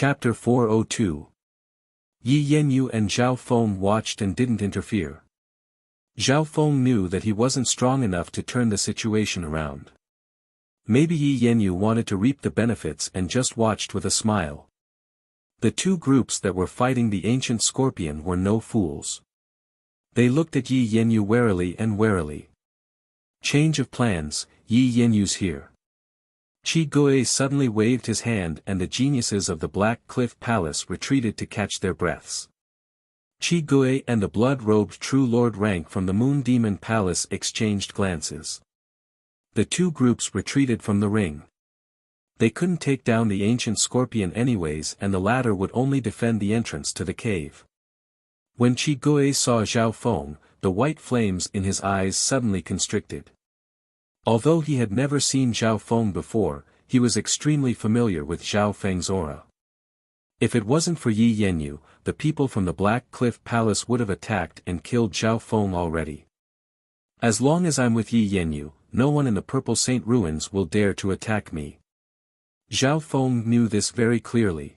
Chapter 402. Yi Yanyu and Zhao Feng watched and didn't interfere. Zhao Feng knew that he wasn't strong enough to turn the situation around. Maybe Yi Yanyu wanted to reap the benefits and just watched with a smile. The two groups that were fighting the ancient scorpion were no fools. They looked at Yi Yanyu warily. Change of plans, Yi Yanyu's here. Qi Gui suddenly waved his hand and the geniuses of the Black Cliff Palace retreated to catch their breaths. Qi Gui and the blood-robed True Lord Rank from the Moon Demon Palace exchanged glances. The two groups retreated from the ring. They couldn't take down the ancient scorpion anyways and the latter would only defend the entrance to the cave. When Qi Gui saw Zhao Feng, the white flames in his eyes suddenly constricted. Although he had never seen Zhao Feng before, he was extremely familiar with Zhao Feng's aura. If it wasn't for Yi Yanyu, the people from the Black Cliff Palace would have attacked and killed Zhao Feng already. As long as I'm with Yi Yanyu, no one in the Purple Saint Ruins will dare to attack me. Zhao Feng knew this very clearly.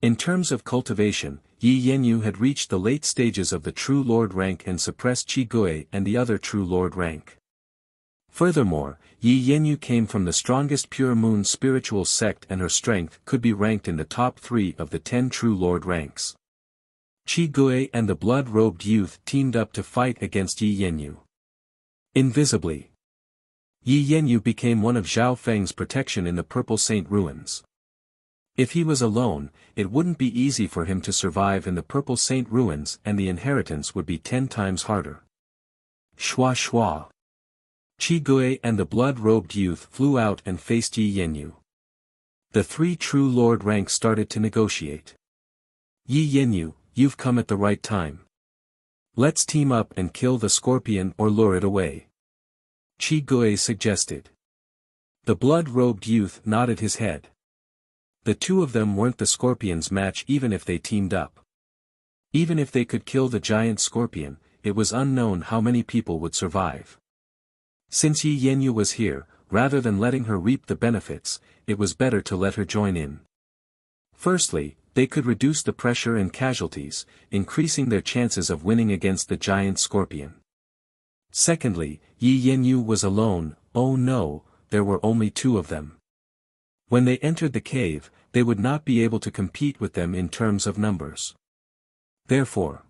In terms of cultivation, Yi Yanyu had reached the late stages of the True Lord Rank and suppressed Qi Gui and the other True Lord Rank. Furthermore, Yi Yanyu came from the strongest Pure Moon spiritual sect and her strength could be ranked in the top 3 of the 10 True Lord ranks. Qi Gui and the blood-robed youth teamed up to fight against Yi Yanyu. Invisibly, Yi Yanyu became one of Zhao Feng's protection in the Purple Saint Ruins. If he was alone, it wouldn't be easy for him to survive in the Purple Saint Ruins and the inheritance would be 10 times harder. Shua shua. Qi Gui and the blood-robed youth flew out and faced Yi Yanyu. The 3 True Lord ranks started to negotiate. Yi Yanyu, you've come at the right time. Let's team up and kill the scorpion or lure it away. Qi Gui suggested. The blood-robed youth nodded his head. The two of them weren't the scorpion's match even if they teamed up. Even if they could kill the giant scorpion, it was unknown how many people would survive. Since Yi Yanyu was here, rather than letting her reap the benefits, it was better to let her join in. Firstly, they could reduce the pressure and casualties, increasing their chances of winning against the giant scorpion. Secondly, Yi Yanyu was alone. Oh no, there were only 2 of them. When they entered the cave, they would not be able to compete with them in terms of numbers. Therefore,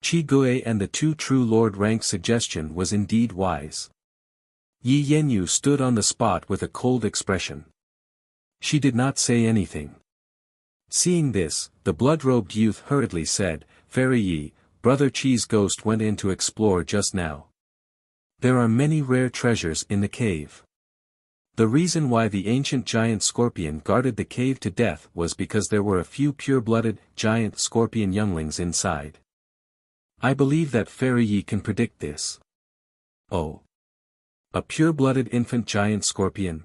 Qi Gui and the 2 True Lord rank suggestion was indeed wise. Yi Yanyu stood on the spot with a cold expression. She did not say anything. Seeing this, the blood-robed youth hurriedly said, Fairy Yi, Brother Qi's ghost went in to explore just now. There are many rare treasures in the cave. The reason why the ancient giant scorpion guarded the cave to death was because there were a few pure-blooded, giant scorpion younglings inside. I believe that Fairy Yi can predict this. Oh. A pure-blooded infant giant scorpion?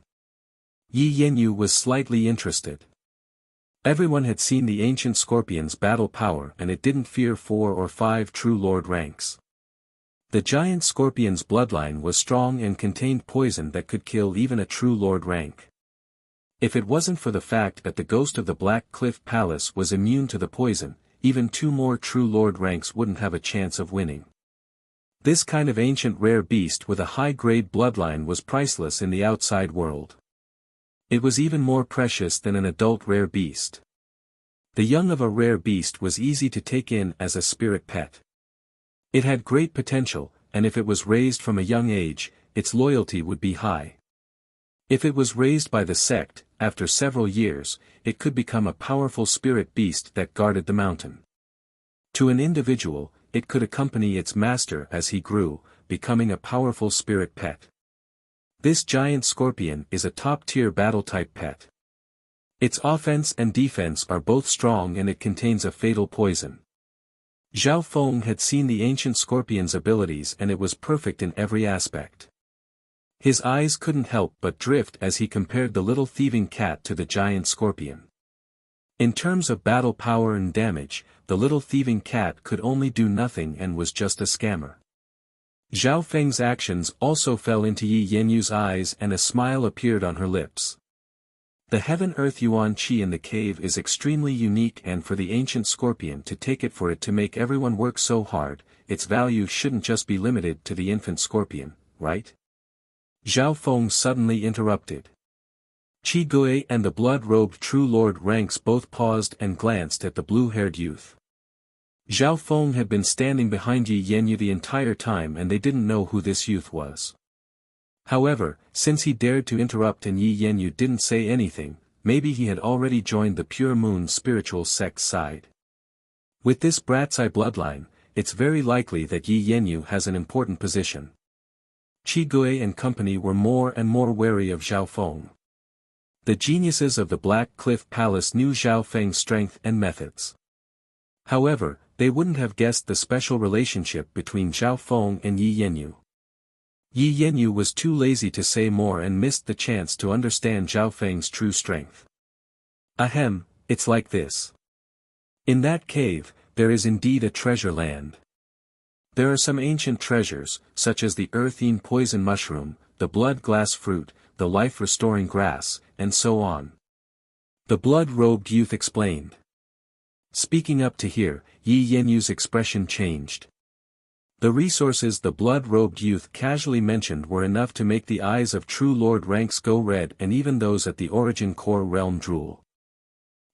Yi Yanyu was slightly interested. Everyone had seen the ancient scorpion's battle power and it didn't fear 4 or 5 True Lord ranks. The giant scorpion's bloodline was strong and contained poison that could kill even a True Lord rank. If it wasn't for the fact that the ghost of the Black Cliff Palace was immune to the poison, even 2 more True Lord ranks wouldn't have a chance of winning. This kind of ancient rare beast with a high-grade bloodline was priceless in the outside world. It was even more precious than an adult rare beast. The young of a rare beast was easy to take in as a spirit pet. It had great potential, and if it was raised from a young age, its loyalty would be high. If it was raised by the sect, after several years, it could become a powerful spirit beast that guarded the mountain. To an individual, it could accompany its master as he grew, becoming a powerful spirit pet. This giant scorpion is a top-tier battle-type pet. Its offense and defense are both strong and it contains a fatal poison. Zhao Feng had seen the ancient scorpion's abilities and it was perfect in every aspect. His eyes couldn't help but drift as he compared the little thieving cat to the giant scorpion. In terms of battle power and damage, the little thieving cat could only do nothing and was just a scammer. Zhao Feng's actions also fell into Yi Yanyu's eyes and a smile appeared on her lips. The Heaven-Earth Yuan Qi in the cave is extremely unique, and for the ancient scorpion to take it for it to make everyone work so hard, its value shouldn't just be limited to the infant scorpion, right? Zhao Feng suddenly interrupted. Qi Gui and the blood-robed True Lord ranks both paused and glanced at the blue-haired youth. Zhao Feng had been standing behind Yi Yanyu the entire time, and they didn't know who this youth was. However, since he dared to interrupt and Yi Yanyu didn't say anything, maybe he had already joined the Pure Moon spiritual sect side. With this brat's eye bloodline, it's very likely that Yi Yanyu has an important position. Qi Gui and company were more and more wary of Zhao Feng. The geniuses of the Black Cliff Palace knew Zhao Feng's strength and methods. However, they wouldn't have guessed the special relationship between Zhao Feng and Yi Yanyu. Yi Yanyu was too lazy to say more and missed the chance to understand Zhao Feng's true strength. Ahem, it's like this. In that cave, there is indeed a treasure land. There are some ancient treasures, such as the earthine poison mushroom, the blood glass fruit, the life-restoring grass, and so on. The blood-robed youth explained. Speaking up to hear, Yi Yanyu's expression changed. The resources the blood-robed youth casually mentioned were enough to make the eyes of True Lord ranks go red, and even those at the origin core realm drool.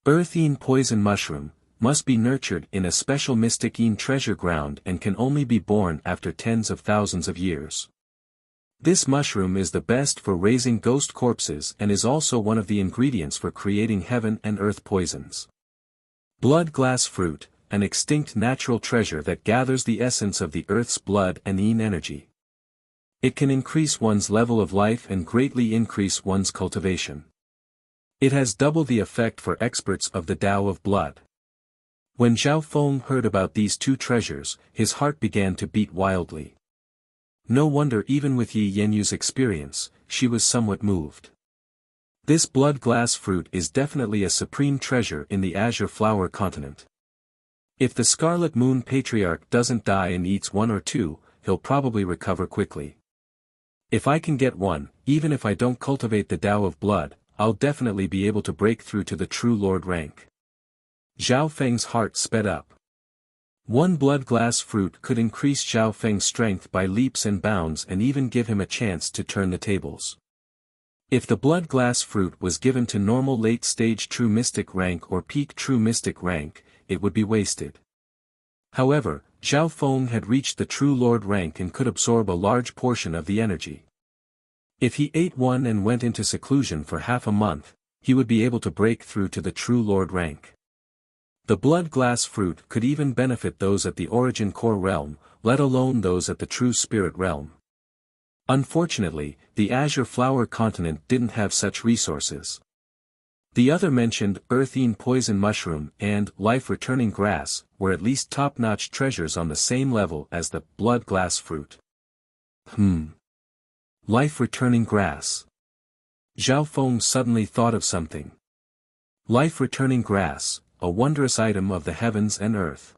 Earthine poison mushroom must be nurtured in a special mystic-ine treasure ground and can only be born after tens of thousands of years. This mushroom is the best for raising ghost corpses and is also one of the ingredients for creating heaven and earth poisons. Blood glass fruit, an extinct natural treasure that gathers the essence of the earth's blood and yin energy. It can increase one's level of life and greatly increase one's cultivation. It has double the effect for experts of the Tao of blood. When Zhao Feng heard about these two treasures, his heart began to beat wildly. No wonder, even with Yi Yanyu's experience, she was somewhat moved. This blood glass fruit is definitely a supreme treasure in the Azure Flower continent. If the Scarlet Moon Patriarch doesn't die and eats one or two, he'll probably recover quickly. If I can get one, even if I don't cultivate the Tao of blood, I'll definitely be able to break through to the True Lord rank. Zhao Feng's heart sped up. One blood glass fruit could increase Zhao Feng's strength by leaps and bounds and even give him a chance to turn the tables. If the blood glass fruit was given to normal late-stage True Mystic rank or peak True Mystic rank, it would be wasted. However, Zhao Feng had reached the True Lord rank and could absorb a large portion of the energy. If he ate one and went into seclusion for half a month, he would be able to break through to the True Lord rank. The blood glass fruit could even benefit those at the origin core realm, let alone those at the true spirit realm. Unfortunately, the Azure Flower continent didn't have such resources. The other mentioned earthine poison mushroom and life-returning grass were at least top-notch treasures on the same level as the blood glass fruit. Life-returning grass. Zhao Feng suddenly thought of something. Life-returning grass, a wondrous item of the heavens and earth.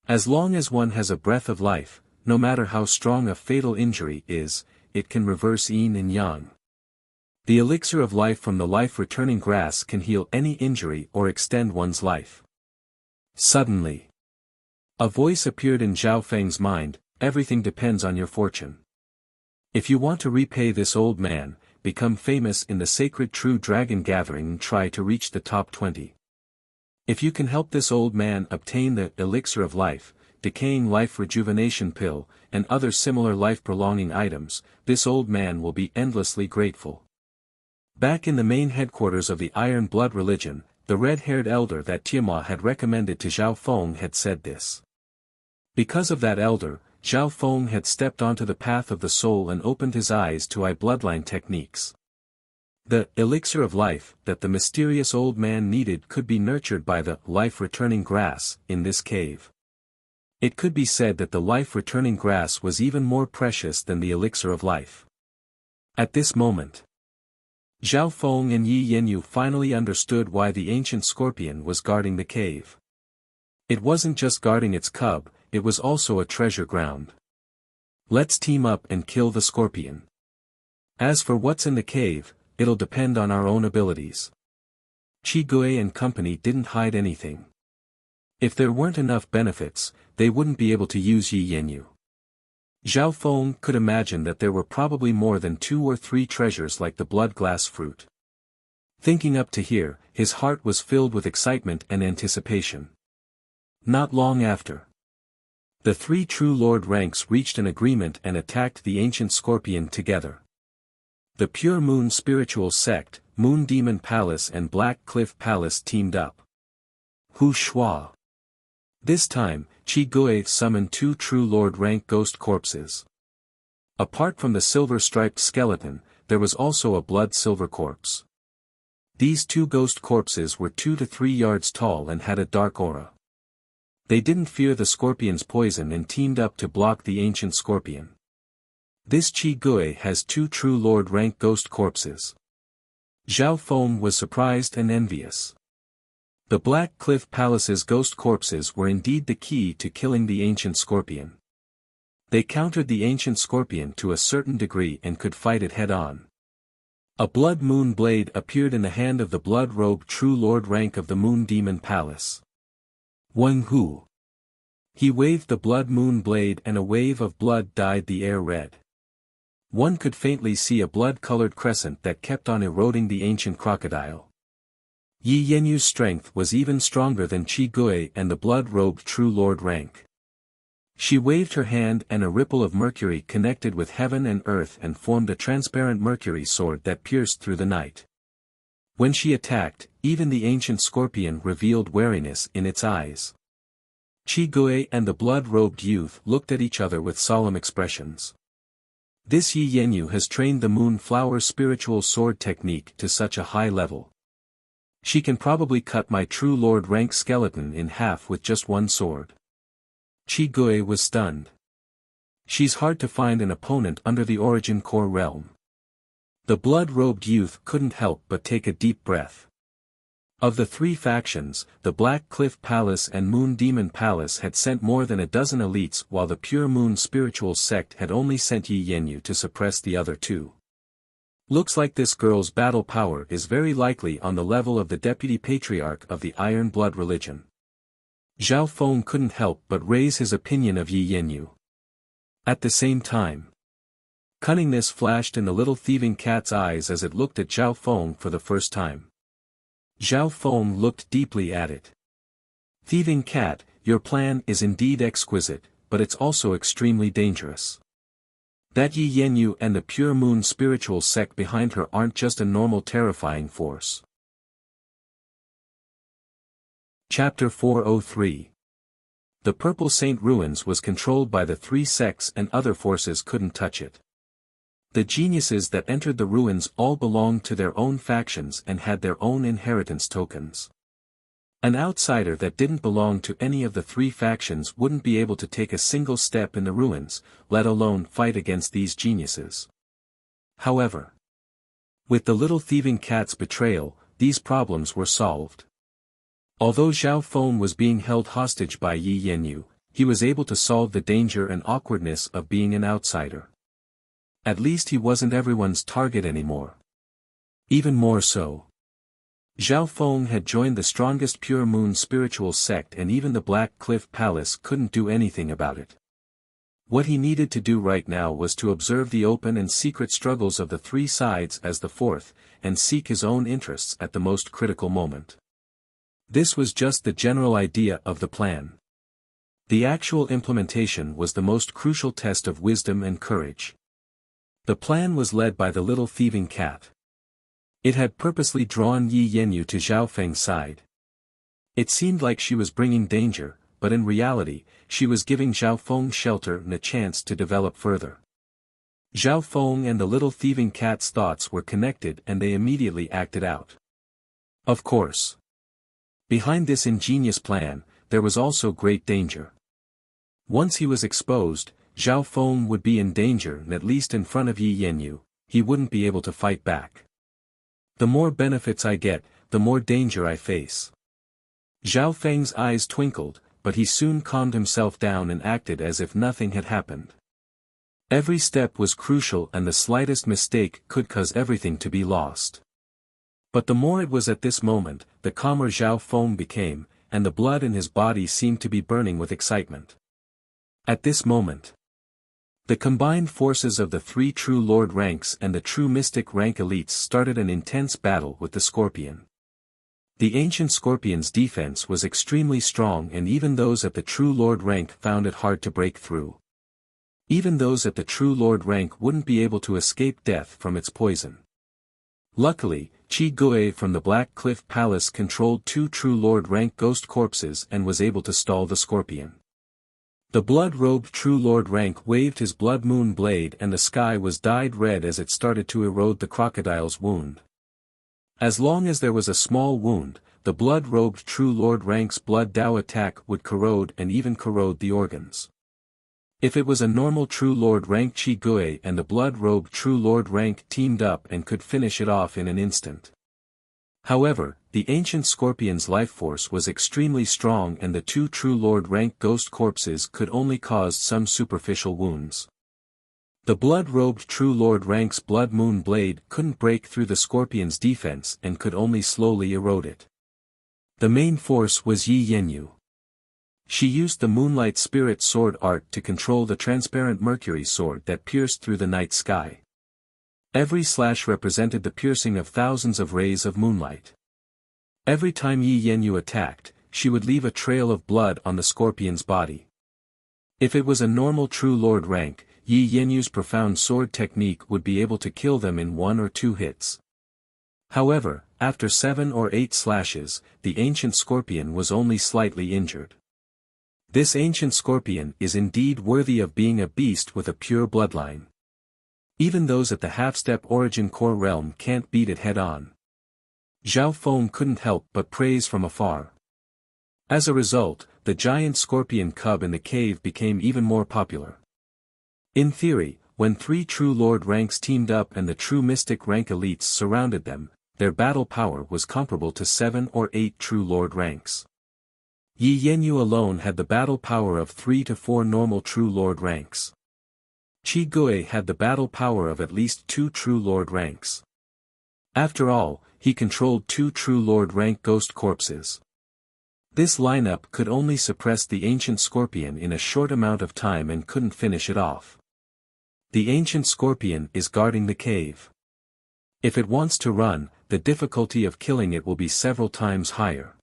As long as one has a breath of life, no matter how strong a fatal injury is, it can reverse yin and yang. The elixir of life from the life-returning grass can heal any injury or extend one's life. Suddenly, a voice appeared in Zhao Feng's mind, everything depends on your fortune. If you want to repay this old man, become famous in the sacred True Dragon Gathering and try to reach the top 20. If you can help this old man obtain the elixir of life, decaying life rejuvenation pill, and other similar life-prolonging items, this old man will be endlessly grateful. Back in the main headquarters of the Iron Blood religion, the red-haired elder that Tiamat had recommended to Zhao Feng had said this. Because of that elder, Zhao Feng had stepped onto the path of the soul and opened his eyes to bloodline techniques. The elixir of life that the mysterious old man needed could be nurtured by the life-returning grass in this cave. It could be said that the life-returning grass was even more precious than the elixir of life. At this moment, Zhao Feng and Yi Yanyu finally understood why the ancient scorpion was guarding the cave. It wasn't just guarding its cub, it was also a treasure ground. Let's team up and kill the scorpion. As for what's in the cave, it'll depend on our own abilities. Qi Gui and company didn't hide anything. If there weren't enough benefits, they wouldn't be able to use Yi Yanyu. Zhao Feng could imagine that there were probably more than 2 or 3 treasures like the blood glass fruit. Thinking up to here, his heart was filled with excitement and anticipation. Not long after, the 3 true lord ranks reached an agreement and attacked the ancient scorpion together. The Pure Moon Spiritual Sect, Moon Demon Palace and Black Cliff Palace teamed up. Hu Shua. This time, Qi Gui summoned 2 true lord rank ghost corpses. Apart from the silver-striped skeleton, there was also a blood-silver corpse. These 2 ghost corpses were 2 to 3 yards tall and had a dark aura. They didn't fear the scorpion's poison and teamed up to block the ancient scorpion. This Qi Gui has 2 true lord rank ghost corpses. Zhao Feng was surprised and envious. The Black Cliff Palace's ghost corpses were indeed the key to killing the ancient scorpion. They countered the ancient scorpion to a certain degree and could fight it head-on. A blood moon blade appeared in the hand of the blood-robed true lord rank of the Moon Demon Palace. Weng Hu. He waved the blood moon blade and a wave of blood dyed the air red. One could faintly see a blood-colored crescent that kept on eroding the ancient crocodile. Yi Yenyu's strength was even stronger than Qi Gui and the blood-robed true lord rank. She waved her hand and a ripple of mercury connected with heaven and earth and formed a transparent mercury sword that pierced through the night. When she attacked, even the ancient scorpion revealed wariness in its eyes. Qi Gui and the blood-robed youth looked at each other with solemn expressions. This Yi Yenyu has trained the Moonflower spiritual sword technique to such a high level. She can probably cut my true lord rank skeleton in half with just one sword. Qi Gui was stunned. She's hard to find an opponent under the Origin Core realm. The blood-robed youth couldn't help but take a deep breath. Of the 3 factions, the Black Cliff Palace and Moon Demon Palace had sent more than a dozen elites while the Pure Moon Spiritual Sect had only sent Yi Yenyu to suppress the other 2. Looks like this girl's battle power is very likely on the level of the Deputy Patriarch of the Iron Blood religion. Zhao Feng couldn't help but raise his opinion of Yi Yenyu. At the same time, cunningness flashed in the little thieving cat's eyes as it looked at Zhao Feng for the first time. Zhao Feng looked deeply at it. Thieving cat, your plan is indeed exquisite, but it's also extremely dangerous. That Yi Yenyu and the Pure Moon spiritual sect behind her aren't just a normal terrifying force. Chapter 403. The Purple Saint Ruins was controlled by the 3 sects and other forces couldn't touch it. The geniuses that entered the ruins all belonged to their own factions and had their own inheritance tokens. An outsider that didn't belong to any of the 3 factions wouldn't be able to take a single step in the ruins, let alone fight against these geniuses. However, with the little thieving cat's betrayal, these problems were solved. Although Zhao Feng was being held hostage by Yi Yenyu, he was able to solve the danger and awkwardness of being an outsider. At least he wasn't everyone's target anymore. Even more so, Zhao Feng had joined the strongest Pure Moon spiritual sect and even the Black Cliff Palace couldn't do anything about it. What he needed to do right now was to observe the open and secret struggles of the 3 sides as the 4th, and seek his own interests at the most critical moment. This was just the general idea of the plan. The actual implementation was the most crucial test of wisdom and courage. The plan was led by the little thieving cat. It had purposely drawn Yi Yenyu to Zhao Feng's side. It seemed like she was bringing danger, but in reality, she was giving Zhao Feng shelter and a chance to develop further. Zhao Feng and the little thieving cat's thoughts were connected and they immediately acted out. Of course, behind this ingenious plan, there was also great danger. Once he was exposed, Zhao Feng would be in danger and at least in front of Yi Yenyu, he wouldn't be able to fight back. The more benefits I get, the more danger I face. Zhao Feng's eyes twinkled, but he soon calmed himself down and acted as if nothing had happened. Every step was crucial and the slightest mistake could cause everything to be lost. But the more it was at this moment, the calmer Zhao Feng became, and the blood in his body seemed to be burning with excitement. At this moment, the combined forces of the three true lord ranks and the true mystic rank elites started an intense battle with the scorpion. The ancient scorpion's defense was extremely strong, and even those at the true lord rank found it hard to break through. Even those at the true lord rank wouldn't be able to escape death from its poison. Luckily, Qi Gui from the Black Cliff Palace controlled two true lord rank ghost corpses and was able to stall the scorpion. The blood-robed true lord rank waved his blood moon blade and the sky was dyed red as it started to erode the crocodile's wound. As long as there was a small wound, the blood-robed true lord rank's blood Dao attack would corrode and even corrode the organs. If it was a normal true lord rank, Qi Gui and the blood-robed true lord rank teamed up and could finish it off in an instant. However, the ancient scorpion's life force was extremely strong and the two true lord rank ghost corpses could only cause some superficial wounds. The blood-robed true lord rank's blood moon blade couldn't break through the scorpion's defense and could only slowly erode it. The main force was Yi Yanyu. She used the Moonlight Spirit Sword art to control the transparent mercury sword that pierced through the night sky. Every slash represented the piercing of thousands of rays of moonlight. Every time Yi Yanyu attacked, she would leave a trail of blood on the scorpion's body. If it was a normal true lord rank, Yi Yanyu's profound sword technique would be able to kill them in 1 or 2 hits. However, after 7 or 8 slashes, the ancient scorpion was only slightly injured. This ancient scorpion is indeed worthy of being a beast with a pure bloodline. Even those at the half-step origin core realm can't beat it head-on. Zhao Feng couldn't help but praise from afar. As a result, the giant scorpion cub in the cave became even more popular. In theory, when 3 true lord ranks teamed up and the true mystic rank elites surrounded them, their battle power was comparable to 7 or 8 true lord ranks. Yi Yanyu alone had the battle power of 3 to 4 normal true lord ranks. Qi Gui had the battle power of at least 2 true lord ranks. After all, he controlled 2 true lord rank ghost corpses. This lineup could only suppress the ancient scorpion in a short amount of time and couldn't finish it off. The ancient scorpion is guarding the cave. If it wants to run, the difficulty of killing it will be several times higher.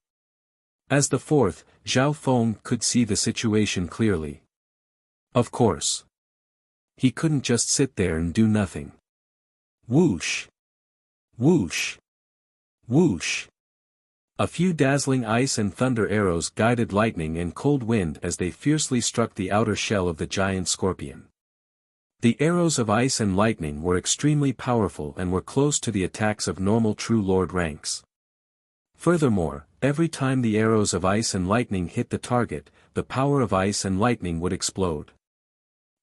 As the fourth, Zhao Feng could see the situation clearly. Of course. He couldn't just sit there and do nothing. Whoosh! Whoosh! Whoosh! A few dazzling ice and thunder arrows guided lightning and cold wind as they fiercely struck the outer shell of the giant scorpion. The arrows of ice and lightning were extremely powerful and were close to the attacks of normal true lord ranks. Furthermore, every time the arrows of ice and lightning hit the target, the power of ice and lightning would explode.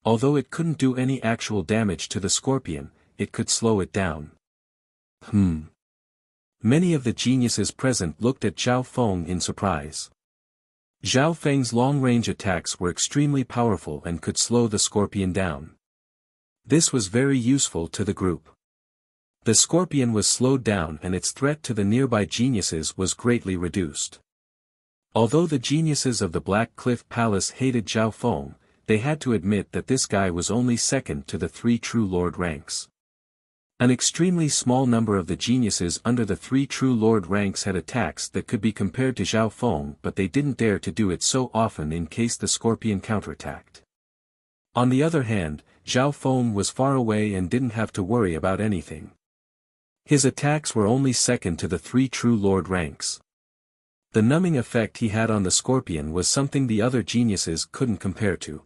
Although it couldn't do any actual damage to the scorpion, it could slow it down. Many of the geniuses present looked at Zhao Feng in surprise. Zhao Feng's long-range attacks were extremely powerful and could slow the scorpion down. This was very useful to the group. The scorpion was slowed down and its threat to the nearby geniuses was greatly reduced. Although the geniuses of the Black Cliff Palace hated Zhao Feng, they had to admit that this guy was only second to the 3 true lord ranks. An extremely small number of the geniuses under the 3 true lord ranks had attacks that could be compared to Zhao Feng, but they didn't dare to do it so often in case the scorpion counterattacked. On the other hand, Zhao Feng was far away and didn't have to worry about anything. His attacks were only second to the 3 true lord ranks. The numbing effect he had on the scorpion was something the other geniuses couldn't compare to.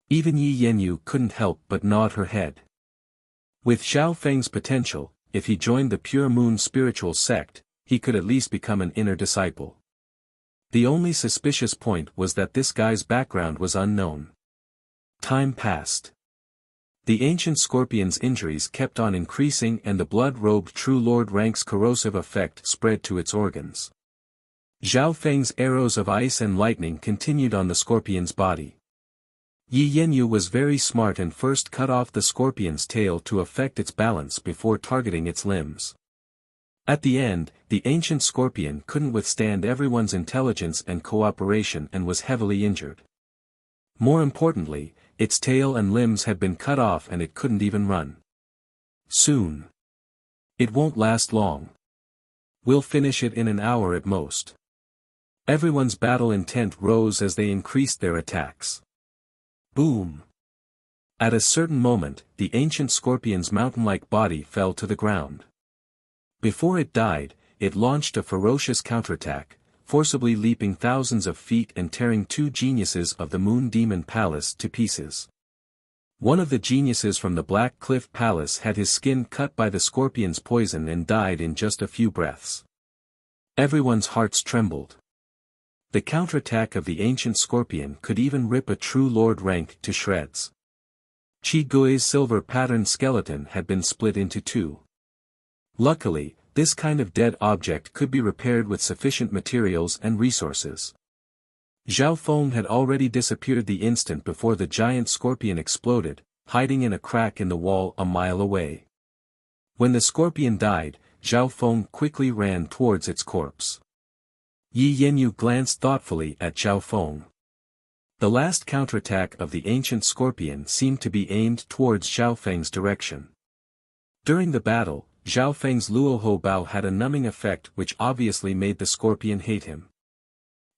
Even Yi Yanyu couldn't help but nod her head. With Xiao Feng's potential, if he joined the Pure Moon spiritual sect, he could at least become an inner disciple. The only suspicious point was that this guy's background was unknown. Time passed. The ancient scorpion's injuries kept on increasing and the blood-robed true lord rank's corrosive effect spread to its organs. Zhao Feng's arrows of ice and lightning continued on the scorpion's body. Yi Yanyu was very smart and first cut off the scorpion's tail to affect its balance before targeting its limbs. At the end, the ancient scorpion couldn't withstand everyone's intelligence and cooperation and was heavily injured. More importantly, its tail and limbs had been cut off and it couldn't even run. Soon. It won't last long. We'll finish it in an hour at most. Everyone's battle intent rose as they increased their attacks. Boom! At a certain moment, the ancient scorpion's mountain-like body fell to the ground. Before it died, it launched a ferocious counterattack, forcibly leaping thousands of feet and tearing two geniuses of the Moon Demon Palace to pieces. One of the geniuses from the Black Cliff Palace had his skin cut by the scorpion's poison and died in just a few breaths. Everyone's hearts trembled. The counterattack of the ancient scorpion could even rip a true lord rank to shreds. Chi Gui's silver-patterned skeleton had been split into two. Luckily, this kind of dead object could be repaired with sufficient materials and resources. Zhao Feng had already disappeared the instant before the giant scorpion exploded, hiding in a crack in the wall a mile away. When the scorpion died, Zhao Feng quickly ran towards its corpse. Yi Yanyu glanced thoughtfully at Zhao Feng. The last counterattack of the ancient scorpion seemed to be aimed towards Zhao Feng's direction. During the battle, Zhao Feng's Luoho Bao had a numbing effect which obviously made the scorpion hate him.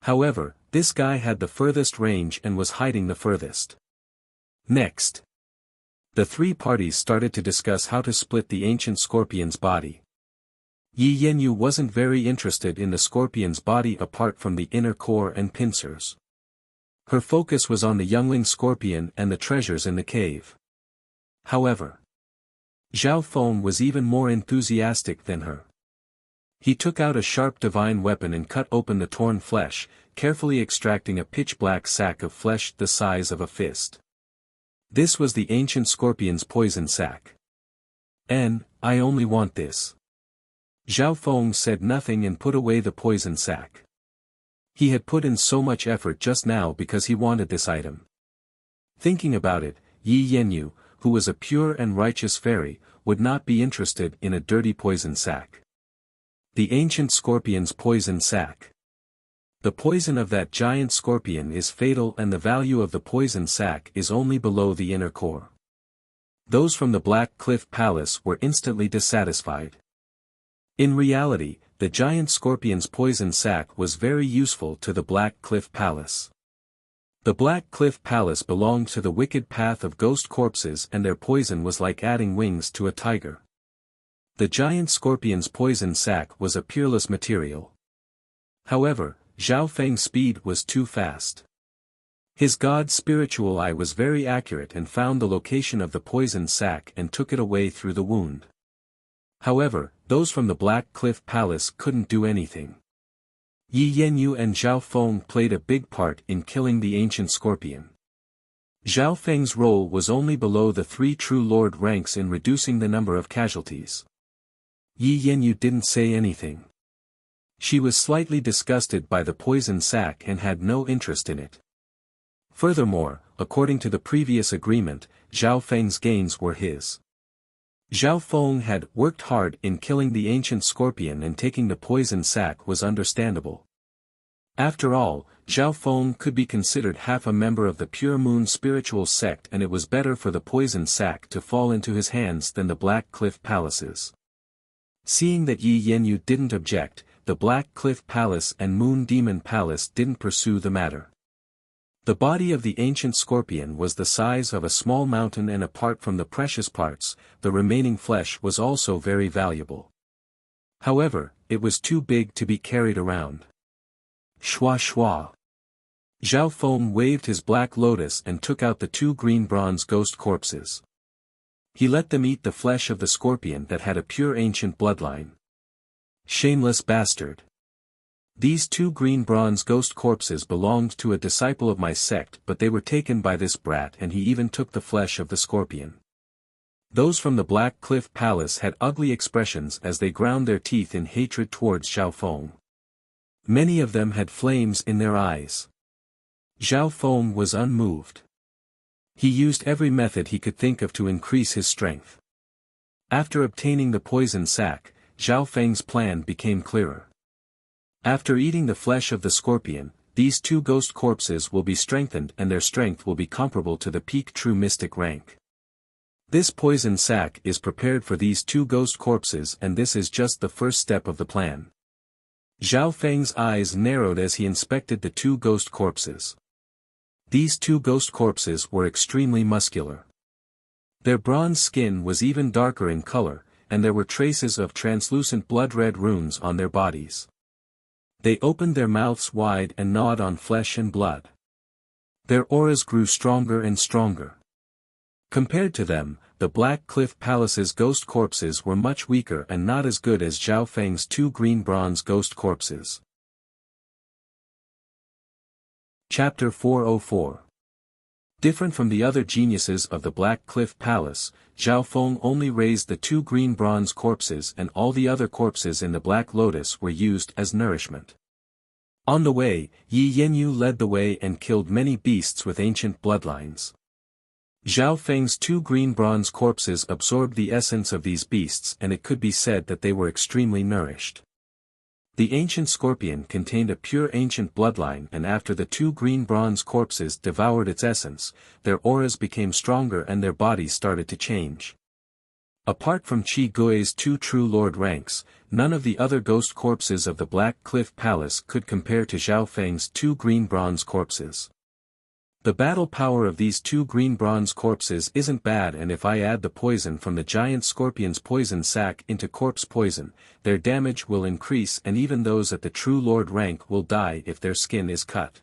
However, this guy had the furthest range and was hiding the furthest. Next. The three parties started to discuss how to split the ancient scorpion's body. Yi Yanyu wasn't very interested in the scorpion's body apart from the inner core and pincers. Her focus was on the youngling scorpion and the treasures in the cave. However, Zhao Feng was even more enthusiastic than her. He took out a sharp divine weapon and cut open the torn flesh, carefully extracting a pitch-black sack of flesh the size of a fist. This was the ancient scorpion's poison sac. I only want this. Zhao Feng said nothing and put away the poison sac. He had put in so much effort just now because he wanted this item. Thinking about it, Yi Yanyu, who was a pure and righteous fairy, would not be interested in a dirty poison sac. The ancient scorpion's poison sac. The poison of that giant scorpion is fatal and the value of the poison sac is only below the inner core. Those from the Black Cliff Palace were instantly dissatisfied. In reality, the giant scorpion's poison sac was very useful to the Black Cliff Palace. The Black Cliff Palace belonged to the wicked path of ghost corpses and their poison was like adding wings to a tiger. The giant scorpion's poison sac was a peerless material. However, Zhao Feng's speed was too fast. His god's spiritual eye was very accurate and found the location of the poison sac and took it away through the wound. However, those from the Black Cliff Palace couldn't do anything. Yi Yanyu and Zhao Feng played a big part in killing the ancient scorpion. Zhao Feng's role was only below the three true lord ranks in reducing the number of casualties. Yi Yanyu didn't say anything. She was slightly disgusted by the poison sac and had no interest in it. Furthermore, according to the previous agreement, Zhao Feng's gains were his. Zhao Feng had worked hard in killing the ancient scorpion and taking the poison sac was understandable. After all, Zhao Feng could be considered half a member of the Pure Moon spiritual sect and it was better for the poison sac to fall into his hands than the Black Cliff Palace's. Seeing that Yi Yanyu didn't object, the Black Cliff Palace and Moon Demon Palace didn't pursue the matter. The body of the ancient scorpion was the size of a small mountain and apart from the precious parts, the remaining flesh was also very valuable. However, it was too big to be carried around. Shwa shwa. Zhao Feng waved his black lotus and took out the two green bronze ghost corpses. He let them eat the flesh of the scorpion that had a pure ancient bloodline. Shameless bastard. These two green bronze ghost corpses belonged to a disciple of my sect but they were taken by this brat and he even took the flesh of the scorpion. Those from the Black Cliff Palace had ugly expressions as they ground their teeth in hatred towards Zhao Feng. Many of them had flames in their eyes. Zhao Feng was unmoved. He used every method he could think of to increase his strength. After obtaining the poison sac, Zhao Feng's plan became clearer. After eating the flesh of the scorpion, these two ghost corpses will be strengthened and their strength will be comparable to the peak true mystic rank. This poison sac is prepared for these two ghost corpses and this is just the first step of the plan. Zhao Feng's eyes narrowed as he inspected the two ghost corpses. These two ghost corpses were extremely muscular. Their bronze skin was even darker in color, and there were traces of translucent blood-red runes on their bodies. They opened their mouths wide and gnawed on flesh and blood. Their auras grew stronger and stronger. Compared to them, the Black Cliff Palace's ghost corpses were much weaker and not as good as Zhao Feng's two green bronze ghost corpses. Chapter 404. Different from the other geniuses of the Black Cliff Palace, Zhao Feng only raised the two green bronze corpses and all the other corpses in the Black Lotus were used as nourishment. On the way, Yi Yanyu led the way and killed many beasts with ancient bloodlines. Zhao Feng's two green bronze corpses absorbed the essence of these beasts and it could be said that they were extremely nourished. The ancient scorpion contained a pure ancient bloodline and after the two green bronze corpses devoured its essence, their auras became stronger and their bodies started to change. Apart from Qi Gui's two true lord ranks, none of the other ghost corpses of the Black Cliff Palace could compare to Zhao Feng's two green bronze corpses. The battle power of these two green bronze corpses isn't bad and if I add the poison from the giant scorpion's poison sac into corpse poison, their damage will increase and even those at the true lord rank will die if their skin is cut.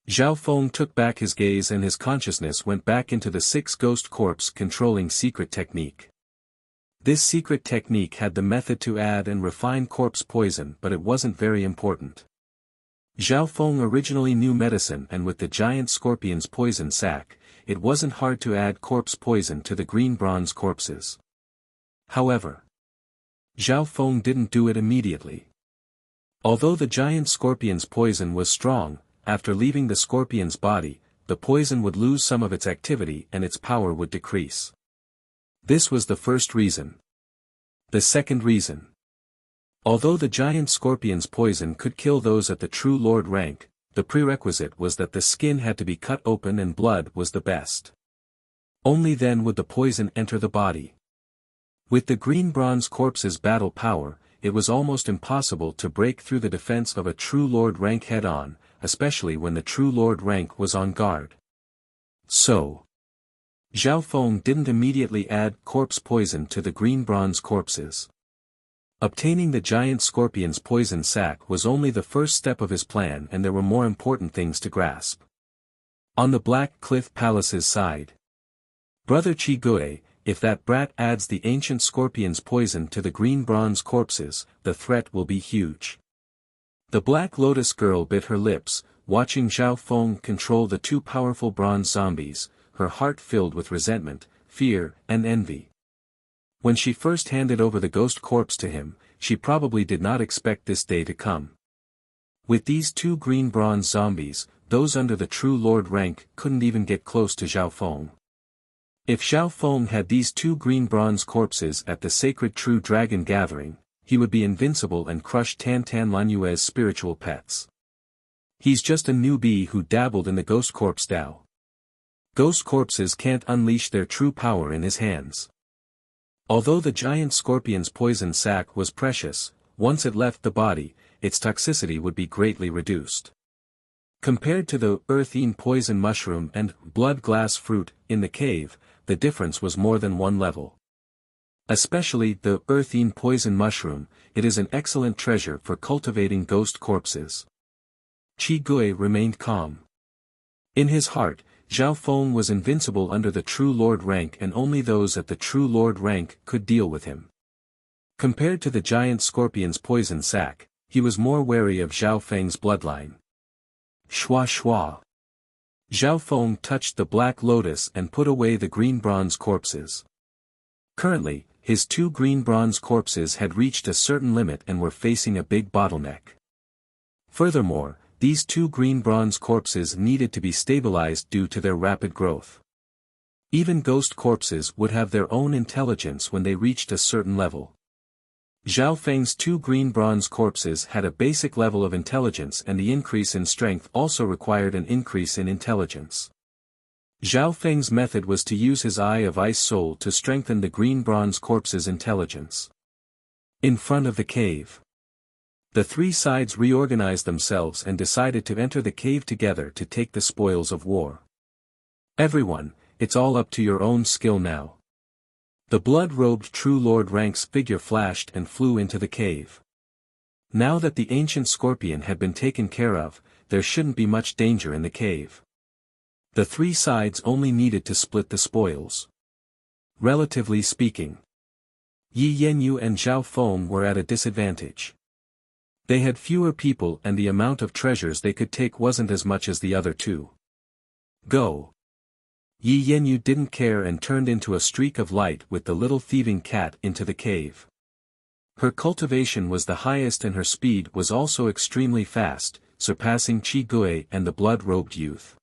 Zhao Feng took back his gaze and his consciousness went back into the six ghost corpse controlling secret technique. This secret technique had the method to add and refine corpse poison but it wasn't very important. Zhao Feng originally knew medicine and with the giant scorpion's poison sac, it wasn't hard to add corpse poison to the green bronze corpses. However, Zhao Feng didn't do it immediately. Although the giant scorpion's poison was strong, after leaving the scorpion's body, the poison would lose some of its activity and its power would decrease. This was the first reason. The second reason. Although the giant scorpion's poison could kill those at the true lord rank, the prerequisite was that the skin had to be cut open and blood was the best. Only then would the poison enter the body. With the green bronze corpse's battle power, it was almost impossible to break through the defense of a true lord rank head-on, especially when the true lord rank was on guard. So, Zhao Feng didn't immediately add corpse poison to the green bronze corpses. Obtaining the giant scorpion's poison sac was only the first step of his plan and there were more important things to grasp. On the Black Cliff Palace's side. Brother Qi Gui, if that brat adds the ancient scorpion's poison to the green bronze corpses, the threat will be huge. The Black Lotus girl bit her lips, watching Zhao Feng control the two powerful bronze zombies, her heart filled with resentment, fear, and envy. When she first handed over the ghost corpse to him, she probably did not expect this day to come. With these two green bronze zombies, those under the true lord rank couldn't even get close to Zhao Feng. If Zhao Feng had these two green bronze corpses at the sacred true dragon gathering, he would be invincible and crush Tan Tan Lanyue's spiritual pets. He's just a newbie who dabbled in the ghost corpse Dao. Ghost corpses can't unleash their true power in his hands. Although the giant scorpion's poison sac was precious, once it left the body, its toxicity would be greatly reduced. Compared to the earthine poison mushroom and blood glass fruit in the cave, the difference was more than one level. Especially the earthine poison mushroom, it is an excellent treasure for cultivating ghost corpses. Qi Gui remained calm. In his heart, Zhao Feng was invincible under the true lord rank and only those at the true lord rank could deal with him. Compared to the giant scorpion's poison sac, he was more wary of Zhao Feng's bloodline. Shua shua. Zhao Feng touched the black lotus and put away the green bronze corpses. Currently, his two green bronze corpses had reached a certain limit and were facing a big bottleneck. Furthermore, these two green bronze corpses needed to be stabilized due to their rapid growth. Even ghost corpses would have their own intelligence when they reached a certain level. Zhao Feng's 2 green bronze corpses had a basic level of intelligence, and the increase in strength also required an increase in intelligence. Zhao Feng's method was to use his Eye of Ice Soul to strengthen the green bronze corpse's intelligence. In front of the cave, the 3 sides reorganized themselves and decided to enter the cave together to take the spoils of war. Everyone, it's all up to your own skill now. The blood-robed True Lord Rank's figure flashed and flew into the cave. Now that the ancient scorpion had been taken care of, there shouldn't be much danger in the cave. The 3 sides only needed to split the spoils. Relatively speaking, Yi Yanyu and Zhao Feng were at a disadvantage. They had fewer people and the amount of treasures they could take wasn't as much as the other 2. Go! Yi Yanyu didn't care and turned into a streak of light with the little thieving cat into the cave. Her cultivation was the highest and her speed was also extremely fast, surpassing Qi Gui and the blood-robed youth.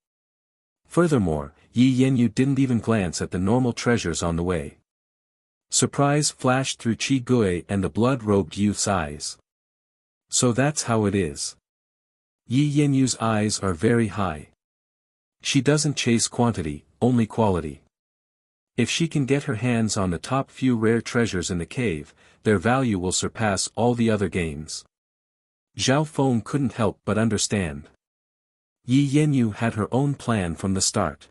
Furthermore, Yi Yanyu didn't even glance at the normal treasures on the way. Surprise flashed through Qi Gui and the blood-robed youth's eyes. So that's how it is. Yi Yanyu's eyes are very high. She doesn't chase quantity, only quality. If she can get her hands on the top few rare treasures in the cave, their value will surpass all the other gains. Zhao Feng couldn't help but understand. Yi Yanyu had her own plan from the start.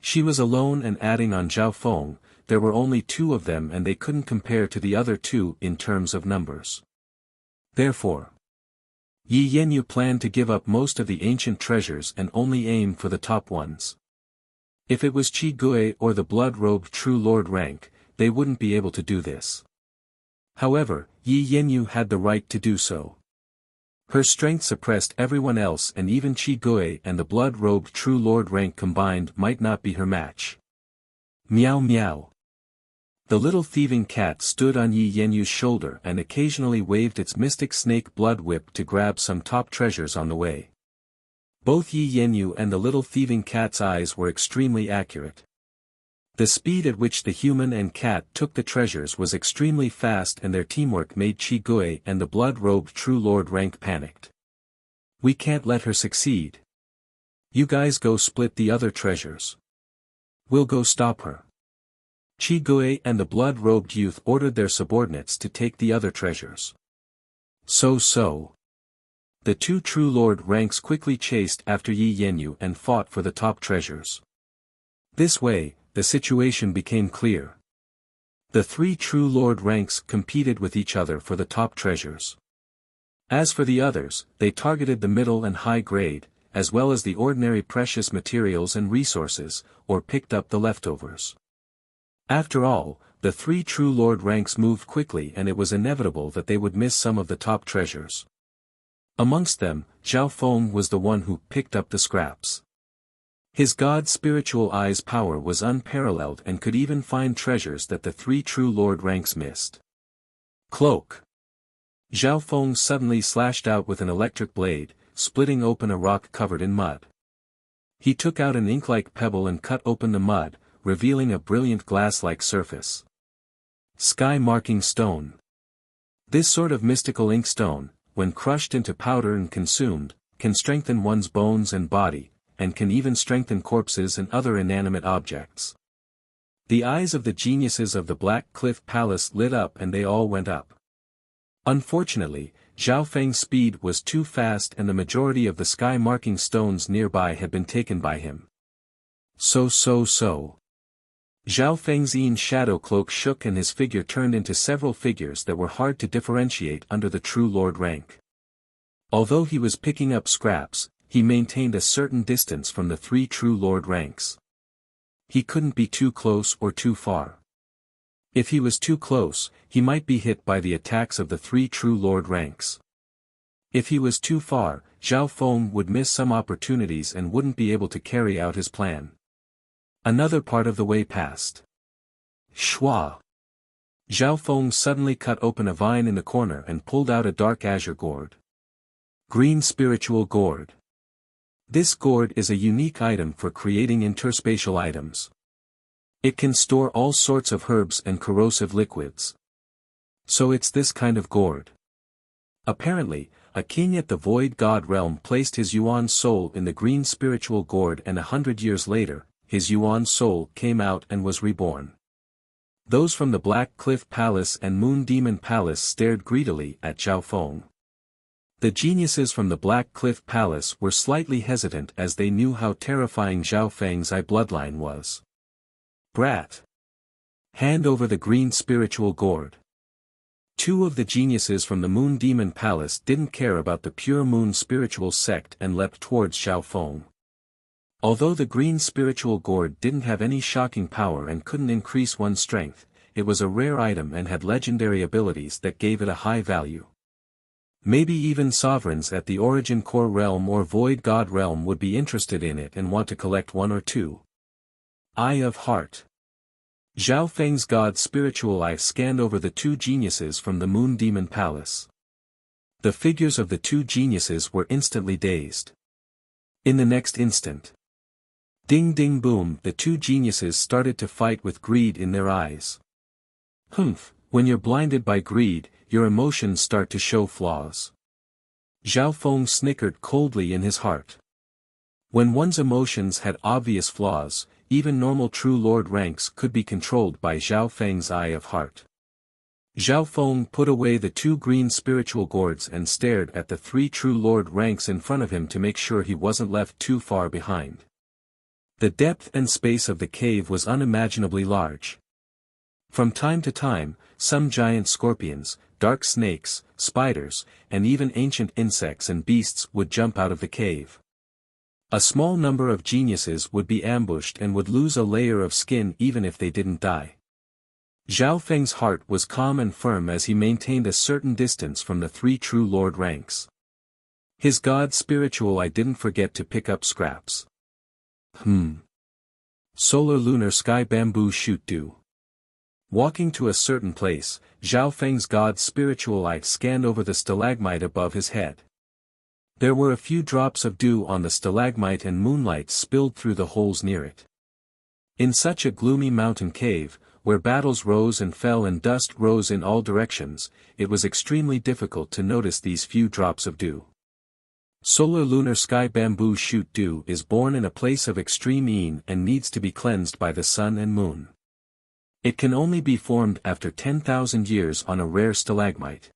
She was alone and adding on Zhao Feng, there were only 2 of them and they couldn't compare to the other 2 in terms of numbers. Therefore, Yi Yanyu planned to give up most of the ancient treasures and only aim for the top ones. If it was Qi Gui or the blood-robed True Lord Rank, they wouldn't be able to do this. However, Yi Yanyu had the right to do so. Her strength suppressed everyone else and even Qi Gui and the blood-robed True Lord Rank combined might not be her match. Meow meow. The little thieving cat stood on Yi Yanyu's shoulder and occasionally waved its mystic snake blood whip to grab some top treasures on the way. Both Yi Yanyu and the little thieving cat's eyes were extremely accurate. The speed at which the human and cat took the treasures was extremely fast and their teamwork made Qi Gui and the blood-robed True Lord Rank panicked. We can't let her succeed. You guys go split the other treasures. We'll go stop her. Qi Gui and the blood-robed youth ordered their subordinates to take the other treasures. So. The 2 True Lord Ranks quickly chased after Yi Yanyu and fought for the top treasures. This way, the situation became clear. The 3 True Lord Ranks competed with each other for the top treasures. As for the others, they targeted the middle and high grade, as well as the ordinary precious materials and resources, or picked up the leftovers. After all, the 3 True Lord Ranks moved quickly and it was inevitable that they would miss some of the top treasures. Amongst them, Zhao Feng was the one who picked up the scraps. His God spiritual eye's power was unparalleled and could even find treasures that the 3 True Lord Ranks missed. Cloak. Zhao Feng suddenly slashed out with an electric blade, splitting open a rock covered in mud. He took out an ink-like pebble and cut open the mud, revealing a brilliant glass-like surface. Sky-marking stone. This sort of mystical ink stone, when crushed into powder and consumed, can strengthen one's bones and body, and can even strengthen corpses and other inanimate objects. The eyes of the geniuses of the Black Cliff Palace lit up and they all went up. Unfortunately, Zhao Feng's speed was too fast and the majority of the sky-marking stones nearby had been taken by him. So. Zhao Feng's shadow cloak shook and his figure turned into several figures that were hard to differentiate under the True Lord Rank. Although he was picking up scraps, he maintained a certain distance from the 3 True Lord Ranks. He couldn't be too close or too far. If he was too close, he might be hit by the attacks of the 3 True Lord Ranks. If he was too far, Zhao Feng would miss some opportunities and wouldn't be able to carry out his plan. Another part of the way passed. Shwa! Zhao Feng suddenly cut open a vine in the corner and pulled out a dark azure gourd. Green Spiritual Gourd. This gourd is a unique item for creating interspatial items. It can store all sorts of herbs and corrosive liquids. So it's this kind of gourd. Apparently, a king at the Void God realm placed his Yuan soul in the green spiritual gourd, and 100 years later, his Yuan soul came out and was reborn. Those from the Black Cliff Palace and Moon Demon Palace stared greedily at Zhao Feng. The geniuses from the Black Cliff Palace were slightly hesitant as they knew how terrifying Zhao Feng's eye bloodline was. Brat! Hand over the green spiritual gourd. Two of the geniuses from the Moon Demon Palace didn't care about the pure moon spiritual sect and leapt towards Zhao Feng. Although the green spiritual gourd didn't have any shocking power and couldn't increase one's strength, it was a rare item and had legendary abilities that gave it a high value. Maybe even sovereigns at the Origin Core realm or Void God realm would be interested in it and want to collect one or two. Eye of Heart. Zhao Feng's god spiritual eye scanned over the two geniuses from the Moon Demon Palace. The figures of the two geniuses were instantly dazed. In the next instant, ding ding boom, the two geniuses started to fight with greed in their eyes. Humph, when you're blinded by greed, your emotions start to show flaws. Zhao Feng snickered coldly in his heart. When one's emotions had obvious flaws, even normal True Lord ranks could be controlled by Zhao Feng's Eye of Heart. Zhao Feng put away the two green spiritual gourds and stared at the three True Lord ranks in front of him to make sure he wasn't left too far behind. The depth and space of the cave was unimaginably large. From time to time, some giant scorpions, dark snakes, spiders, and even ancient insects and beasts would jump out of the cave. A small number of geniuses would be ambushed and would lose a layer of skin even if they didn't die. Zhao Feng's heart was calm and firm as he maintained a certain distance from the three True Lord ranks. His god spiritual eye didn't forget to pick up scraps. Solar lunar sky bamboo shoot dew. Walking to a certain place, Zhao Feng's god spiritual eye scanned over the stalagmite above his head. There were a few drops of dew on the stalagmite and moonlight spilled through the holes near it. In such a gloomy mountain cave, where battles rose and fell and dust rose in all directions, it was extremely difficult to notice these few drops of dew. Solar lunar sky bamboo shoot dew is born in a place of extreme yin and needs to be cleansed by the sun and moon. It can only be formed after 10,000 years on a rare stalagmite.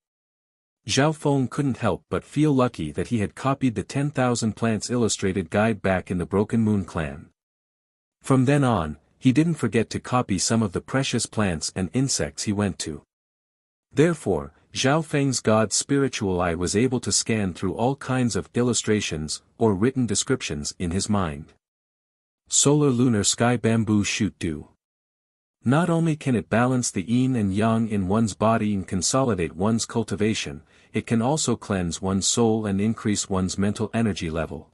Zhao Feng couldn't help but feel lucky that he had copied the 10,000 Plants Illustrated guide back in the Broken Moon clan. From then on, he didn't forget to copy some of the precious plants and insects he went to. Therefore, Zhao Feng's god spiritual eye was able to scan through all kinds of illustrations or written descriptions in his mind. Solar lunar sky bamboo shoot dew. Not only can it balance the yin and yang in one's body and consolidate one's cultivation, it can also cleanse one's soul and increase one's mental energy level.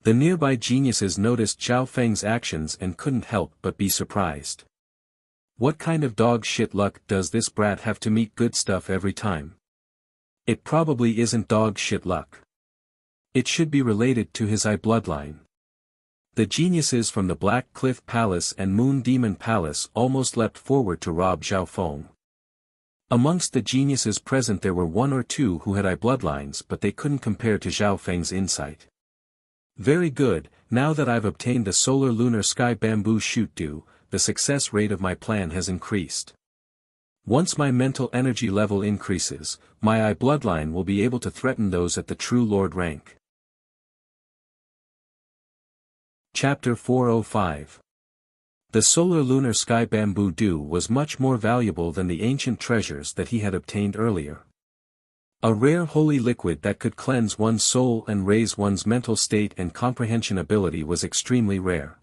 The nearby geniuses noticed Zhao Feng's actions and couldn't help but be surprised. What kind of dog shit luck does this brat have to meet good stuff every time? It probably isn't dog shit luck. It should be related to his eye bloodline. The geniuses from the Black Cliff Palace and Moon Demon Palace almost leapt forward to rob Zhao Feng. Amongst the geniuses present there were one or two who had eye bloodlines, but they couldn't compare to Zhao Feng's insight. Very good, now that I've obtained the solar lunar sky bamboo shoot dew, the success rate of my plan has increased. Once my mental energy level increases, my eye bloodline will be able to threaten those at the True Lord rank. Chapter 405. The solar lunar sky bamboo dew was much more valuable than the ancient treasures that he had obtained earlier. A rare holy liquid that could cleanse one's soul and raise one's mental state and comprehension ability was extremely rare.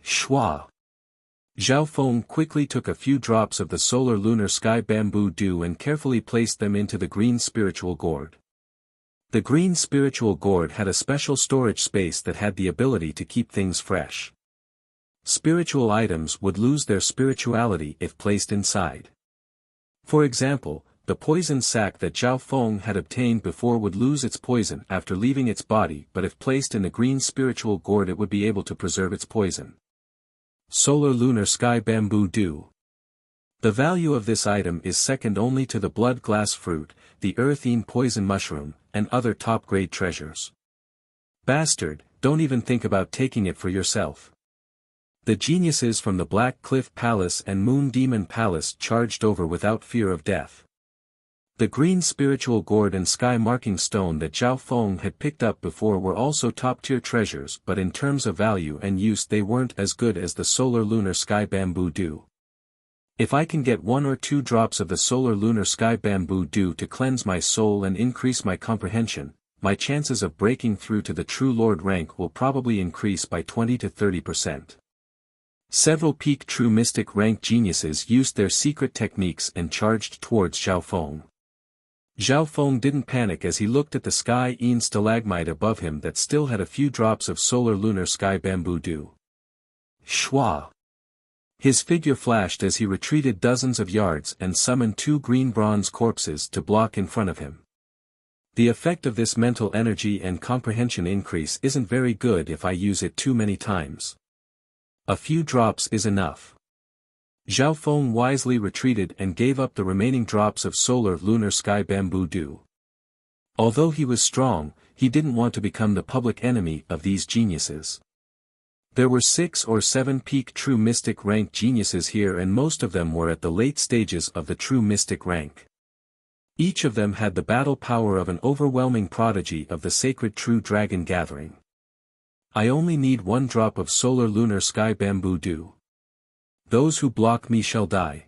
Shwa! Zhao Feng quickly took a few drops of the solar lunar sky bamboo dew and carefully placed them into the green spiritual gourd. The green spiritual gourd had a special storage space that had the ability to keep things fresh. Spiritual items would lose their spirituality if placed inside. For example, the poison sac that Zhao Feng had obtained before would lose its poison after leaving its body, but if placed in the green spiritual gourd it would be able to preserve its poison. Solar Lunar Sky Bamboo Dew. The value of this item is second only to the blood glass fruit, the earthine poison mushroom, and other top-grade treasures. Bastard, don't even think about taking it for yourself. The geniuses from the Black Cliff Palace and Moon Demon Palace charged over without fear of death. The green spiritual gourd and sky marking stone that Zhao Feng had picked up before were also top-tier treasures, but in terms of value and use they weren't as good as the Solar Lunar Sky Bamboo Dew. If I can get 1 or 2 drops of the Solar Lunar Sky Bamboo Dew to cleanse my soul and increase my comprehension, my chances of breaking through to the True Lord rank will probably increase by 20 to 30%. Several peak True Mystic rank geniuses used their secret techniques and charged towards Zhao Feng. Zhao Feng didn't panic as he looked at the sky-een stalagmite above him that still had a few drops of Solar Lunar Sky Bamboo Dew. Shwa! His figure flashed as he retreated dozens of yards and summoned 2 green bronze corpses to block in front of him. The effect of this mental energy and comprehension increase isn't very good if I use it too many times. A few drops is enough. Zhao Feng wisely retreated and gave up the remaining drops of Solar Lunar Sky Bamboo Dew. Although he was strong, he didn't want to become the public enemy of these geniuses. There were 6 or 7 peak True Mystic rank geniuses here and most of them were at the late stages of the True Mystic rank. Each of them had the battle power of an overwhelming prodigy of the sacred True Dragon Gathering. I only need 1 drop of Solar Lunar Sky Bamboo Dew. Those who block me shall die.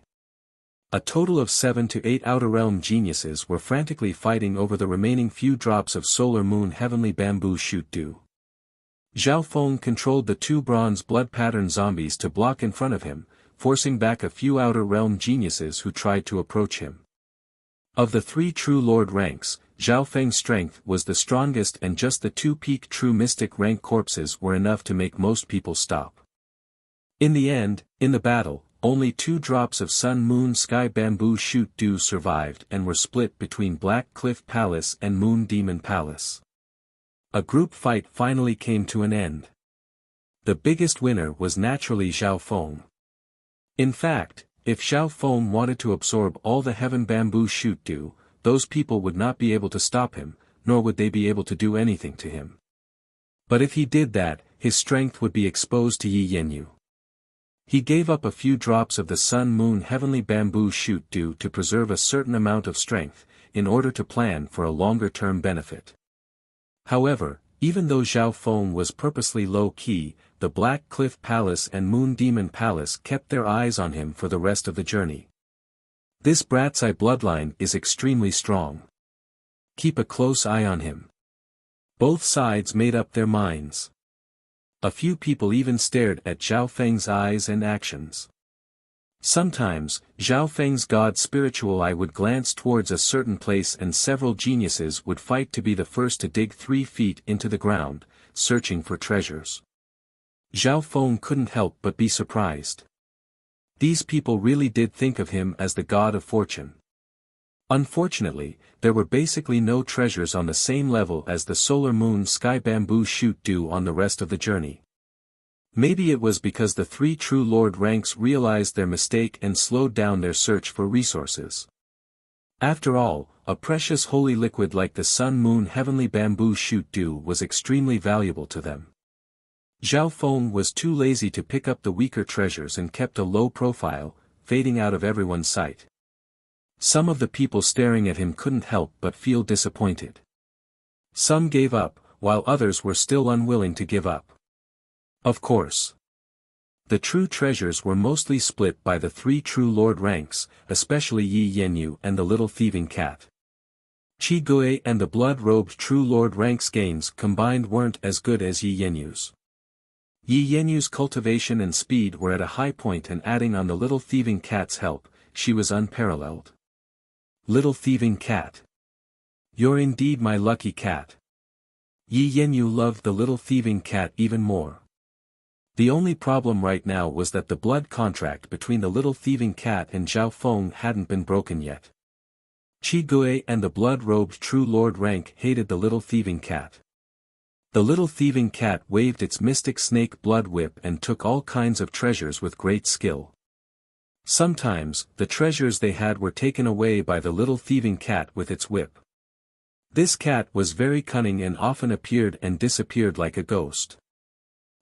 A total of 7 to 8 Outer Realm geniuses were frantically fighting over the remaining few drops of Solar Moon Heavenly Bamboo Shoot Dew. Zhao Feng controlled the 2 bronze blood pattern zombies to block in front of him, forcing back a few Outer Realm geniuses who tried to approach him. Of the 3 True Lord ranks, Zhao Feng's strength was the strongest and just the 2 peak True Mystic rank corpses were enough to make most people stop. In the end, in the battle, only 2 drops of Sun Moon Sky Bamboo Shoot Dew survived and were split between Black Cliff Palace and Moon Demon Palace. A group fight finally came to an end. The biggest winner was naturally Zhao Feng. In fact, if Zhao Feng wanted to absorb all the Heaven Bamboo Shoot Dew, those people would not be able to stop him, nor would they be able to do anything to him. But if he did that, his strength would be exposed to Yi Yanyu. He gave up a few drops of the Sun Moon Heavenly Bamboo Shoot Dew to preserve a certain amount of strength, in order to plan for a longer-term benefit. However, even though Zhao Feng was purposely low-key, the Black Cliff Palace and Moon Demon Palace kept their eyes on him for the rest of the journey. This brat's eye bloodline is extremely strong. Keep a close eye on him. Both sides made up their minds. A few people even stared at Zhao Feng's eyes and actions. Sometimes, Zhao Feng's god spiritual eye would glance towards a certain place and several geniuses would fight to be the first to dig 3 feet into the ground, searching for treasures. Zhao Feng couldn't help but be surprised. These people really did think of him as the god of fortune. Unfortunately, there were basically no treasures on the same level as the Solar Moon Sky Bamboo Shoot Dew on the rest of the journey. Maybe it was because the 3 True Lord ranks realized their mistake and slowed down their search for resources. After all, a precious holy liquid like the Sun Moon Heavenly Bamboo Shoot Dew was extremely valuable to them. Zhao Feng was too lazy to pick up the weaker treasures and kept a low profile, fading out of everyone's sight. Some of the people staring at him couldn't help but feel disappointed. Some gave up, while others were still unwilling to give up. Of course. The true treasures were mostly split by the 3 True Lord ranks, especially Yi Yanyu and the Little Thieving Cat. Qi Gui and the blood-robed True Lord ranks gains combined weren't as good as Yi Yanyu's. Yi Yanyu's cultivation and speed were at a high point and adding on the Little Thieving Cat's help, she was unparalleled. Little Thieving Cat. You're indeed my lucky cat. Yi Yanyu loved the Little Thieving Cat even more. The only problem right now was that the blood contract between the Little Thieving Cat and Zhao Feng hadn't been broken yet. Qi Gui and the blood-robed True Lord rank hated the Little Thieving Cat. The little thieving cat waved its mystic snake blood whip and took all kinds of treasures with great skill. Sometimes, the treasures they had were taken away by the little thieving cat with its whip. This cat was very cunning and often appeared and disappeared like a ghost.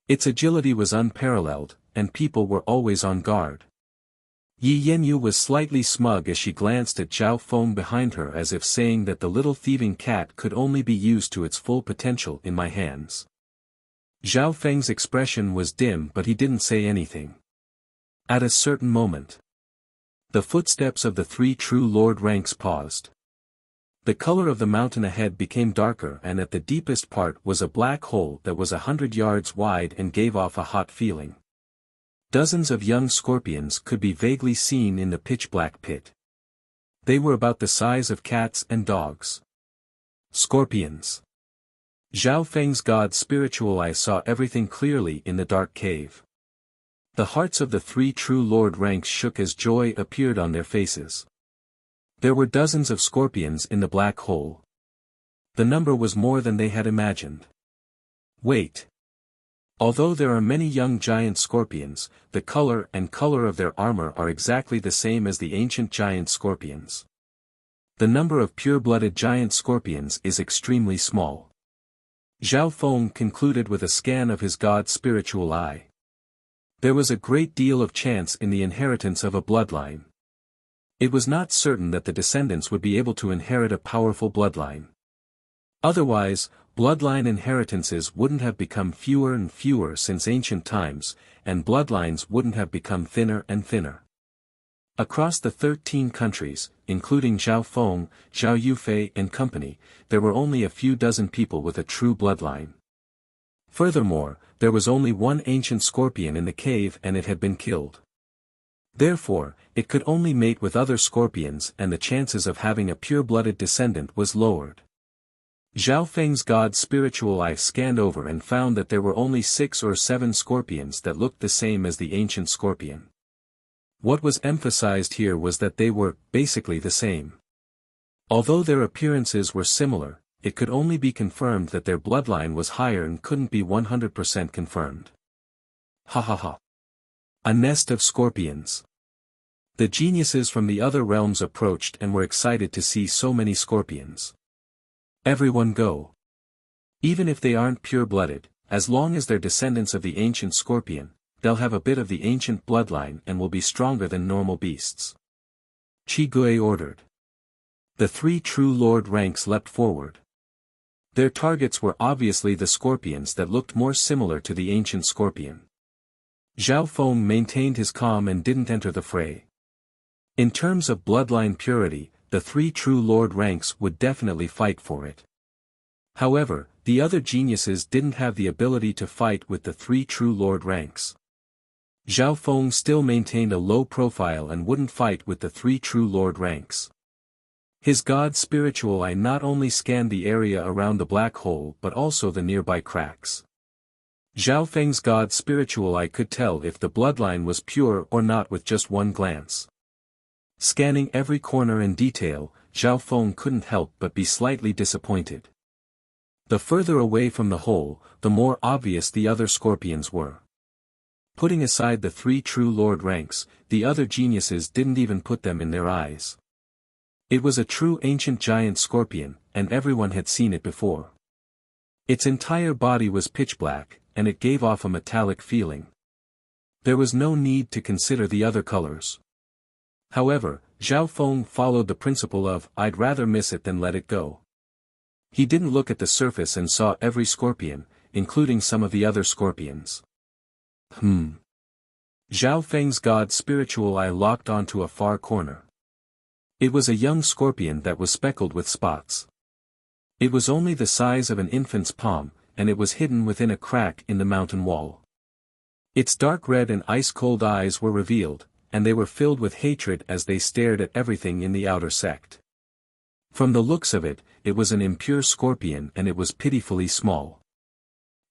Its agility was unparalleled, and people were always on guard. Yi Yanyu was slightly smug as she glanced at Zhao Feng behind her, as if saying that the little thieving cat could only be used to its full potential in my hands. Zhao Feng's expression was dim, but he didn't say anything. At a certain moment, the footsteps of the three true lord ranks paused. The color of the mountain ahead became darker, and at the deepest part was a black hole that was 100 yards wide and gave off a hot feeling. Dozens of young scorpions could be vaguely seen in the pitch-black pit. They were about the size of cats and dogs. Scorpions. Zhao Feng's god's spiritual eye saw everything clearly in the dark cave. The hearts of the three true lord ranks shook as joy appeared on their faces. There were dozens of scorpions in the black hole. The number was more than they had imagined. Wait. Although there are many young giant scorpions, the color of their armor are exactly the same as the ancient giant scorpions. The number of pure-blooded giant scorpions is extremely small. Zhao Feng concluded with a scan of his god's spiritual eye. There was a great deal of chance in the inheritance of a bloodline. It was not certain that the descendants would be able to inherit a powerful bloodline. Otherwise, bloodline inheritances wouldn't have become fewer and fewer since ancient times, and bloodlines wouldn't have become thinner and thinner. Across the 13 countries, including Zhao Feng, Zhao Yufei and company, there were only a few dozen people with a true bloodline. Furthermore, there was only one ancient scorpion in the cave and it had been killed. Therefore, it could only mate with other scorpions and the chances of having a pure-blooded descendant was lowered. Zhao Feng's god's spiritual eye scanned over and found that there were only 6 or 7 scorpions that looked the same as the ancient scorpion. What was emphasized here was that they were, basically the same. Although their appearances were similar, it could only be confirmed that their bloodline was higher and couldn't be 100% confirmed. Ha ha ha. A nest of scorpions. The geniuses from the other realms approached and were excited to see so many scorpions. Everyone go. Even if they aren't pure-blooded, as long as they're descendants of the ancient scorpion, they'll have a bit of the ancient bloodline and will be stronger than normal beasts. Qi Gui ordered. The three true lord ranks leapt forward. Their targets were obviously the scorpions that looked more similar to the ancient scorpion. Zhao Feng maintained his calm and didn't enter the fray. In terms of bloodline purity, the three true lord ranks would definitely fight for it. However, the other geniuses didn't have the ability to fight with the three true lord ranks. Zhao Feng still maintained a low profile and wouldn't fight with the three true lord ranks. His god's spiritual eye not only scanned the area around the black hole but also the nearby cracks. Zhao Feng's god's spiritual eye could tell if the bloodline was pure or not with just one glance. Scanning every corner in detail, Zhao Feng couldn't help but be slightly disappointed. The further away from the hole, the more obvious the other scorpions were. Putting aside the three true lord ranks, the other geniuses didn't even put them in their eyes. It was a true ancient giant scorpion, and everyone had seen it before. Its entire body was pitch black, and it gave off a metallic feeling. There was no need to consider the other colors. However, Zhao Feng followed the principle of, I'd rather miss it than let it go. He didn't look at the surface and saw every scorpion, including some of the other scorpions. Zhao Feng's god's spiritual eye locked onto a far corner. It was a young scorpion that was speckled with spots. It was only the size of an infant's palm, and it was hidden within a crack in the mountain wall. Its dark red and ice-cold eyes were revealed, and they were filled with hatred as they stared at everything in the outer sect. From the looks of it, it was an impure scorpion and it was pitifully small.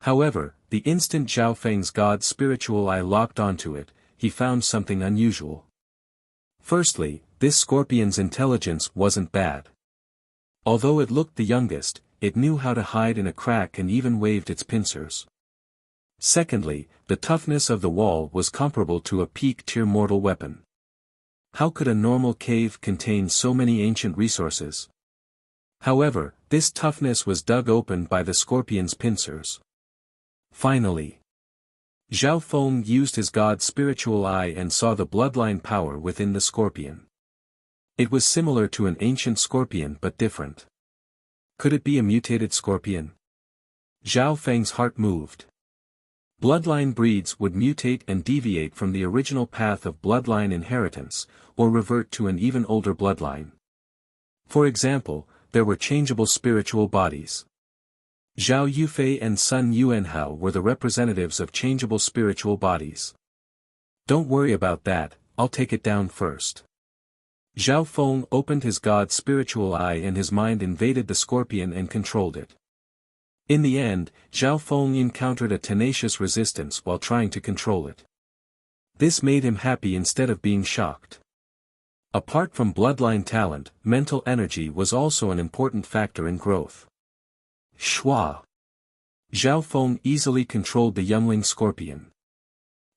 However, the instant Zhao Feng's god's spiritual eye locked onto it, he found something unusual. Firstly, this scorpion's intelligence wasn't bad. Although it looked the youngest, it knew how to hide in a crack and even waved its pincers. Secondly, the toughness of the wall was comparable to a peak-tier mortal weapon. How could a normal cave contain so many ancient resources? However, this toughness was dug open by the scorpion's pincers. Finally, Zhao Feng used his god's spiritual eye and saw the bloodline power within the scorpion. It was similar to an ancient scorpion but different. Could it be a mutated scorpion? Zhao Feng's heart moved. Bloodline breeds would mutate and deviate from the original path of bloodline inheritance, or revert to an even older bloodline. For example, there were changeable spiritual bodies. Zhao Yufei and Sun Yuanhao were the representatives of changeable spiritual bodies. Don't worry about that, I'll take it down first. Zhao Feng opened his god's spiritual eye and his mind invaded the scorpion and controlled it. In the end, Zhao Feng encountered a tenacious resistance while trying to control it. This made him happy instead of being shocked. Apart from bloodline talent, mental energy was also an important factor in growth. Shua. Zhao Feng easily controlled the youngling scorpion.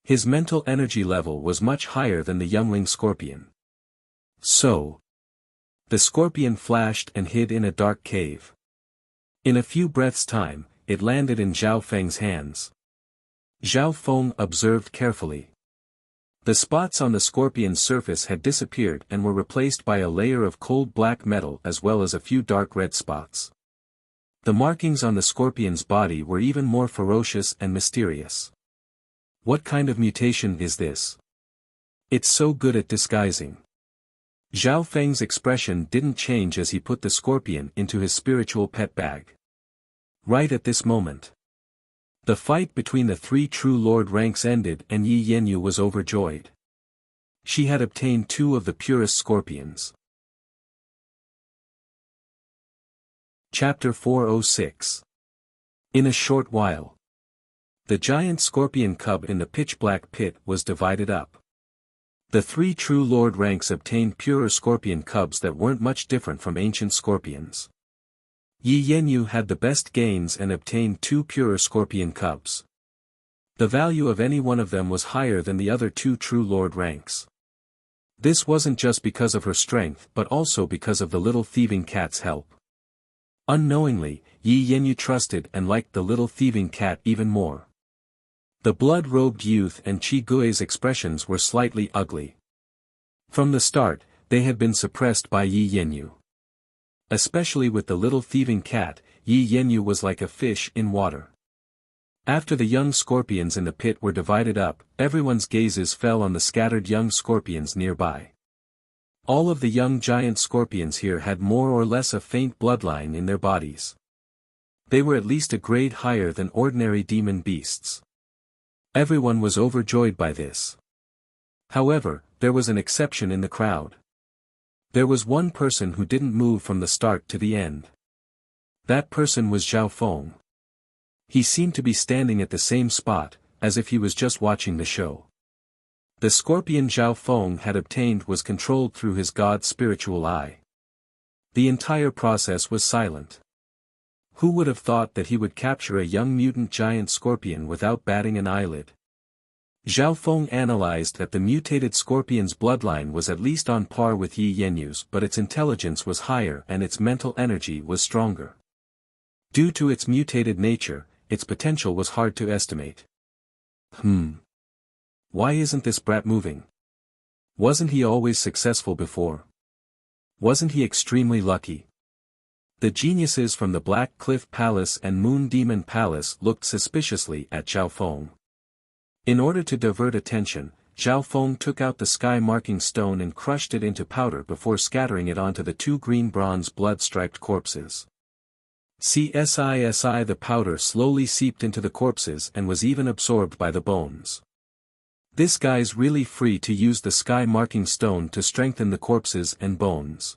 His mental energy level was much higher than the youngling scorpion. So, the scorpion flashed and hid in a dark cave. In a few breaths' time, it landed in Zhao Feng's hands. Zhao Feng observed carefully. The spots on the scorpion's surface had disappeared and were replaced by a layer of cold black metal as well as a few dark red spots. The markings on the scorpion's body were even more ferocious and mysterious. What kind of mutation is this? It's so good at disguising. Zhao Feng's expression didn't change as he put the scorpion into his spiritual pet bag. Right at this moment, the fight between the three true lord ranks ended and Yi Yanyu was overjoyed. She had obtained 2 of the purest scorpions. Chapter 406. In a short while, the giant scorpion cub in the pitch-black pit was divided up. The 3 true lord ranks obtained purer scorpion cubs that weren't much different from ancient scorpions. Yi Yanyu had the best gains and obtained 2 purer scorpion cubs. The value of any one of them was higher than the other 2 true lord ranks. This wasn't just because of her strength but also because of the little thieving cat's help. Unknowingly, Yi Yanyu trusted and liked the little thieving cat even more. The blood-robed youth and Qi Gui's expressions were slightly ugly. From the start, they had been suppressed by Yi Yanyu. Especially with the little thieving cat, Yi Yanyu was like a fish in water. After the young scorpions in the pit were divided up, everyone's gazes fell on the scattered young scorpions nearby. All of the young giant scorpions here had more or less a faint bloodline in their bodies. They were at least a grade higher than ordinary demon beasts. Everyone was overjoyed by this. However, there was an exception in the crowd. There was one person who didn't move from the start to the end. That person was Zhao Feng. He seemed to be standing at the same spot, as if he was just watching the show. The scorpion Zhao Feng had obtained was controlled through his god's spiritual eye. The entire process was silent. Who would have thought that he would capture a young mutant giant scorpion without batting an eyelid? Zhao Feng analyzed that the mutated scorpion's bloodline was at least on par with Yi Yanyu's, but its intelligence was higher and its mental energy was stronger. Due to its mutated nature, its potential was hard to estimate. Why isn't this brat moving? Wasn't he always successful before? Wasn't he extremely lucky? The geniuses from the Black Cliff Palace and Moon Demon Palace looked suspiciously at Zhao Feng. In order to divert attention, Zhao Feng took out the sky-marking stone and crushed it into powder before scattering it onto the 2 green bronze blood-striped corpses. The powder slowly seeped into the corpses and was even absorbed by the bones. This guy's really free to use the sky-marking stone to strengthen the corpses and bones.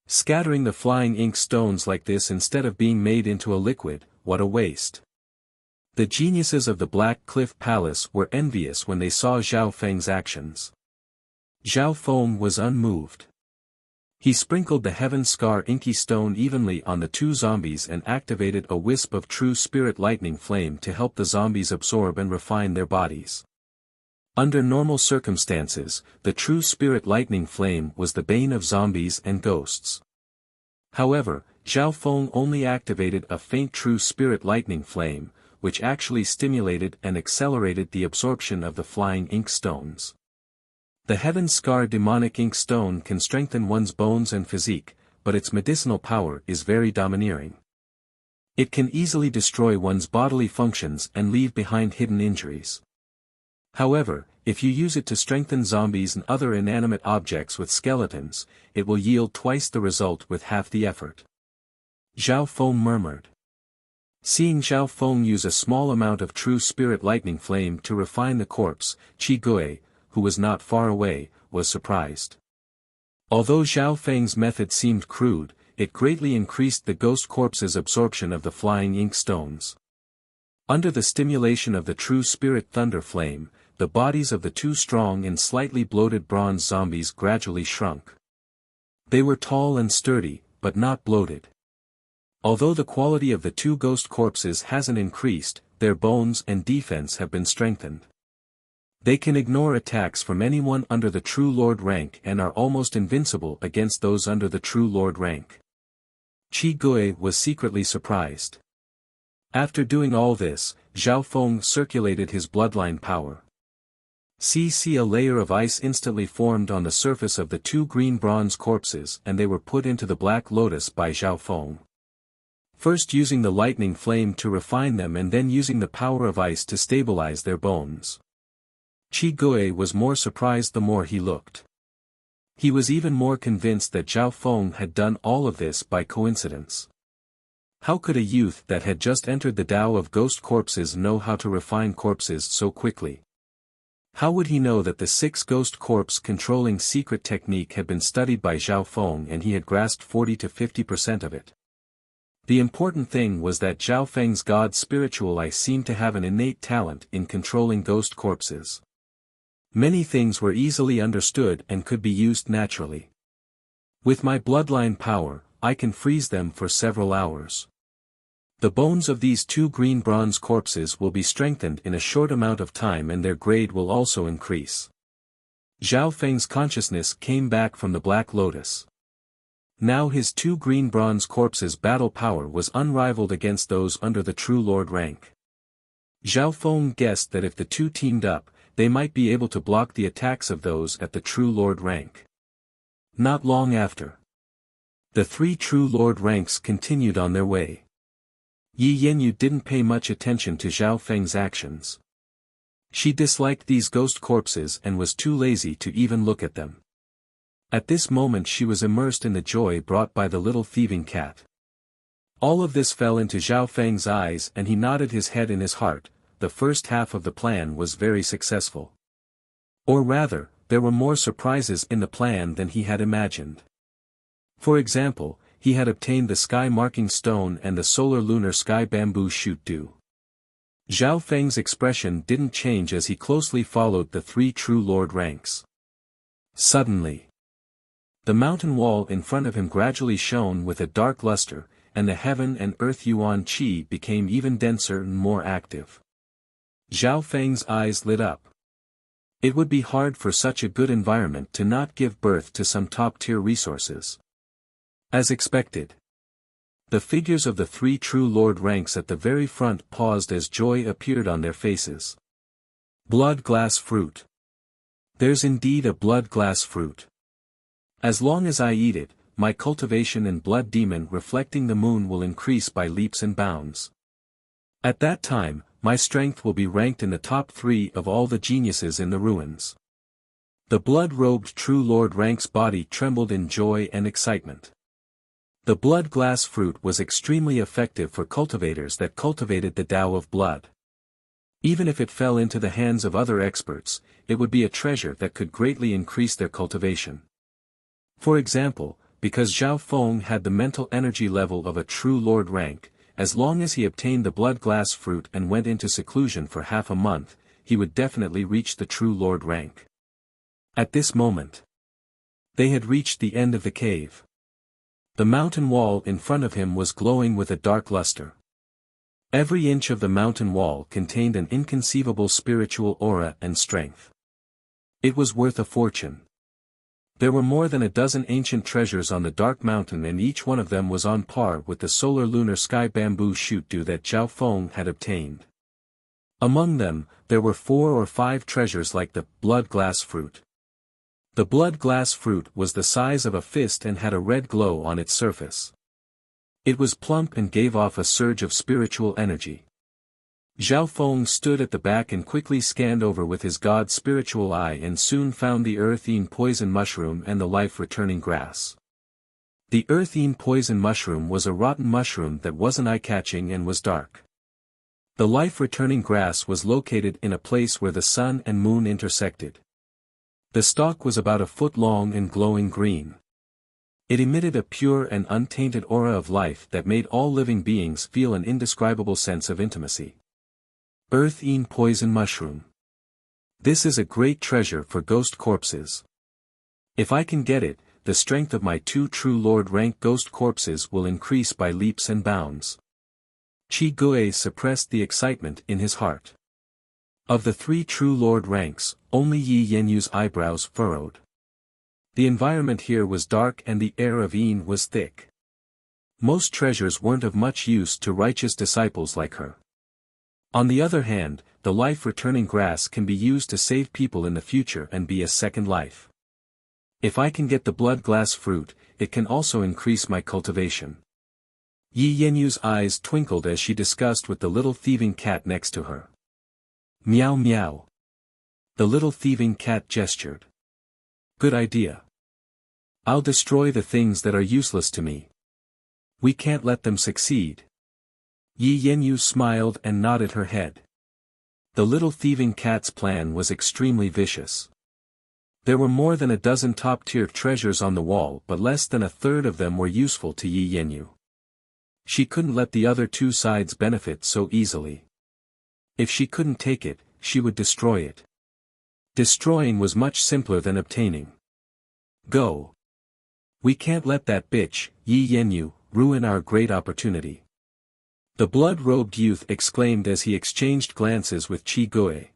Scattering the flying ink stones like this instead of being made into a liquid, what a waste. The geniuses of the Black Cliff Palace were envious when they saw Zhao Feng's actions. Zhao Feng was unmoved. He sprinkled the Heaven Scar inky stone evenly on the two zombies and activated a wisp of true spirit lightning flame to help the zombies absorb and refine their bodies. Under normal circumstances, the true spirit lightning flame was the bane of zombies and ghosts. However, Zhao Feng only activated a faint true spirit lightning flame, which actually stimulated and accelerated the absorption of the flying ink stones. The Heaven Scar demonic ink stone can strengthen one's bones and physique, but its medicinal power is very domineering. It can easily destroy one's bodily functions and leave behind hidden injuries. However, if you use it to strengthen zombies and other inanimate objects with skeletons, it will yield twice the result with half the effort. Zhao Feng murmured. Seeing Zhao Feng use a small amount of true spirit lightning flame to refine the corpse, Qi Gui, who was not far away, was surprised. Although Zhao Feng's method seemed crude, it greatly increased the ghost corpse's absorption of the flying ink stones. Under the stimulation of the true spirit thunder flame, the bodies of the two strong and slightly bloated bronze zombies gradually shrunk. They were tall and sturdy, but not bloated. Although the quality of the two ghost corpses hasn't increased, their bones and defense have been strengthened. They can ignore attacks from anyone under the True Lord rank and are almost invincible against those under the True Lord rank. Qi Gui was secretly surprised. After doing all this, Zhao Feng circulated his bloodline power. A layer of ice instantly formed on the surface of the two green bronze corpses and they were put into the Black Lotus by Zhao Feng. First using the lightning flame to refine them and then using the power of ice to stabilize their bones. Qi Gui was more surprised the more he looked. He was even more convinced that Zhao Feng had done all of this by coincidence. How could a youth that had just entered the Tao of ghost corpses know how to refine corpses so quickly? How would he know that the 6 ghost corpse controlling secret technique had been studied by Zhao Feng and he had grasped 40 to 50% of it? The important thing was that Zhao Feng's god spiritual eye seemed to have an innate talent in controlling ghost corpses. Many things were easily understood and could be used naturally. With my bloodline power, I can freeze them for several hours. The bones of these 2 green bronze corpses will be strengthened in a short amount of time and their grade will also increase. Zhao Feng's consciousness came back from the Black Lotus. Now his 2 green bronze corpses' battle power was unrivaled against those under the True Lord rank. Zhao Feng guessed that if the two teamed up, they might be able to block the attacks of those at the True Lord rank. Not long after, the 3 True Lord ranks continued on their way. Yi Yanyu didn't pay much attention to Zhao Feng's actions. She disliked these ghost corpses and was too lazy to even look at them. At this moment she was immersed in the joy brought by the little thieving cat. All of this fell into Zhao Feng's eyes and he nodded his head in his heart. The first half of the plan was very successful. Or rather, there were more surprises in the plan than he had imagined. For example, he had obtained the sky marking stone and the solar lunar sky bamboo shoot dew. Zhao Feng's expression didn't change as he closely followed the 3 True Lord ranks. Suddenly, the mountain wall in front of him gradually shone with a dark luster, and the heaven and earth yuan qi became even denser and more active. Zhao Feng's eyes lit up. It would be hard for such a good environment to not give birth to some top-tier resources. As expected, the figures of the 3 True Lord ranks at the very front paused as joy appeared on their faces. Blood glass fruit. There's indeed a blood glass fruit. As long as I eat it, my cultivation and blood demon reflecting the moon will increase by leaps and bounds. At that time, my strength will be ranked in the top 3 of all the geniuses in the ruins. The blood-robed True Lord rank's body trembled in joy and excitement. The blood glass fruit was extremely effective for cultivators that cultivated the Tao of blood. Even if it fell into the hands of other experts, it would be a treasure that could greatly increase their cultivation. For example, because Zhao Feng had the mental energy level of a True Lord rank, as long as he obtained the blood glass fruit and went into seclusion for half a month, he would definitely reach the True Lord rank. At this moment, They had reached the end of the cave. The mountain wall in front of him was glowing with a dark luster. Every inch of the mountain wall contained an inconceivable spiritual aura and strength. It was worth a fortune. There were more than a dozen ancient treasures on the dark mountain, and each one of them was on par with the solar-lunar sky bamboo shoot dew that Zhao Feng had obtained. Among them, there were 4 or 5 treasures like the blood glass fruit. The blood glass fruit was the size of a fist and had a red glow on its surface. It was plump and gave off a surge of spiritual energy. Zhao Feng stood at the back and quickly scanned over with his god's spiritual eye and soon found the earthine poison mushroom and the life-returning grass. The earthine poison mushroom was a rotten mushroom that wasn't eye-catching and was dark. The life-returning grass was located in a place where the sun and moon intersected. The stalk was about a foot long and glowing green. It emitted a pure and untainted aura of life that made all living beings feel an indescribable sense of intimacy. Earthine poison mushroom. This is a great treasure for ghost corpses. If I can get it, the strength of my 2 true lord rank ghost corpses will increase by leaps and bounds. Qi Gui suppressed the excitement in his heart. Of the 3 true lord ranks, only Yi Yenyu's eyebrows furrowed. The environment here was dark and the air of Yin was thick. Most treasures weren't of much use to righteous disciples like her. On the other hand, the life-returning grass can be used to save people in the future and be a second life. If I can get the blood glass fruit, it can also increase my cultivation. Yi Yenyu's eyes twinkled as she discussed with the little thieving cat next to her. Meow meow. The little thieving cat gestured. Good idea. I'll destroy the things that are useless to me. We can't let them succeed. Yi Yenyu smiled and nodded her head. The little thieving cat's plan was extremely vicious. There were more than a dozen top-tier treasures on the wall, but less than a third of them were useful to Yi Yenyu. She couldn't let the other 2 sides benefit so easily. If she couldn't take it, she would destroy it. Destroying was much simpler than obtaining. Go. We can't let that bitch, Yi Yenyu, ruin our great opportunity. The blood-robed youth exclaimed as he exchanged glances with Qi Gui.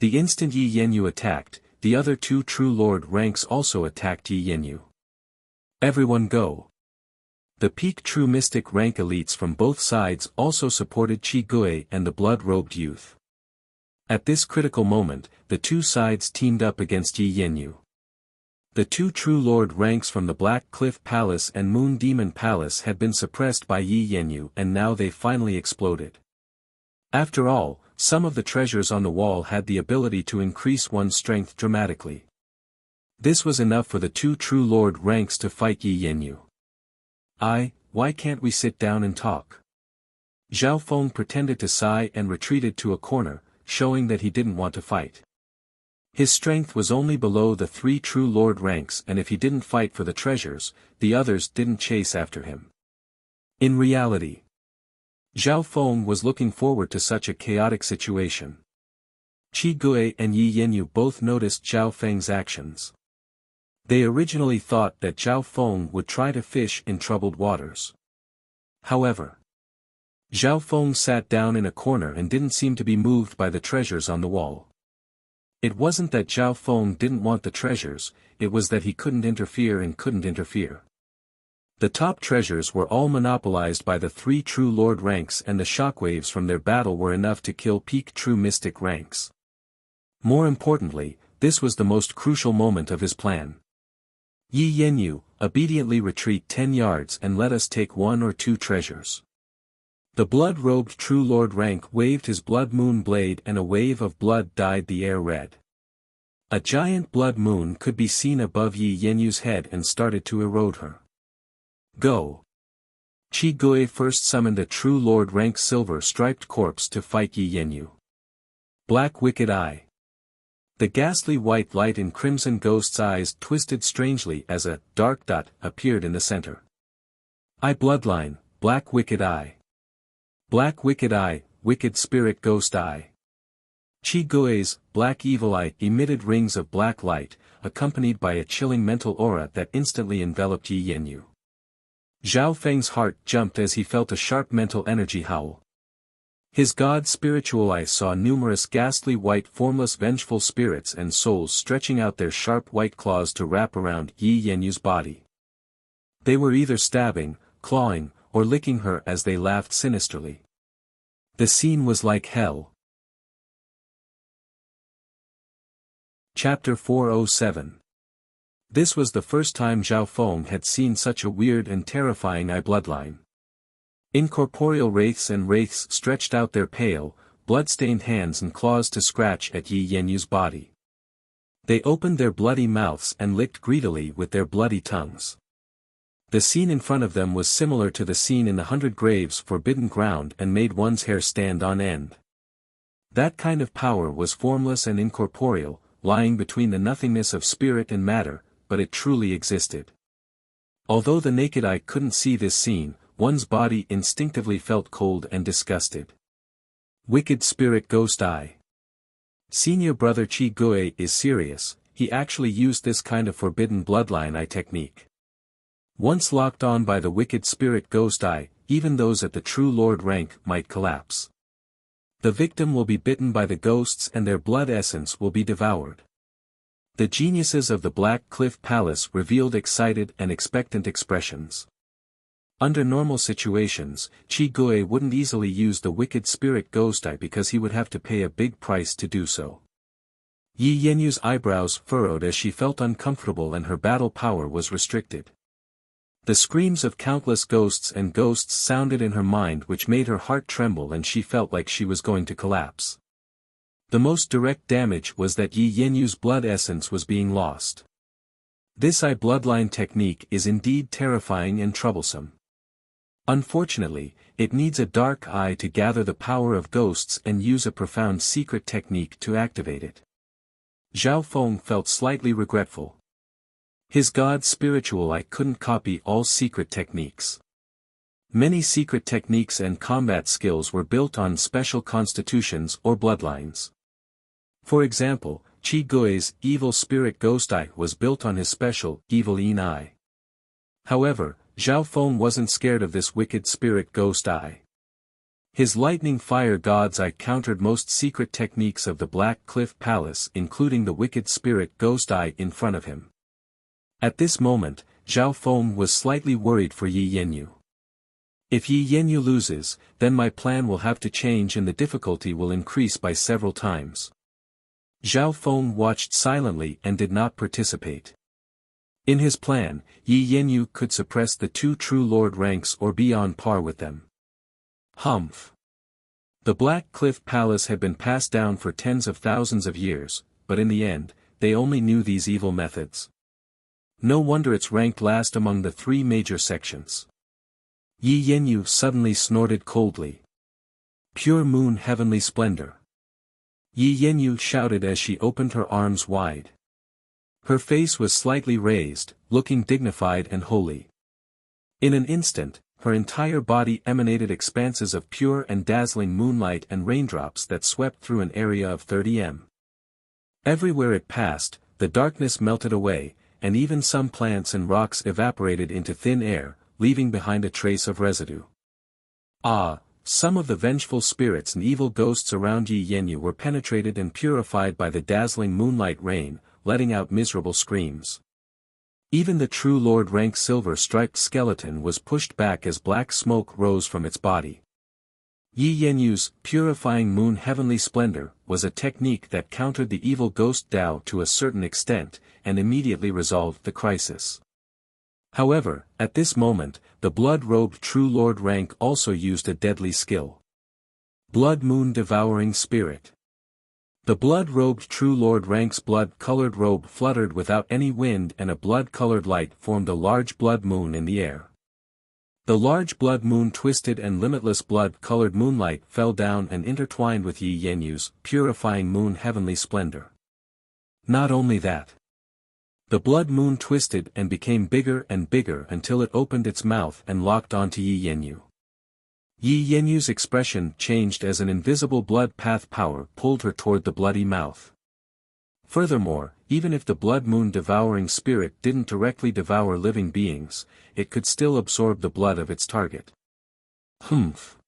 The instant Yi Yenyu attacked, the other 2 true lord ranks also attacked Yi Yenyu. Everyone go. The peak true mystic rank elites from both sides also supported Qi Gui and the blood-robed youth. At this critical moment, the 2 sides teamed up against Yi Yenyu. The 2 true lord ranks from the Black Cliff Palace and Moon Demon Palace had been suppressed by Yi Yenyu, and now they finally exploded. After all, some of the treasures on the wall had the ability to increase one's strength dramatically. This was enough for the 2 true lord ranks to fight Yi Yenyu. Why can't we sit down and talk? Zhao Feng pretended to sigh and retreated to a corner, showing that he didn't want to fight. His strength was only below the 3 true lord ranks, and if he didn't fight for the treasures, the others didn't chase after him. In reality, Zhao Feng was looking forward to such a chaotic situation. Qi Gui and Yi Yenyu both noticed Zhao Feng's actions. They originally thought that Zhao Feng would try to fish in troubled waters. However, Zhao Feng sat down in a corner and didn't seem to be moved by the treasures on the wall. It wasn't that Zhao Feng didn't want the treasures, it was that he couldn't interfere and couldn't interfere. The top treasures were all monopolized by the 3 true lord ranks, and the shockwaves from their battle were enough to kill peak true mystic ranks. More importantly, this was the most crucial moment of his plan. Yi Yenyu, obediently retreat 10 yards and let us take 1 or 2 treasures. The blood-robed true lord rank waved his blood moon blade and a wave of blood dyed the air red. A giant blood moon could be seen above Yi Yenyu's head and started to erode her. Go. Qi Gui first summoned a true lord rank silver-striped corpse to fight Yi Yenyu. Black Wicked Eye. The ghastly white light in Crimson Ghost's eyes twisted strangely as a dark dot appeared in the center. Eye Bloodline, Black Wicked Eye. Black Wicked Eye, Wicked Spirit Ghost Eye. Qi Gui's black evil eye emitted rings of black light, accompanied by a chilling mental aura that instantly enveloped Yi Yanyu. Zhao Feng's heart jumped as he felt a sharp mental energy howl. His god spiritual eye saw numerous ghastly white formless vengeful spirits and souls stretching out their sharp white claws to wrap around Yi Yanyu's body. They were either stabbing, clawing, or licking her as they laughed sinisterly. The scene was like hell. Chapter 407. This was the first time Zhao Feng had seen such a weird and terrifying eye bloodline. Incorporeal wraiths and wraiths stretched out their pale, blood-stained hands and claws to scratch at Yi Yanyu's body. They opened their bloody mouths and licked greedily with their bloody tongues. The scene in front of them was similar to the scene in the 100 Graves Forbidden Ground and made one's hair stand on end. That kind of power was formless and incorporeal, lying between the nothingness of spirit and matter, but it truly existed. Although the naked eye couldn't see this scene, one's body instinctively felt cold and disgusted. Wicked Spirit Ghost Eye. Senior brother Qi Gui is serious, he actually used this kind of forbidden bloodline eye technique. Once locked on by the Wicked Spirit Ghost Eye, even those at the True Lord rank might collapse. The victim will be bitten by the ghosts and their blood essence will be devoured. The geniuses of the Black Cliff Palace revealed excited and expectant expressions. Under normal situations, Qi Gui wouldn't easily use the Wicked Spirit Ghost Eye because he would have to pay a big price to do so. Yi Yanyu's eyebrows furrowed as she felt uncomfortable and her battle power was restricted. The screams of countless ghosts and ghosts sounded in her mind which made her heart tremble and she felt like she was going to collapse. The most direct damage was that Yi Yanyu's blood essence was being lost. This eye bloodline technique is indeed terrifying and troublesome. Unfortunately, it needs a dark eye to gather the power of ghosts and use a profound secret technique to activate it. Zhao Feng felt slightly regretful. His god spiritual eye couldn't copy all secret techniques. Many secret techniques and combat skills were built on special constitutions or bloodlines. For example, Qi Gui's evil spirit ghost eye was built on his special evil Yin eye. However, Zhao Feng wasn't scared of this wicked spirit ghost eye. His lightning fire god's eye countered most secret techniques of the Black Cliff Palace including the wicked spirit ghost eye in front of him. At this moment, Zhao Feng was slightly worried for Yi Yanyu. If Yi Yanyu loses, then my plan will have to change and the difficulty will increase by several times. Zhao Feng watched silently and did not participate. In his plan, Yi Yanyu could suppress the two True Lord ranks or be on par with them. Humph. The Black Cliff Palace had been passed down for tens of thousands of years, but in the end, they only knew these evil methods. No wonder it's ranked last among the three major sections. Yi Yanyu suddenly snorted coldly. Pure moon heavenly splendor. Yi Yanyu shouted as she opened her arms wide. Her face was slightly raised, looking dignified and holy. In an instant, her entire body emanated expanses of pure and dazzling moonlight and raindrops that swept through an area of 30 m. Everywhere it passed, the darkness melted away, and even some plants and rocks evaporated into thin air, leaving behind a trace of residue. Ah, some of the vengeful spirits and evil ghosts around Yi Yanyu were penetrated and purified by the dazzling moonlight rain, letting out miserable screams. Even the True Lord rank silver-striped skeleton was pushed back as black smoke rose from its body. Yi Yanyu's purifying moon heavenly splendor was a technique that countered the evil ghost Dao to a certain extent, and immediately resolved the crisis. However, at this moment, the blood-robed True Lord rank also used a deadly skill. Blood Moon Devouring Spirit. The blood-robed True Lord rank's blood-colored robe fluttered without any wind and a blood-colored light formed a large blood moon in the air. The large blood moon twisted and limitless blood-colored moonlight fell down and intertwined with Yi Yanyu's purifying moon heavenly splendor. Not only that. The blood moon twisted and became bigger and bigger until it opened its mouth and locked onto Yi Yanyu. Yi Yenyu's expression changed as an invisible blood path power pulled her toward the bloody mouth. Furthermore, even if the blood moon devouring spirit didn't directly devour living beings, it could still absorb the blood of its target. Humph.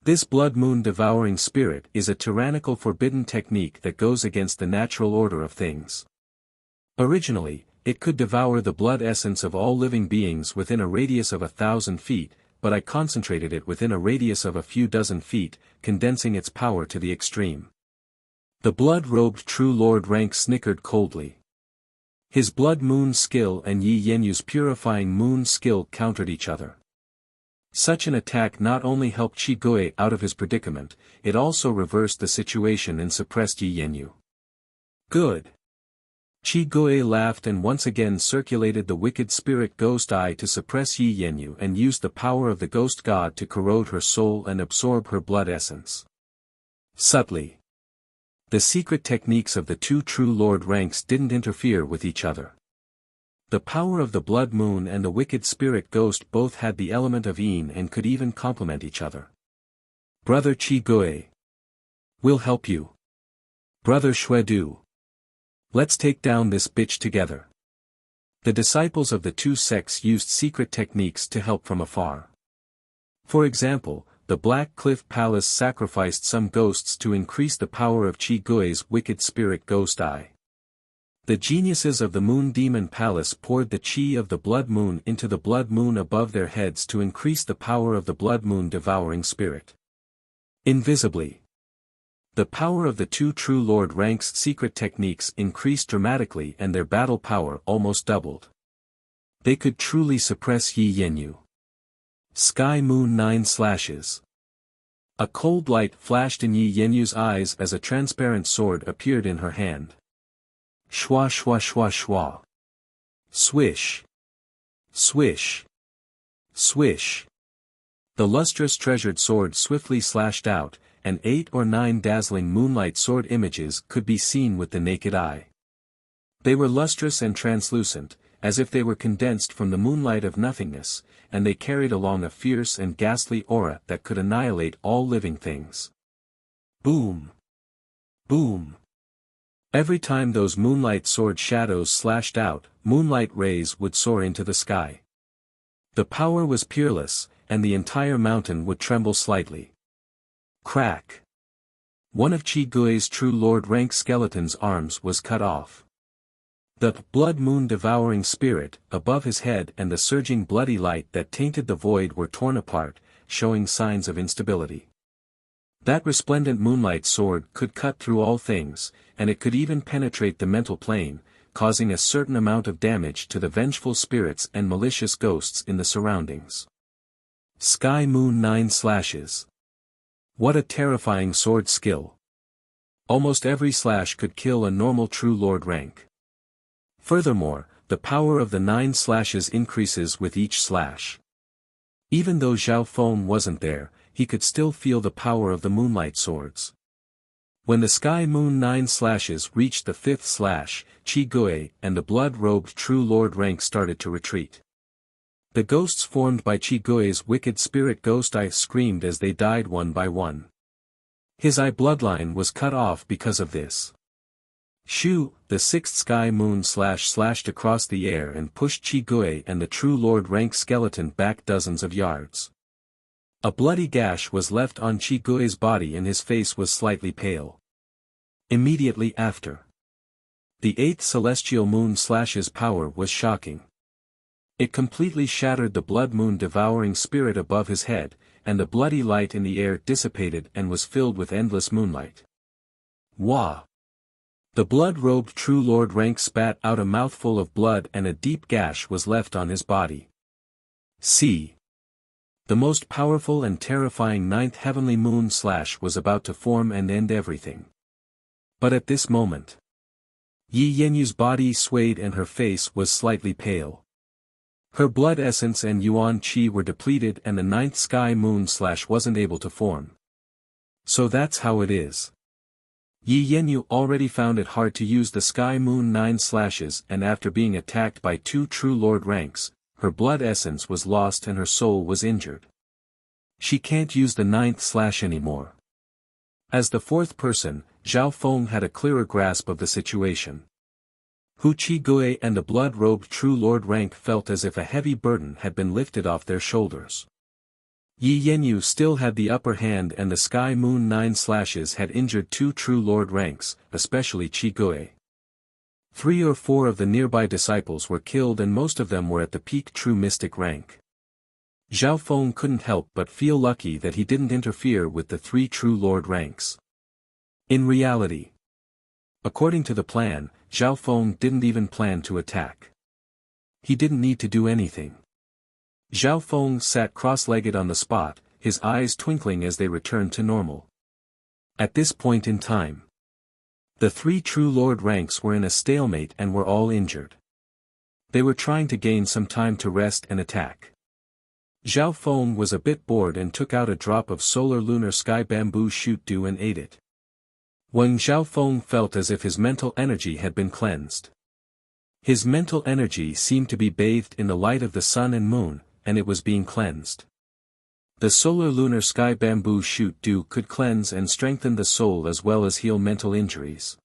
This blood moon devouring spirit is a tyrannical forbidden technique that goes against the natural order of things. Originally, it could devour the blood essence of all living beings within a radius of 1,000 feet, but I concentrated it within a radius of a few dozen feet, condensing its power to the extreme. The blood-robed true Lord Rank snickered coldly. His blood moon skill and Yi Yenyu's purifying moon skill countered each other. Such an attack not only helped Qi Gui out of his predicament, it also reversed the situation and suppressed Yi Yenyu. Good. Qi Gui laughed and once again circulated the wicked spirit ghost eye to suppress Yi Yenyu and used the power of the ghost god to corrode her soul and absorb her blood essence. Subtly. The secret techniques of the two true Lord Ranks didn't interfere with each other. The power of the blood moon and the wicked spirit ghost both had the element of yin and could even complement each other. Brother Qi Gui. We'll help you. Brother Xuedu. Let's take down this bitch together. The disciples of the two sects used secret techniques to help from afar. For example, the Black Cliff Palace sacrificed some ghosts to increase the power of Qi Gui's wicked spirit ghost eye. The geniuses of the Moon Demon Palace poured the qi of the blood moon into the blood moon above their heads to increase the power of the blood moon devouring spirit. Invisibly. The power of the two true Lord Ranks' secret techniques increased dramatically and their battle power almost doubled. They could truly suppress Yi Yenyu. Sky Moon 9 slashes. A cold light flashed in Yi Yenyu's eyes as a transparent sword appeared in her hand. Shwa shwa shwa shwa. Swish. Swish. Swish. The lustrous treasured sword swiftly slashed out, and 8 or 9 dazzling moonlight sword images could be seen with the naked eye. They were lustrous and translucent, as if they were condensed from the moonlight of nothingness, and they carried along a fierce and ghastly aura that could annihilate all living things. Boom! Boom! Every time those moonlight sword shadows slashed out, moonlight rays would soar into the sky. The power was peerless, and the entire mountain would tremble slightly. Crack! One of Qi Gui's true Lord Rank skeleton's arms was cut off. The blood moon devouring spirit above his head and the surging bloody light that tainted the void were torn apart, showing signs of instability. That resplendent moonlight sword could cut through all things, and it could even penetrate the mental plane, causing a certain amount of damage to the vengeful spirits and malicious ghosts in the surroundings. Sky Moon 9 slashes. What a terrifying sword skill. Almost every slash could kill a normal true Lord Rank. Furthermore, the power of the 9 slashes increases with each slash. Even though Zhao Feng wasn't there, he could still feel the power of the moonlight swords. When the Sky Moon 9 slashes reached the 5th slash, Qi Gui and the blood-robed true Lord Rank started to retreat. The ghosts formed by Qi Gui's wicked spirit ghost eye screamed as they died one by one. His eye bloodline was cut off because of this. Shoo, the 6th Sky Moon slashed across the air and pushed Qi Gui and the true Lord Rank skeleton back dozens of yards. A bloody gash was left on Qi Gui's body and his face was slightly pale. Immediately after, the 8th Celestial Moon slash's power was shocking. It completely shattered the blood moon devouring spirit above his head, and the bloody light in the air dissipated and was filled with endless moonlight. Wah! The blood-robed true Lord Rank spat out a mouthful of blood and a deep gash was left on his body. See! The most powerful and terrifying 9th heavenly moon slash was about to form and end everything. But at this moment, Yi Yenyu's body swayed and her face was slightly pale. Her blood essence and Yuan Qi were depleted and the 9th Sky Moon slash wasn't able to form. So that's how it is. Yi Yenyu already found it hard to use the Sky Moon 9 slashes and after being attacked by 2 true Lord Ranks, her blood essence was lost and her soul was injured. She can't use the 9th slash anymore. As the fourth person, Zhao Feng had a clearer grasp of the situation. Hu Qigui and the blood-robed True Lord rank felt as if a heavy burden had been lifted off their shoulders. Yi Yanyu still had the upper hand, and the Sky Moon 9 slashes had injured 2 True Lord ranks, especially Qigui. 3 or 4 of the nearby disciples were killed, and most of them were at the peak True Mystic rank. Zhao Feng couldn't help but feel lucky that he didn't interfere with the 3 True Lord ranks. In reality, according to the plan, Zhao Feng didn't even plan to attack. He didn't need to do anything. Zhao Feng sat cross-legged on the spot, his eyes twinkling as they returned to normal. At this point in time, the 3 True Lord ranks were in a stalemate and were all injured. They were trying to gain some time to rest and attack. Zhao Feng was a bit bored and took out a drop of solar lunar sky bamboo shoot dew and ate it. When Zhao Feng felt as if his mental energy had been cleansed. His mental energy seemed to be bathed in the light of the sun and moon, and it was being cleansed. The solar lunar sky bamboo shoot dew could cleanse and strengthen the soul as well as heal mental injuries.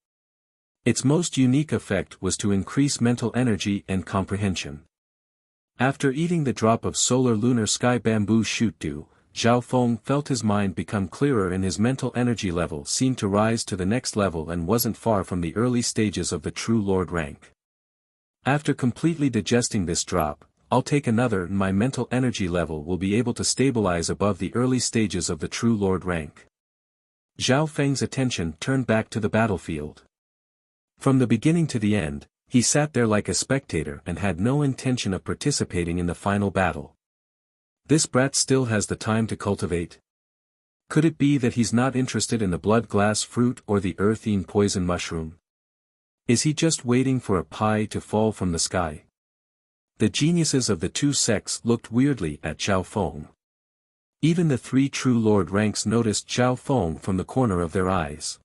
Its most unique effect was to increase mental energy and comprehension. After eating the drop of solar lunar sky bamboo shoot dew, Zhao Feng felt his mind become clearer and his mental energy level seemed to rise to the next level and wasn't far from the early stages of the True Lord rank. After completely digesting this drop, I'll take another and my mental energy level will be able to stabilize above the early stages of the True Lord rank. Zhao Feng's attention turned back to the battlefield. From the beginning to the end, he sat there like a spectator and had no intention of participating in the final battle. This brat still has the time to cultivate. Could it be that he's not interested in the blood glass fruit or the earthine poison mushroom? Is he just waiting for a pie to fall from the sky? The geniuses of the 2 sects looked weirdly at Zhao Feng. Even the 3 True Lord ranks noticed Zhao Feng from the corner of their eyes.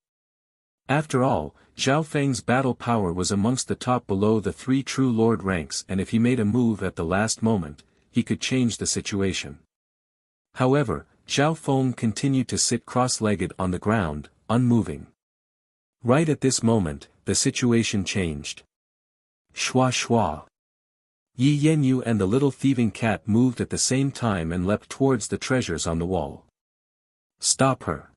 After all, Zhao Feng's battle power was amongst the top below the 3 True Lord ranks, and if he made a move at the last moment, he could change the situation. However, Zhao Feng continued to sit cross-legged on the ground, unmoving. Right at this moment, the situation changed. Shua shua. Yi Yanyu and the little thieving cat moved at the same time and leapt towards the treasures on the wall. Stop her.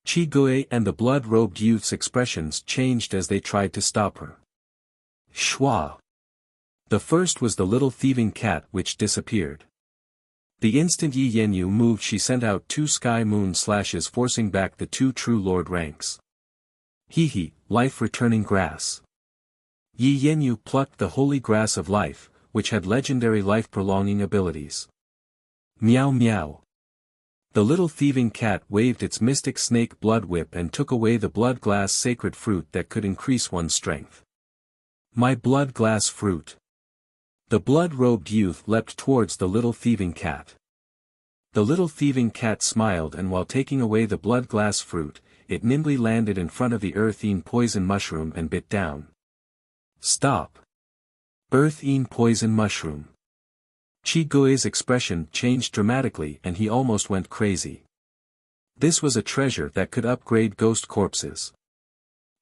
Qigui and the blood-robed youth's expressions changed as they tried to stop her. Shua. The first was the little thieving cat which disappeared. The instant Yi Yanyu moved, she sent out 2 sky moon slashes forcing back the 2 True Lord ranks. Hee, life-returning grass. Yi Yanyu plucked the holy grass of life, which had legendary life-prolonging abilities. Meow meow. The little thieving cat waved its mystic snake blood whip and took away the blood glass sacred fruit that could increase one's strength. My blood glass fruit. The blood-robed youth leapt towards the little thieving cat. The little thieving cat smiled, and while taking away the blood glass fruit, it nimbly landed in front of the earthine poison mushroom and bit down. Stop. Earthine poison mushroom. Qigui's expression changed dramatically and he almost went crazy. This was a treasure that could upgrade ghost corpses.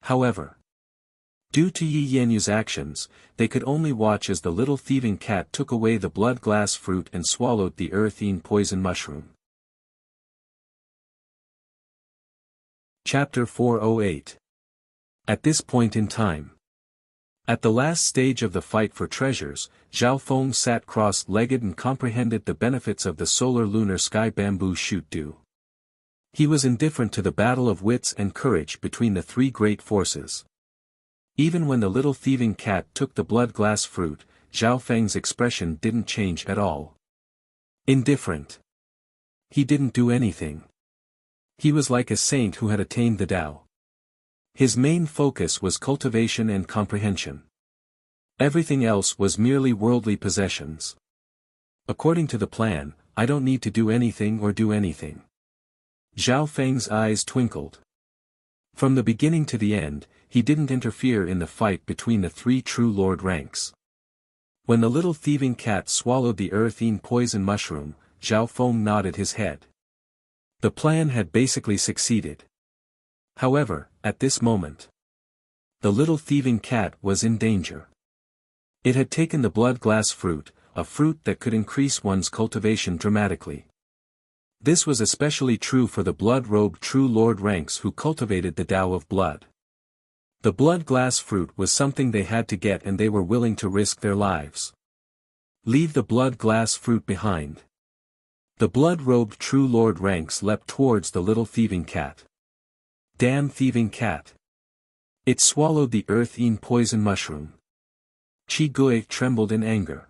However, due to Yi Yanyu's actions, they could only watch as the little thieving cat took away the blood glass fruit and swallowed the earthine poison mushroom. Chapter 408. At this point in time. At the last stage of the fight for treasures, Zhao Feng sat cross-legged and comprehended the benefits of the solar lunar sky bamboo shoot dew. He was indifferent to the battle of wits and courage between the 3 great forces. Even when the little thieving cat took the blood glass fruit, Zhao Feng's expression didn't change at all. Indifferent. He didn't do anything. He was like a saint who had attained the Tao. His main focus was cultivation and comprehension. Everything else was merely worldly possessions. According to the plan, I don't need to do anything or do anything. Zhao Feng's eyes twinkled. From the beginning to the end, he didn't interfere in the fight between the 3 True Lord ranks. When the little thieving cat swallowed the earthine poison mushroom, Zhao Feng nodded his head. The plan had basically succeeded. However, at this moment, the little thieving cat was in danger. It had taken the blood glass fruit, a fruit that could increase one's cultivation dramatically. This was especially true for the blood-robed true lord ranks who cultivated the Tao of blood. The blood glass fruit was something they had to get, and they were willing to risk their lives. Leave the blood glass fruit behind. The blood-robed true lord ranks leapt towards the little thieving cat. Damn thieving cat! It swallowed the earth-eaten poison mushroom. Qi Gui trembled in anger.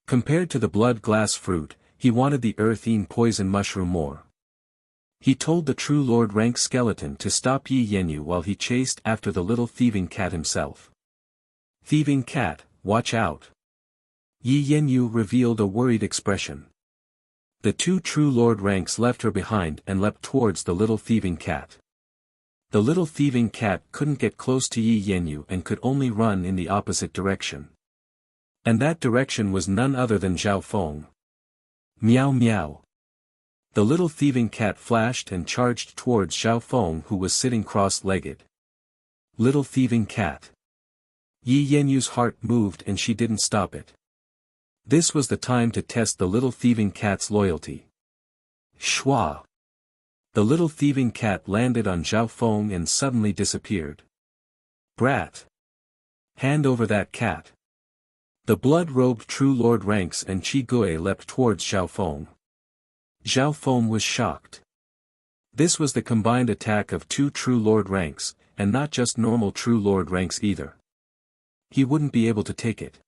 Compared to the blood glass fruit, he wanted the earth-eaten poison mushroom more. He told the true lord rank skeleton to stop Yi Yanyu while he chased after the little thieving cat himself. Thieving cat, watch out! Yi Yanyu revealed a worried expression. The two true lord ranks left her behind and leapt towards the little thieving cat. The little thieving cat couldn't get close to Yi Yanyu and could only run in the opposite direction. And that direction was none other than Zhao Feng. Meow meow. The little thieving cat flashed and charged towards Zhao Feng, who was sitting cross-legged. Little thieving cat. Yi Yenyu's heart moved and she didn't stop it. This was the time to test the little thieving cat's loyalty. Shwa! The little thieving cat landed on Zhao Feng and suddenly disappeared. Brat! Hand over that cat. The blood-robed true lord ranks and Qi Gui leapt towards Zhao Feng. Zhao Feng was shocked. This was the combined attack of two true lord ranks, and not just normal true lord ranks either. He wouldn't be able to take it.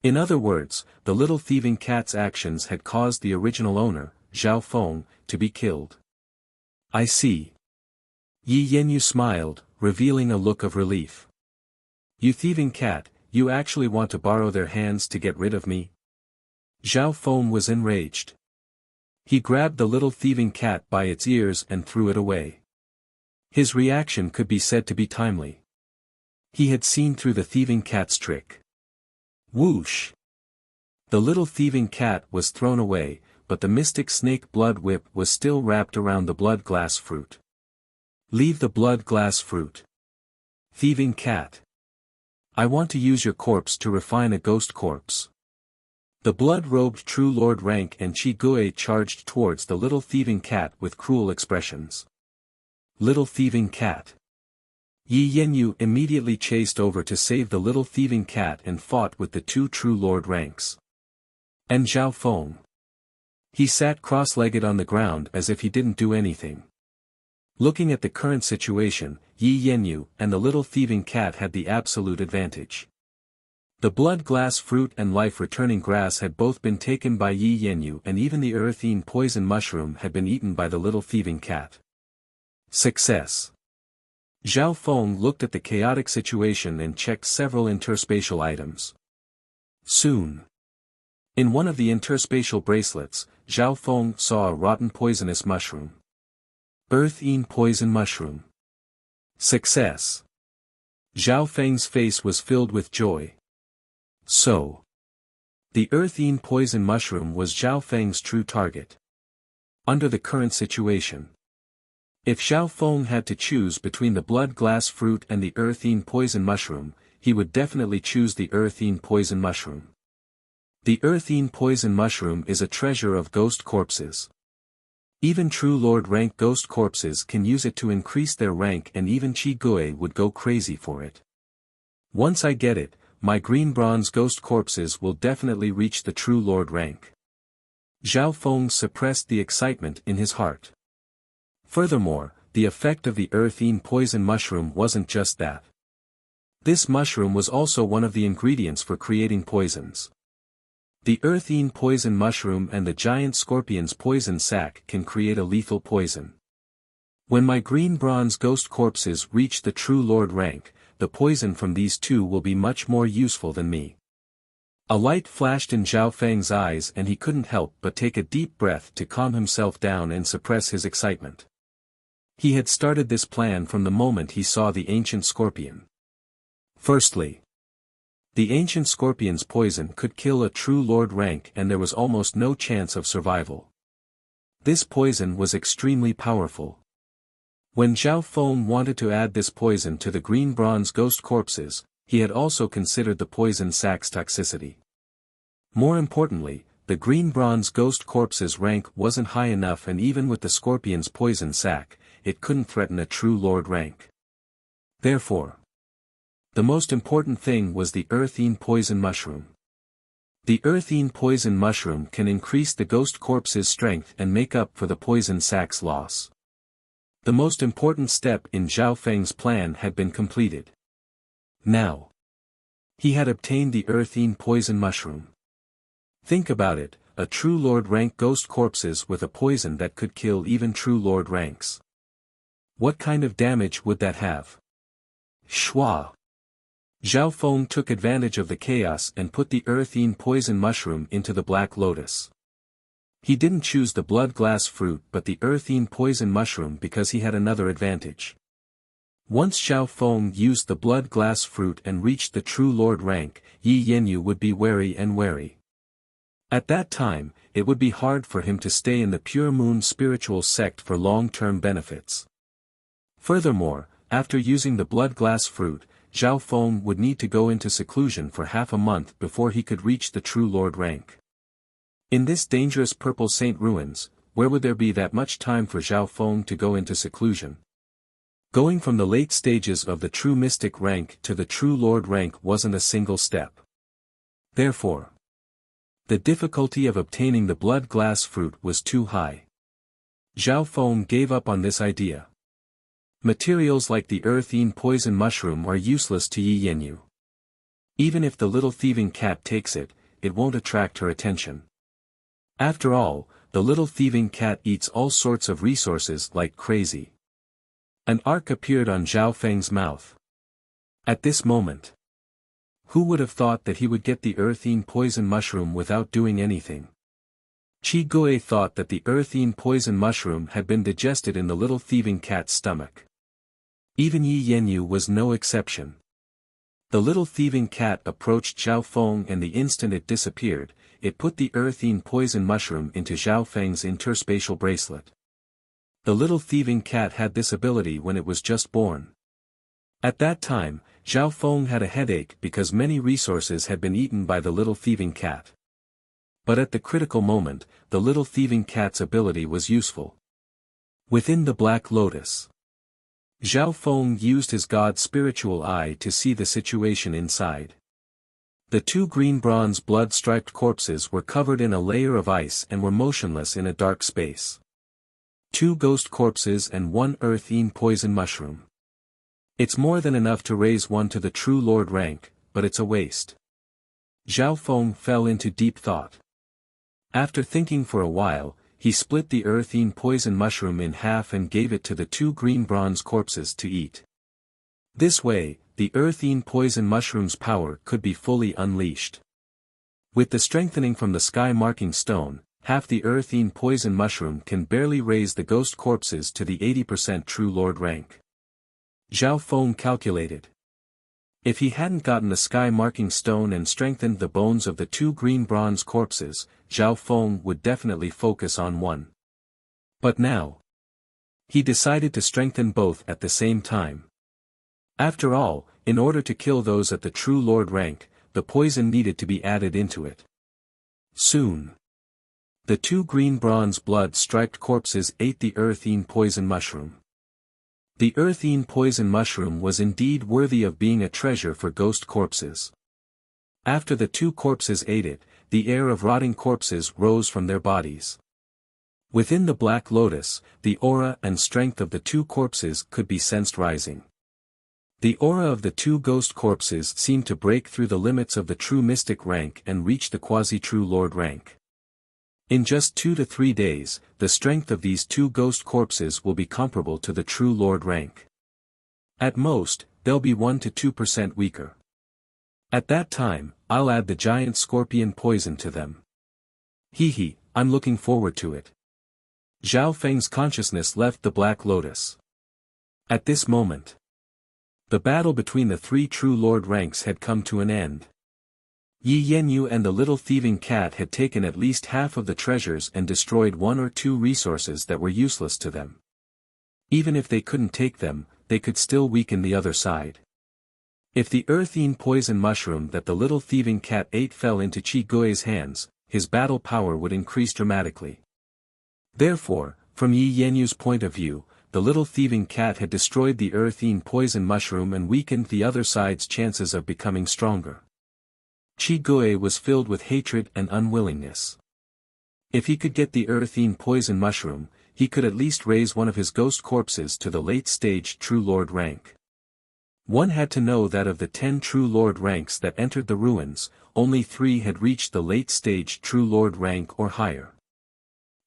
In other words, the little thieving cat's actions had caused the original owner, Zhao Feng, to be killed. I see. Yi Yanyu smiled, revealing a look of relief. You thieving cat, you actually want to borrow their hands to get rid of me? Zhao Feng was enraged. He grabbed the little thieving cat by its ears and threw it away. His reaction could be said to be timely. He had seen through the thieving cat's trick. Whoosh! The little thieving cat was thrown away, but the mystic snake blood whip was still wrapped around the blood glass fruit. Leave the blood glass fruit. Thieving cat. I want to use your corpse to refine a ghost corpse. The blood-robed true lord rank and Qi Gui charged towards the little thieving cat with cruel expressions. Little thieving cat. Yi Yanyu immediately chased over to save the little thieving cat and fought with the two true lord ranks. And Zhao Feng. He sat cross-legged on the ground as if he didn't do anything. Looking at the current situation, Yi Yanyu and the little thieving cat had the absolute advantage. The blood glass fruit and life-returning grass had both been taken by Yi Yanyu, and even the earth-eaten poison mushroom had been eaten by the little thieving cat. Success. Zhao Feng looked at the chaotic situation and checked several interspatial items. Soon. In one of the interspatial bracelets, Zhao Feng saw a rotten poisonous mushroom. Earth-eaten poison mushroom. Success. Zhao Feng's face was filled with joy. So. The earth-eaten poison mushroom was Zhao Feng's true target. Under the current situation, if Zhao Feng had to choose between the blood glass fruit and the earth-eaten poison mushroom, he would definitely choose the earth-eaten poison mushroom. The earth-eaten poison mushroom is a treasure of ghost corpses. Even true lord rank ghost corpses can use it to increase their rank, and even Qi Gui would go crazy for it. Once I get it, my green bronze ghost corpses will definitely reach the true lord rank. Zhao Feng suppressed the excitement in his heart. Furthermore, the effect of the earth-eaten poison mushroom wasn't just that. This mushroom was also one of the ingredients for creating poisons. The earth-eaten poison mushroom and the giant scorpion's poison sac can create a lethal poison. When my green bronze ghost corpses reach the true lord rank, the poison from these two will be much more useful than me. A light flashed in Zhao Feng's eyes and he couldn't help but take a deep breath to calm himself down and suppress his excitement. He had started this plan from the moment he saw the ancient scorpion. Firstly, The ancient scorpion's poison could kill a true lord rank and there was almost no chance of survival. This poison was extremely powerful. When Zhao Feng wanted to add this poison to the green bronze ghost corpses, he had also considered the poison sack's toxicity. More importantly, the green bronze ghost corpse's rank wasn't high enough, and even with the scorpion's poison sac, it couldn't threaten a true lord rank. Therefore, the most important thing was the earthine poison mushroom. The earthine poison mushroom can increase the ghost corpse's strength and make up for the poison sac's loss. The most important step in Zhao Feng's plan had been completed. Now, he had obtained the earthine poison mushroom. Think about it, a true lord rank ghost corpses with a poison that could kill even true lord ranks. What kind of damage would that have? Shwa! Zhao Feng took advantage of the chaos and put the earthine poison mushroom into the black lotus. He didn't choose the blood glass fruit but the earthine poison mushroom because he had another advantage. Once Zhao Feng used the blood glass fruit and reached the true lord rank, Yi Yanyu would be wary and wary. At that time, it would be hard for him to stay in the Pure Moon spiritual sect for long-term benefits. Furthermore, after using the blood glass fruit, Zhao Feng would need to go into seclusion for half a month before he could reach the true lord rank. In this dangerous purple saint ruins, where would there be that much time for Zhao Feng to go into seclusion? Going from the late stages of the true mystic rank to the true lord rank wasn't a single step. Therefore, the difficulty of obtaining the blood glass fruit was too high. Zhao Feng gave up on this idea. Materials like the earthine poison mushroom are useless to Yi Yanyu. Even if the little thieving cat takes it, it won't attract her attention. After all, the little thieving cat eats all sorts of resources like crazy. An arc appeared on Zhao Feng's mouth. At this moment, who would have thought that he would get the earthine poison mushroom without doing anything? Qi Gui thought that the earthine poison mushroom had been digested in the little thieving cat's stomach. Even Yi Yanyu was no exception. The little thieving cat approached Zhao Feng and the instant it disappeared, it put the earthine poison mushroom into Zhao Feng's interspatial bracelet. The little thieving cat had this ability when it was just born. At that time, Zhao Feng had a headache because many resources had been eaten by the little thieving cat. But at the critical moment, the little thieving cat's ability was useful. Within the Black Lotus, Zhao Feng used his god spiritual eye to see the situation inside. The two green bronze blood-striped corpses were covered in a layer of ice and were motionless in a dark space. 2 ghost corpses and 1 earthine poison mushroom. It's more than enough to raise one to the true lord rank, but it's a waste. Zhao Feng fell into deep thought. After thinking for a while, he split the earthine poison mushroom in half and gave it to the 2 green bronze corpses to eat. This way, the earthine poison mushroom's power could be fully unleashed. With the strengthening from the sky marking stone, half the earthine poison mushroom can barely raise the ghost corpses to the 80% true lord rank. Zhao Feng calculated. If he hadn't gotten the sky marking stone and strengthened the bones of the 2 green bronze corpses, Zhao Feng would definitely focus on one. But now, he decided to strengthen both at the same time. After all, in order to kill those at the true lord rank, the poison needed to be added into it. Soon, the 2 green bronze blood-striped corpses ate the earthine poison mushroom. The earthine poison mushroom was indeed worthy of being a treasure for ghost corpses. After the 2 corpses ate it, the air of rotting corpses rose from their bodies. Within the Black Lotus, the aura and strength of the 2 corpses could be sensed rising. The aura of the 2 ghost corpses seemed to break through the limits of the true mystic rank and reach the quasi-true lord rank. In just 2 to 3 days, the strength of these 2 ghost corpses will be comparable to the true lord rank. At most, they'll be 1 to 2% weaker. At that time, I'll add the giant scorpion poison to them. Hee, I'm looking forward to it. Zhao Feng's consciousness left the Black Lotus. At this moment, the battle between the 3 true lord ranks had come to an end. Yi Yanyu and the little thieving cat had taken at least half of the treasures and destroyed one or two resources that were useless to them. Even if they couldn't take them, they could still weaken the other side. If the earthine poison mushroom that the little thieving cat ate fell into Qi Gui's hands, his battle power would increase dramatically. Therefore, from Yi Yanyu's point of view, the little thieving cat had destroyed the earthine poison mushroom and weakened the other side's chances of becoming stronger. Qi Gui was filled with hatred and unwillingness. If he could get the earthine poison mushroom, he could at least raise one of his ghost corpses to the late-stage True Lord rank. One had to know that of the 10 True Lord ranks that entered the ruins, only 3 had reached the late-stage True Lord rank or higher.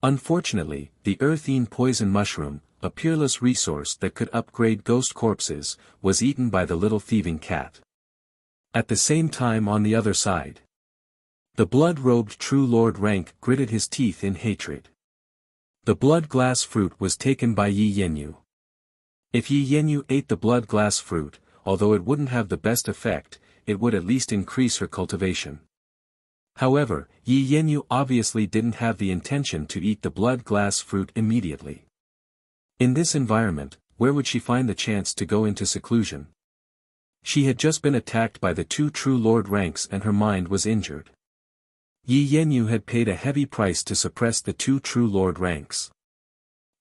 Unfortunately, the earthine poison mushroom, a peerless resource that could upgrade ghost corpses, was eaten by the little thieving cat. At the same time on the other side, the blood-robed True Lord rank gritted his teeth in hatred. The blood glass fruit was taken by Yi Yanyu. If Yi Yanyu ate the blood glass fruit, although it wouldn't have the best effect, it would at least increase her cultivation. However, Yi Yanyu obviously didn't have the intention to eat the blood glass fruit immediately. In this environment, where would she find the chance to go into seclusion? She had just been attacked by the 2 True Lord ranks and her mind was injured. Yi Yanyu had paid a heavy price to suppress the 2 True Lord ranks.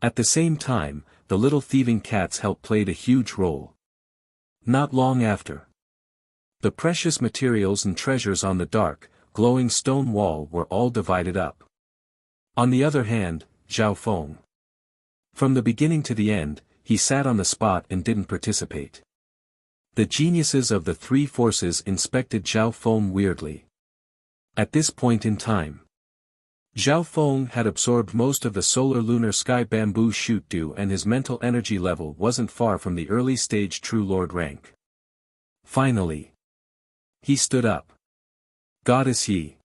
At the same time, the little thieving cat's help played a huge role. Not long after, the precious materials and treasures on the dark, glowing stone wall were all divided up. On the other hand, Zhao Feng. From the beginning to the end, he sat on the spot and didn't participate. The geniuses of the 3 forces inspected Zhao Feng weirdly. At this point in time, Zhao Feng had absorbed most of the solar lunar sky bamboo shoot dew and his mental energy level wasn't far from the early stage True Lord rank. Finally, he stood up. Goddess Yi.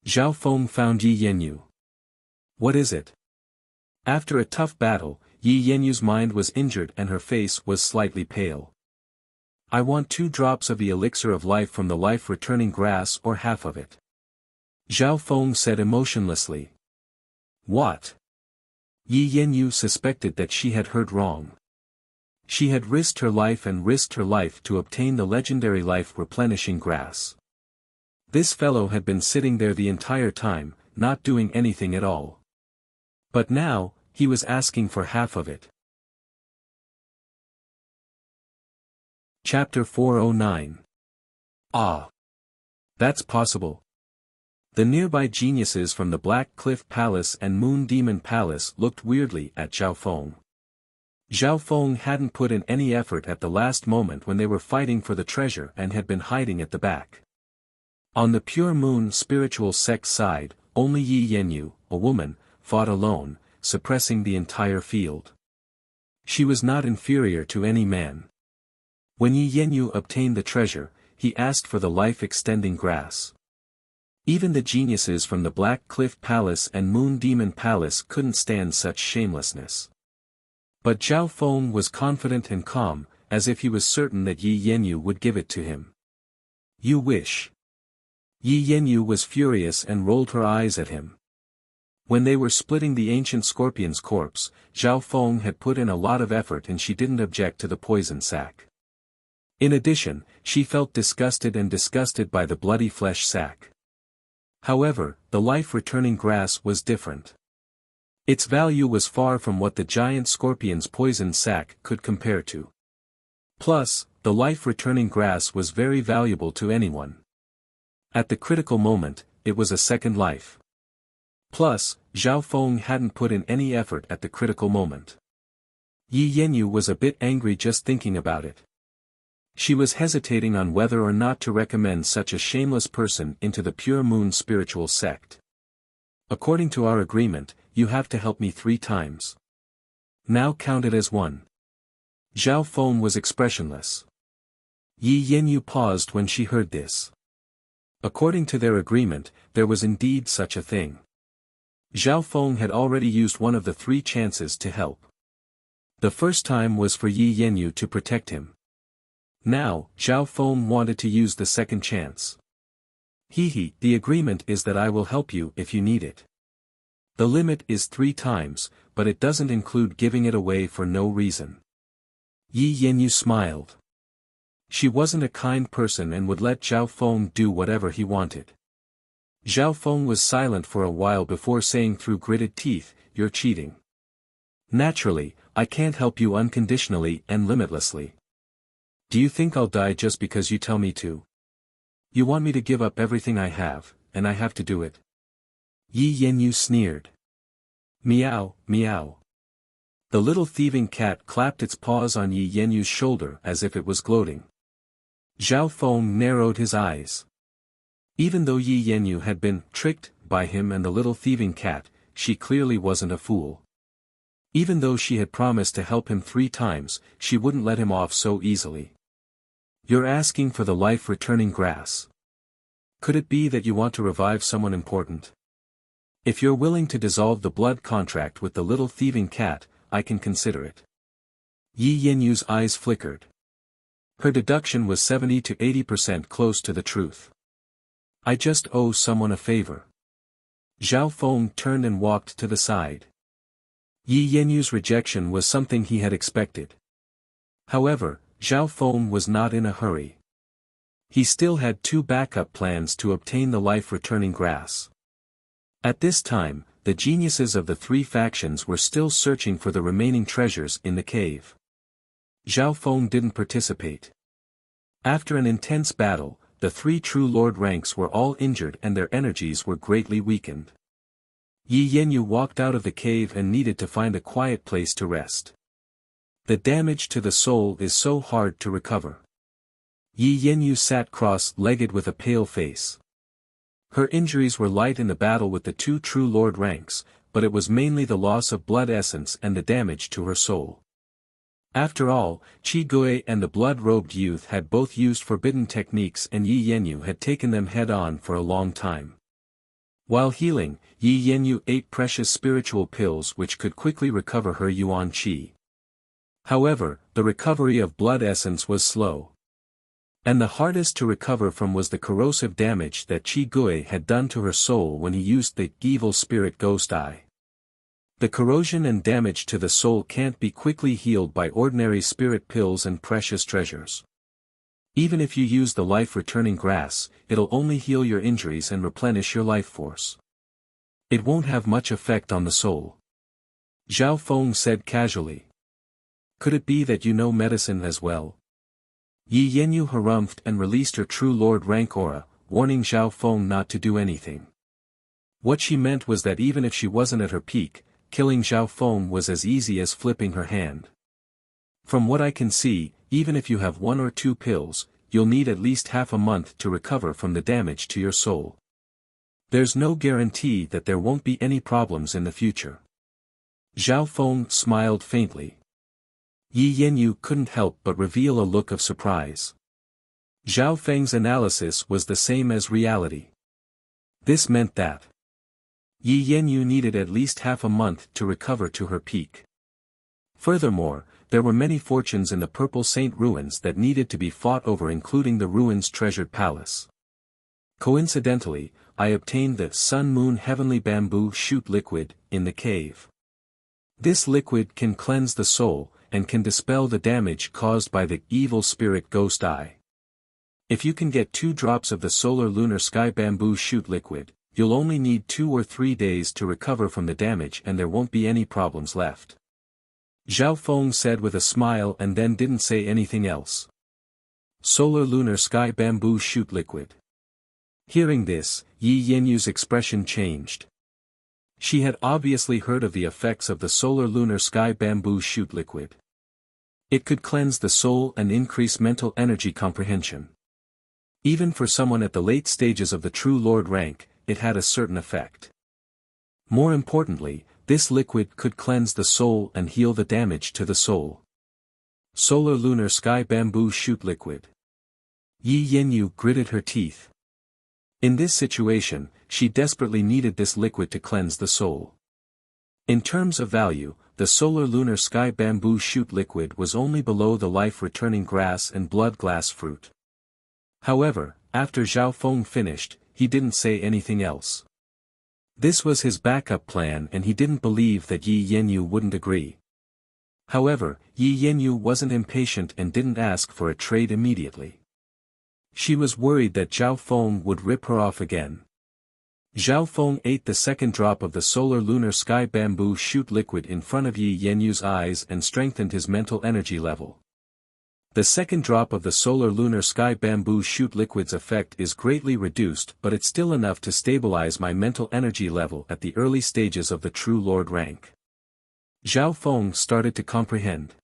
Zhao Feng found Yi Yanyu. What is it? After a tough battle, Yi Yanyu's mind was injured and her face was slightly pale. I want 2 drops of the elixir of life from the life-returning grass or half of it. Zhao Feng said emotionlessly. What? Yi Yanyu suspected that she had heard wrong. She had risked her life and risked her life to obtain the legendary life-replenishing grass. This fellow had been sitting there the entire time, not doing anything at all. But now, he was asking for half of it. Chapter 409. Ah. That's possible. The nearby geniuses from the Black Cliff Palace and Moon Demon Palace looked weirdly at Zhao Feng. Zhao Feng hadn't put in any effort at the last moment when they were fighting for the treasure and had been hiding at the back. On the Pure Moon spiritual sect side, only Yi Yanyu, a woman, fought alone, suppressing the entire field. She was not inferior to any man. When Yi Yanyu obtained the treasure, he asked for the life-extending grass. Even the geniuses from the Black Cliff Palace and Moon Demon Palace couldn't stand such shamelessness. But Zhao Feng was confident and calm, as if he was certain that Yi Yanyu would give it to him. You wish. Yi Yanyu was furious and rolled her eyes at him. When they were splitting the ancient scorpion's corpse, Zhao Feng had put in a lot of effort and she didn't object to the poison sack. In addition, she felt disgusted by the bloody flesh sack. However, the life-returning grass was different. Its value was far from what the giant scorpion's poison sac could compare to. Plus, the life-returning grass was very valuable to anyone. At the critical moment, it was a second life. Plus, Zhao Feng hadn't put in any effort at the critical moment. Yi Yanyu was a bit angry just thinking about it. She was hesitating on whether or not to recommend such a shameless person into the Pure Moon spiritual sect. According to our agreement, you have to help me 3 times. Now count it as 1. Zhao Feng was expressionless. Yi Yanyu paused when she heard this. According to their agreement, there was indeed such a thing. Zhao Feng had already used one of the 3 chances to help. The first time was for Yi Yanyu to protect him. Now, Zhao Feng wanted to use the second chance. The agreement is that I will help you if you need it. The limit is 3 times, but it doesn't include giving it away for no reason. Yi Yanyu smiled. She wasn't a kind person and would let Zhao Feng do whatever he wanted. Zhao Feng was silent for a while before saying through gritted teeth, "You're cheating. Naturally, I can't help you unconditionally and limitlessly. Do you think I'll die just because you tell me to? You want me to give up everything I have, and I have to do it?" Yi Yanyu sneered. Meow, meow. The little thieving cat clapped its paws on Yi Yanyu's shoulder as if it was gloating. Zhao Feng narrowed his eyes. Even though Yi Yanyu had been tricked by him and the little thieving cat, she clearly wasn't a fool. Even though she had promised to help him 3 times, she wouldn't let him off so easily. "You're asking for the life-returning grass. Could it be that you want to revive someone important? If you're willing to dissolve the blood contract with the little thieving cat, I can consider it." Yi Yanyu's eyes flickered. Her deduction was 70 to 80% close to the truth. "I just owe someone a favor." Zhao Feng turned and walked to the side. Yi Yanyu's rejection was something he had expected. However, Zhao Feng was not in a hurry. He still had 2 backup plans to obtain the life-returning grass. At this time, the geniuses of the 3 factions were still searching for the remaining treasures in the cave. Zhao Feng didn't participate. After an intense battle, the 3 true lord ranks were all injured and their energies were greatly weakened. Yi Yanyu walked out of the cave and needed to find a quiet place to rest. The damage to the soul is so hard to recover. Yi Yanyu sat cross-legged with a pale face. Her injuries were light in the battle with the 2 true lord ranks, but it was mainly the loss of blood essence and the damage to her soul. After all, Qi Gui and the blood-robed youth had both used forbidden techniques and Yi Yanyu had taken them head-on for a long time. While healing, Yi Yanyu ate precious spiritual pills which could quickly recover her yuan qi. However, the recovery of blood essence was slow. And the hardest to recover from was the corrosive damage that Qi Gui had done to her soul when he used the evil spirit ghost eye. The corrosion and damage to the soul can't be quickly healed by ordinary spirit pills and precious treasures. Even if you use the life-returning grass, it'll only heal your injuries and replenish your life force. It won't have much effect on the soul. Zhao Feng said casually. "Could it be that you know medicine as well?" Yi Yanyu harumphed and released her true lord rank aura, warning Zhao Feng not to do anything. What she meant was that even if she wasn't at her peak, killing Zhao Feng was as easy as flipping her hand. "From what I can see, even if you have 1 or 2 pills, you'll need at least half a month to recover from the damage to your soul. There's no guarantee that there won't be any problems in the future." Zhao Feng smiled faintly. Yi Yanyu couldn't help but reveal a look of surprise. Zhao Feng's analysis was the same as reality. This meant that Yi Yanyu needed at least half a month to recover to her peak. Furthermore, there were many fortunes in the Purple Saint ruins that needed to be fought over, including the ruins' treasured palace. Coincidentally, I obtained the Sun Moon Heavenly Bamboo Shoot liquid in the cave. This liquid can cleanse the soul, and can dispel the damage caused by the evil spirit ghost eye. If you can get 2 drops of the Solar Lunar Sky Bamboo Shoot liquid, you'll only need 2 or 3 days to recover from the damage and there won't be any problems left. Zhao Feng said with a smile and then didn't say anything else. Solar Lunar Sky Bamboo Shoot liquid. Hearing this, Yi Yanyu's expression changed. She had obviously heard of the effects of the Solar Lunar Sky Bamboo Shoot liquid. It could cleanse the soul and increase mental energy comprehension. Even for someone at the late stages of the True Lord rank, it had a certain effect. More importantly, this liquid could cleanse the soul and heal the damage to the soul. Solar Lunar Sky Bamboo Shoot liquid. Yi Yanyu gritted her teeth. In this situation, she desperately needed this liquid to cleanse the soul. In terms of value, the Solar Lunar Sky Bamboo Shoot liquid was only below the life-returning grass and blood glass fruit. However, after Zhao Feng finished, he didn't say anything else. This was his backup plan and he didn't believe that Yi Yanyu wouldn't agree. However, Yi Yanyu wasn't impatient and didn't ask for a trade immediately. She was worried that Zhao Feng would rip her off again. Zhao Feng ate the second drop of the solar lunar sky bamboo shoot liquid in front of Yi Yanyu's eyes and strengthened his mental energy level. The second drop of the solar lunar sky bamboo shoot liquid's effect is greatly reduced, but it's still enough to stabilize my mental energy level at the early stages of the True Lord rank. Zhao Feng started to comprehend.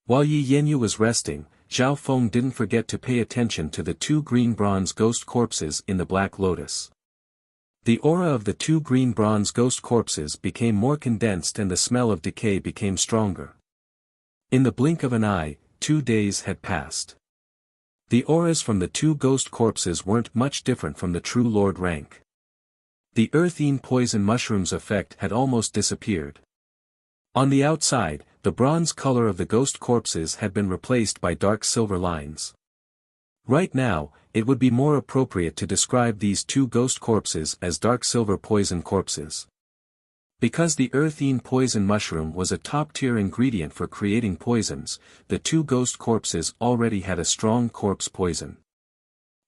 While Yi Yanyu was resting, Zhao Feng didn't forget to pay attention to the two green bronze ghost corpses in the Black Lotus. The aura of the two green bronze ghost corpses became more condensed and the smell of decay became stronger. In the blink of an eye, 2 days had passed. The auras from the two ghost corpses weren't much different from the True Lord rank. The earthine poison mushroom's effect had almost disappeared. On the outside, the bronze color of the ghost corpses had been replaced by dark silver lines. Right now, it would be more appropriate to describe these two ghost corpses as dark silver poison corpses. Because the earthine poison mushroom was a top-tier ingredient for creating poisons, the two ghost corpses already had a strong corpse poison.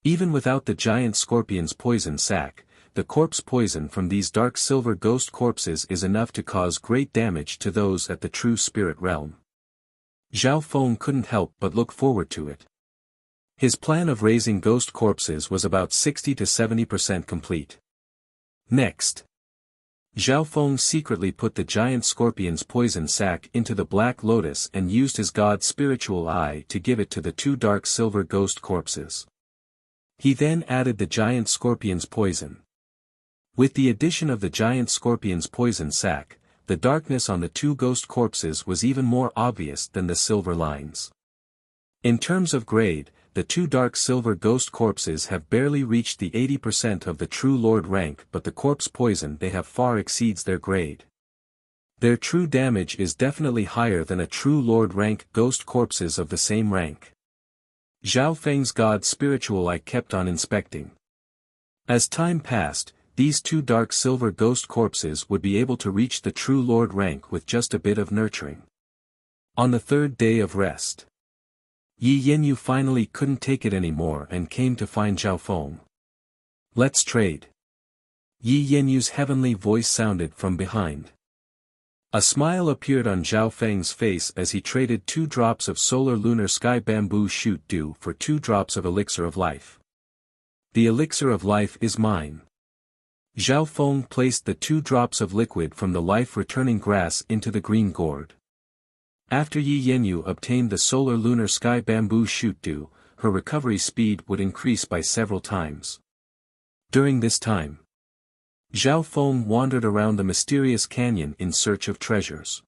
Even without the giant scorpion's poison sac, the corpse poison from these dark silver ghost corpses is enough to cause great damage to those at the true spirit realm. Zhao Feng couldn't help but look forward to it. His plan of raising ghost corpses was about 60 to 70% complete. Next, Zhao Feng secretly put the giant scorpion's poison sac into the Black Lotus and used his god's spiritual eye to give it to the two dark silver ghost corpses. He then added the giant scorpion's poison. With the addition of the giant scorpion's poison sac, the darkness on the two ghost corpses was even more obvious than the silver lines. In terms of grade, the two dark silver ghost corpses have barely reached the 80% of the True Lord rank, but the corpse poison they have far exceeds their grade. Their true damage is definitely higher than a True Lord rank ghost corpses of the same rank. Zhao Feng's god's spiritual eye kept on inspecting. As time passed, these two dark silver ghost corpses would be able to reach the True Lord rank with just a bit of nurturing. On the third day of rest, Yi Yanyu finally couldn't take it anymore and came to find Zhao Feng. "Let's trade." Yi Yanyu's heavenly voice sounded from behind. A smile appeared on Zhao Feng's face as he traded 2 drops of solar lunar sky bamboo shoot dew for 2 drops of elixir of life. "The elixir of life is mine." Zhao Feng placed the 2 drops of liquid from the life-returning grass into the green gourd. After Yi Yanyu obtained the solar lunar sky bamboo shoot dew, her recovery speed would increase by several times. During this time, Zhao Feng wandered around the mysterious canyon in search of treasures.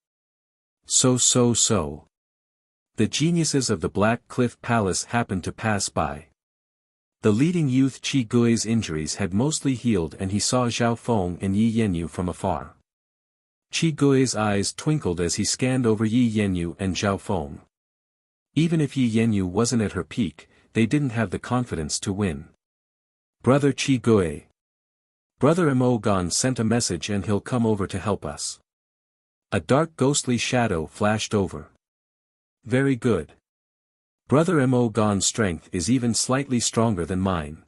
So. The geniuses of the Black Cliff Palace happened to pass by. The leading youth Qi Gui's injuries had mostly healed and he saw Zhao Feng and Yi Yanyu from afar. Qi Gui's eyes twinkled as he scanned over Yi Yanyu and Zhao Feng. Even if Yi Yanyu wasn't at her peak, they didn't have the confidence to win. "Brother Qi Gui. Brother Emogon sent a message and he'll come over to help us." A dark ghostly shadow flashed over. "Very good. Brother Emogon's strength is even slightly stronger than mine.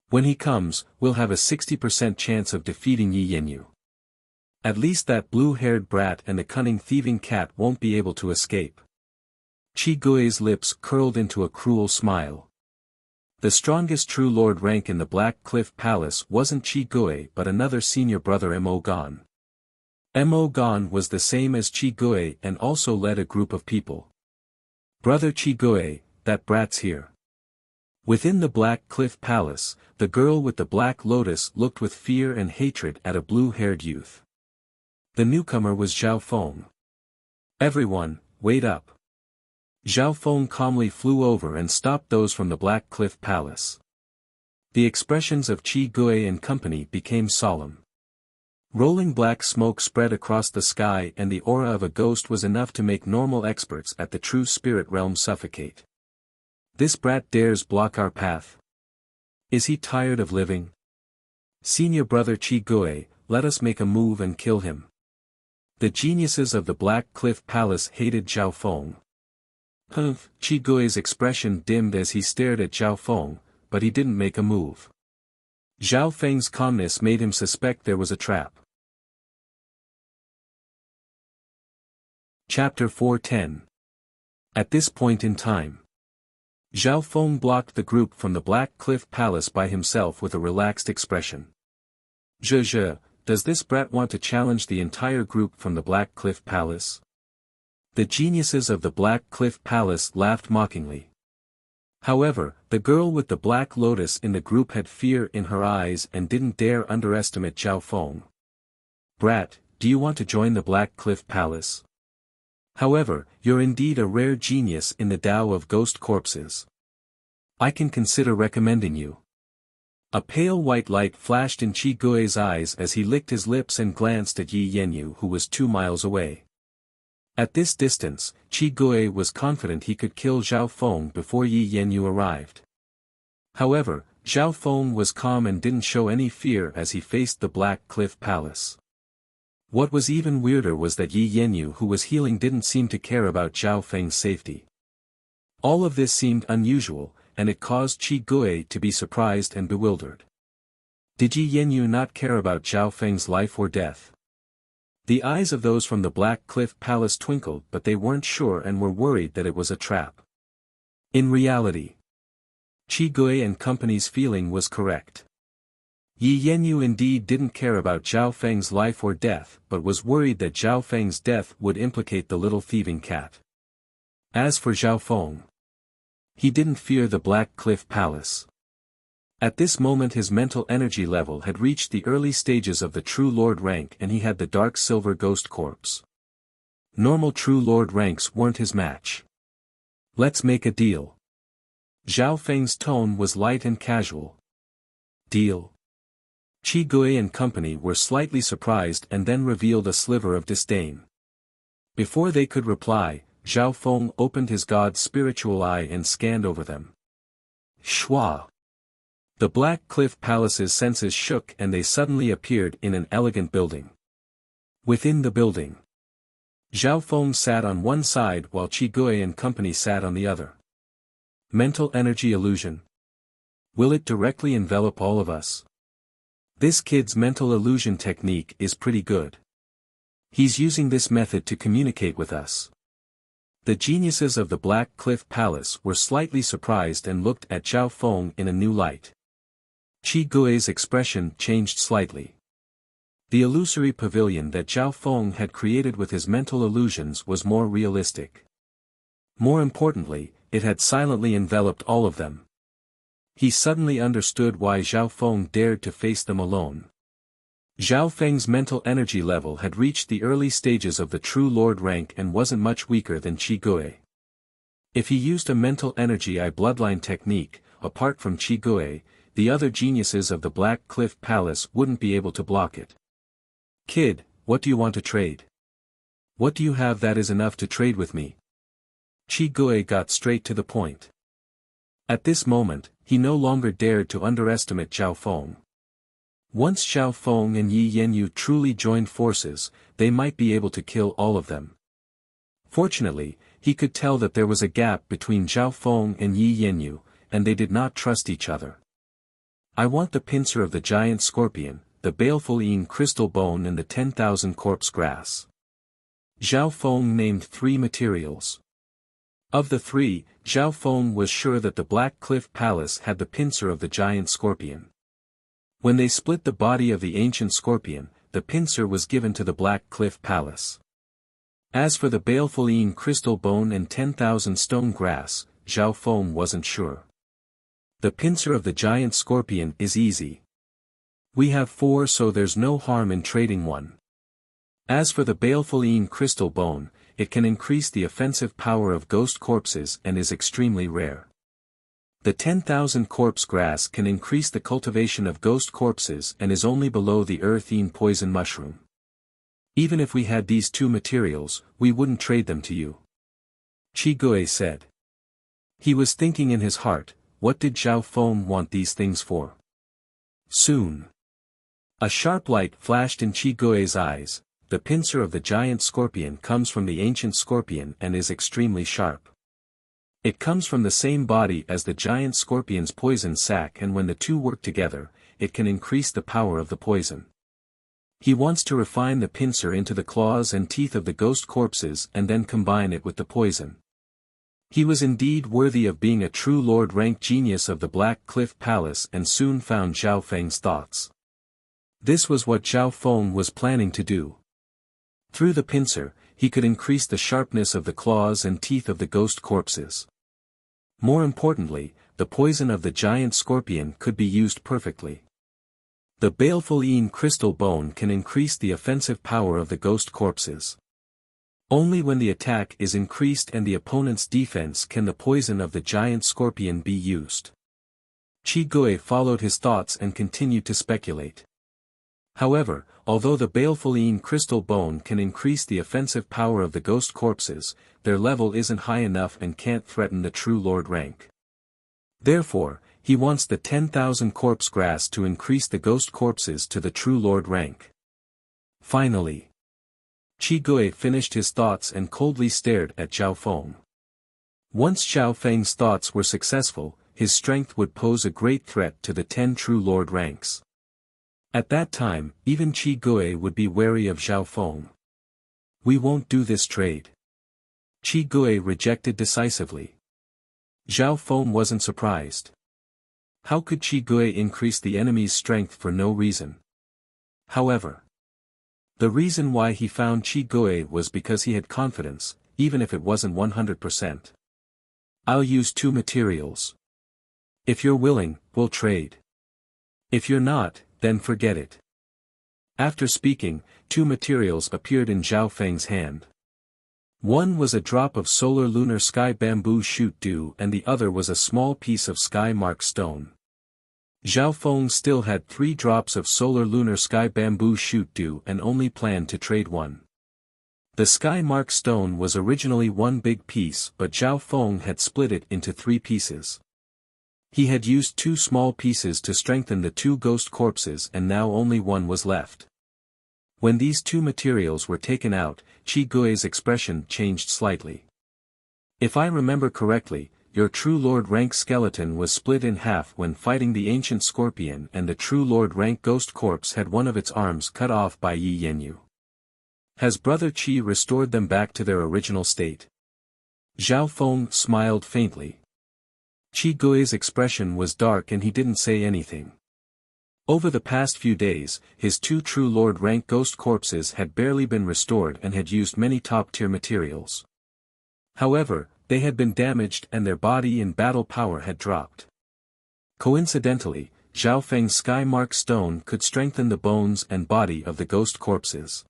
When he comes, we'll have a 60% chance of defeating Yi Yanyu. At least that blue-haired brat and the cunning thieving cat won't be able to escape." Qi Gui's lips curled into a cruel smile. The strongest True Lord rank in the Black Cliff Palace wasn't Qi Gui but another senior brother Emogon. Emogon was the same as Qi Gui and also led a group of people. "Brother Qi Gui, that brat's here." Within the Black Cliff Palace, the girl with the black lotus looked with fear and hatred at a blue-haired youth. The newcomer was Zhao Feng. "Everyone, wait up." Zhao Feng calmly flew over and stopped those from the Black Cliff Palace. The expressions of Qi Gui and company became solemn. Rolling black smoke spread across the sky and the aura of a ghost was enough to make normal experts at the true spirit realm suffocate. "This brat dares block our path." Is he tired of living? Senior brother Chi-Gui, let us make a move and kill him. The geniuses of the Black Cliff Palace hated Zhao Feng. Humph, Chi-Gui's expression dimmed as he stared at Zhao Feng, but he didn't make a move. Zhao Feng's calmness made him suspect there was a trap. Chapter 410. At this point in time, Zhao Feng blocked the group from the Black Cliff Palace by himself with a relaxed expression. Zhe, does this brat want to challenge the entire group from the Black Cliff Palace? The geniuses of the Black Cliff Palace laughed mockingly. However, the girl with the black lotus in the group had fear in her eyes and didn't dare underestimate Zhao Feng. Brat, do you want to join the Black Cliff Palace? However, you're indeed a rare genius in the Tao of ghost corpses. I can consider recommending you. A pale white light flashed in Chi-Gui's eyes as he licked his lips and glanced at Yi Yanyu, who was 2 miles away. At this distance, Chi-Gui was confident he could kill Zhao Feng before Yi Yanyu arrived. However, Zhao Feng was calm and didn't show any fear as he faced the Black Cliff Palace. What was even weirder was that Yi Yanyu, who was healing, didn't seem to care about Zhao Feng's safety. All of this seemed unusual, and it caused Chi-Gui to be surprised and bewildered. Did Yi Yanyu not care about Zhao Feng's life or death? The eyes of those from the Black Cliff Palace twinkled, but they weren't sure and were worried that it was a trap. In reality, Chi-Gui and company's feeling was correct. Yi Yanyu indeed didn't care about Zhao Feng's life or death, but was worried that Zhao Feng's death would implicate the little thieving cat. As for Zhao Feng, he didn't fear the Black Cliff Palace. At this moment his mental energy level had reached the early stages of the True Lord rank and he had the Dark Silver Ghost Corpse. Normal True Lord ranks weren't his match. Let's make a deal. Zhao Feng's tone was light and casual. Deal? Chi-Gui and company were slightly surprised and then revealed a sliver of disdain. Before they could reply, Zhao Feng opened his god's spiritual eye and scanned over them. Shwa! The Black Cliff Palace's senses shook and they suddenly appeared in an elegant building. Within the building, Zhao Feng sat on one side while Chi-Gui and company sat on the other. Mental energy illusion. Will it directly envelop all of us? This kid's mental illusion technique is pretty good. He's using this method to communicate with us. The geniuses of the Black Cliff Palace were slightly surprised and looked at Zhao Feng in a new light. Chi-Gui's expression changed slightly. The illusory pavilion that Zhao Feng had created with his mental illusions was more realistic. More importantly, it had silently enveloped all of them. He suddenly understood why Zhao Feng dared to face them alone. Zhao Feng's mental energy level had reached the early stages of the True Lord rank and wasn't much weaker than Chi-Gui. If he used a mental energy eye bloodline technique, apart from Chi-Gui, the other geniuses of the Black Cliff Palace wouldn't be able to block it. Kid, what do you want to trade? What do you have that is enough to trade with me? Chi-Gui got straight to the point. At this moment, he no longer dared to underestimate Zhao Feng. Once Zhao Feng and Yi Yanyu truly joined forces, they might be able to kill all of them. Fortunately, he could tell that there was a gap between Zhao Feng and Yi Yanyu, and they did not trust each other. I want the pincer of the giant scorpion, the baleful crystal bone and the 10,000 corpse grass. Zhao Feng named 3 materials. Of the 3, Zhao Feng was sure that the Black Cliff Palace had the pincer of the giant scorpion. When they split the body of the ancient scorpion, the pincer was given to the Black Cliff Palace. As for the baleful crystal bone and 10,000 stone grass, Zhao Feng wasn't sure. The pincer of the giant scorpion is easy. We have 4, so there's no harm in trading one. As for the baleful crystal bone, it can increase the offensive power of ghost corpses and is extremely rare. The 10,000 corpse grass can increase the cultivation of ghost corpses and is only below the earth-eaten poison mushroom. Even if we had these 2 materials, we wouldn't trade them to you. Chi-Gui said. He was thinking in his heart, what did Zhao Feng want these things for? Soon. A sharp light flashed in Qi Gui's eyes. The pincer of the giant scorpion comes from the ancient scorpion and is extremely sharp. It comes from the same body as the giant scorpion's poison sac, and when the two work together, it can increase the power of the poison. He wants to refine the pincer into the claws and teeth of the ghost corpses and then combine it with the poison. He was indeed worthy of being a true Lord rank genius of the Black Cliff Palace, and soon found Zhao Feng's thoughts. This was what Zhao Feng was planning to do. Through the pincer, he could increase the sharpness of the claws and teeth of the ghost corpses. More importantly, the poison of the giant scorpion could be used perfectly. The baleful crystal bone can increase the offensive power of the ghost corpses. Only when the attack is increased and the opponent's defense can the poison of the giant scorpion be used. Qi Gui followed his thoughts and continued to speculate. However, although the baleful crystal bone can increase the offensive power of the ghost corpses, their level isn't high enough and can't threaten the true Lord rank. Therefore, he wants the 10,000 corpse grass to increase the ghost corpses to the true Lord rank. Finally, Qi Gui finished his thoughts and coldly stared at Zhao Feng. Once Zhao Feng's thoughts were successful, his strength would pose a great threat to the 10 true Lord ranks. At that time, even Qi Gui would be wary of Zhao Feng. We won't do this trade. Qi Gui rejected decisively. Zhao Feng wasn't surprised. How could Qi Gui increase the enemy's strength for no reason? However, the reason why he found Qi Gui was because he had confidence, even if it wasn't 100%. I'll use 2 materials. If you're willing, we'll trade. If you're not, then forget it. After speaking, 2 materials appeared in Zhao Feng's hand. One was a drop of solar lunar sky bamboo shoot dew and the other was a small piece of sky mark stone. Zhao Feng still had 3 drops of solar lunar sky bamboo shoot dew and only planned to trade 1. The sky mark stone was originally 1 big piece, but Zhao Feng had split it into 3 pieces. He had used 2 small pieces to strengthen the 2 ghost corpses and now only 1 was left. When these 2 materials were taken out, Qi Gui's expression changed slightly. If I remember correctly, your true Lord rank skeleton was split in half when fighting the ancient scorpion, and the true Lord rank ghost corpse had one of its arms cut off by Yi Yanyu. Has Brother Qi restored them back to their original state? Zhao Feng smiled faintly. Qi Gui's expression was dark and he didn't say anything. Over the past few days, his 2 true Lord rank ghost corpses had barely been restored and had used many top-tier materials. However, they had been damaged and their body and battle power had dropped. Coincidentally, Zhao Feng's sky mark stone could strengthen the bones and body of the ghost corpses.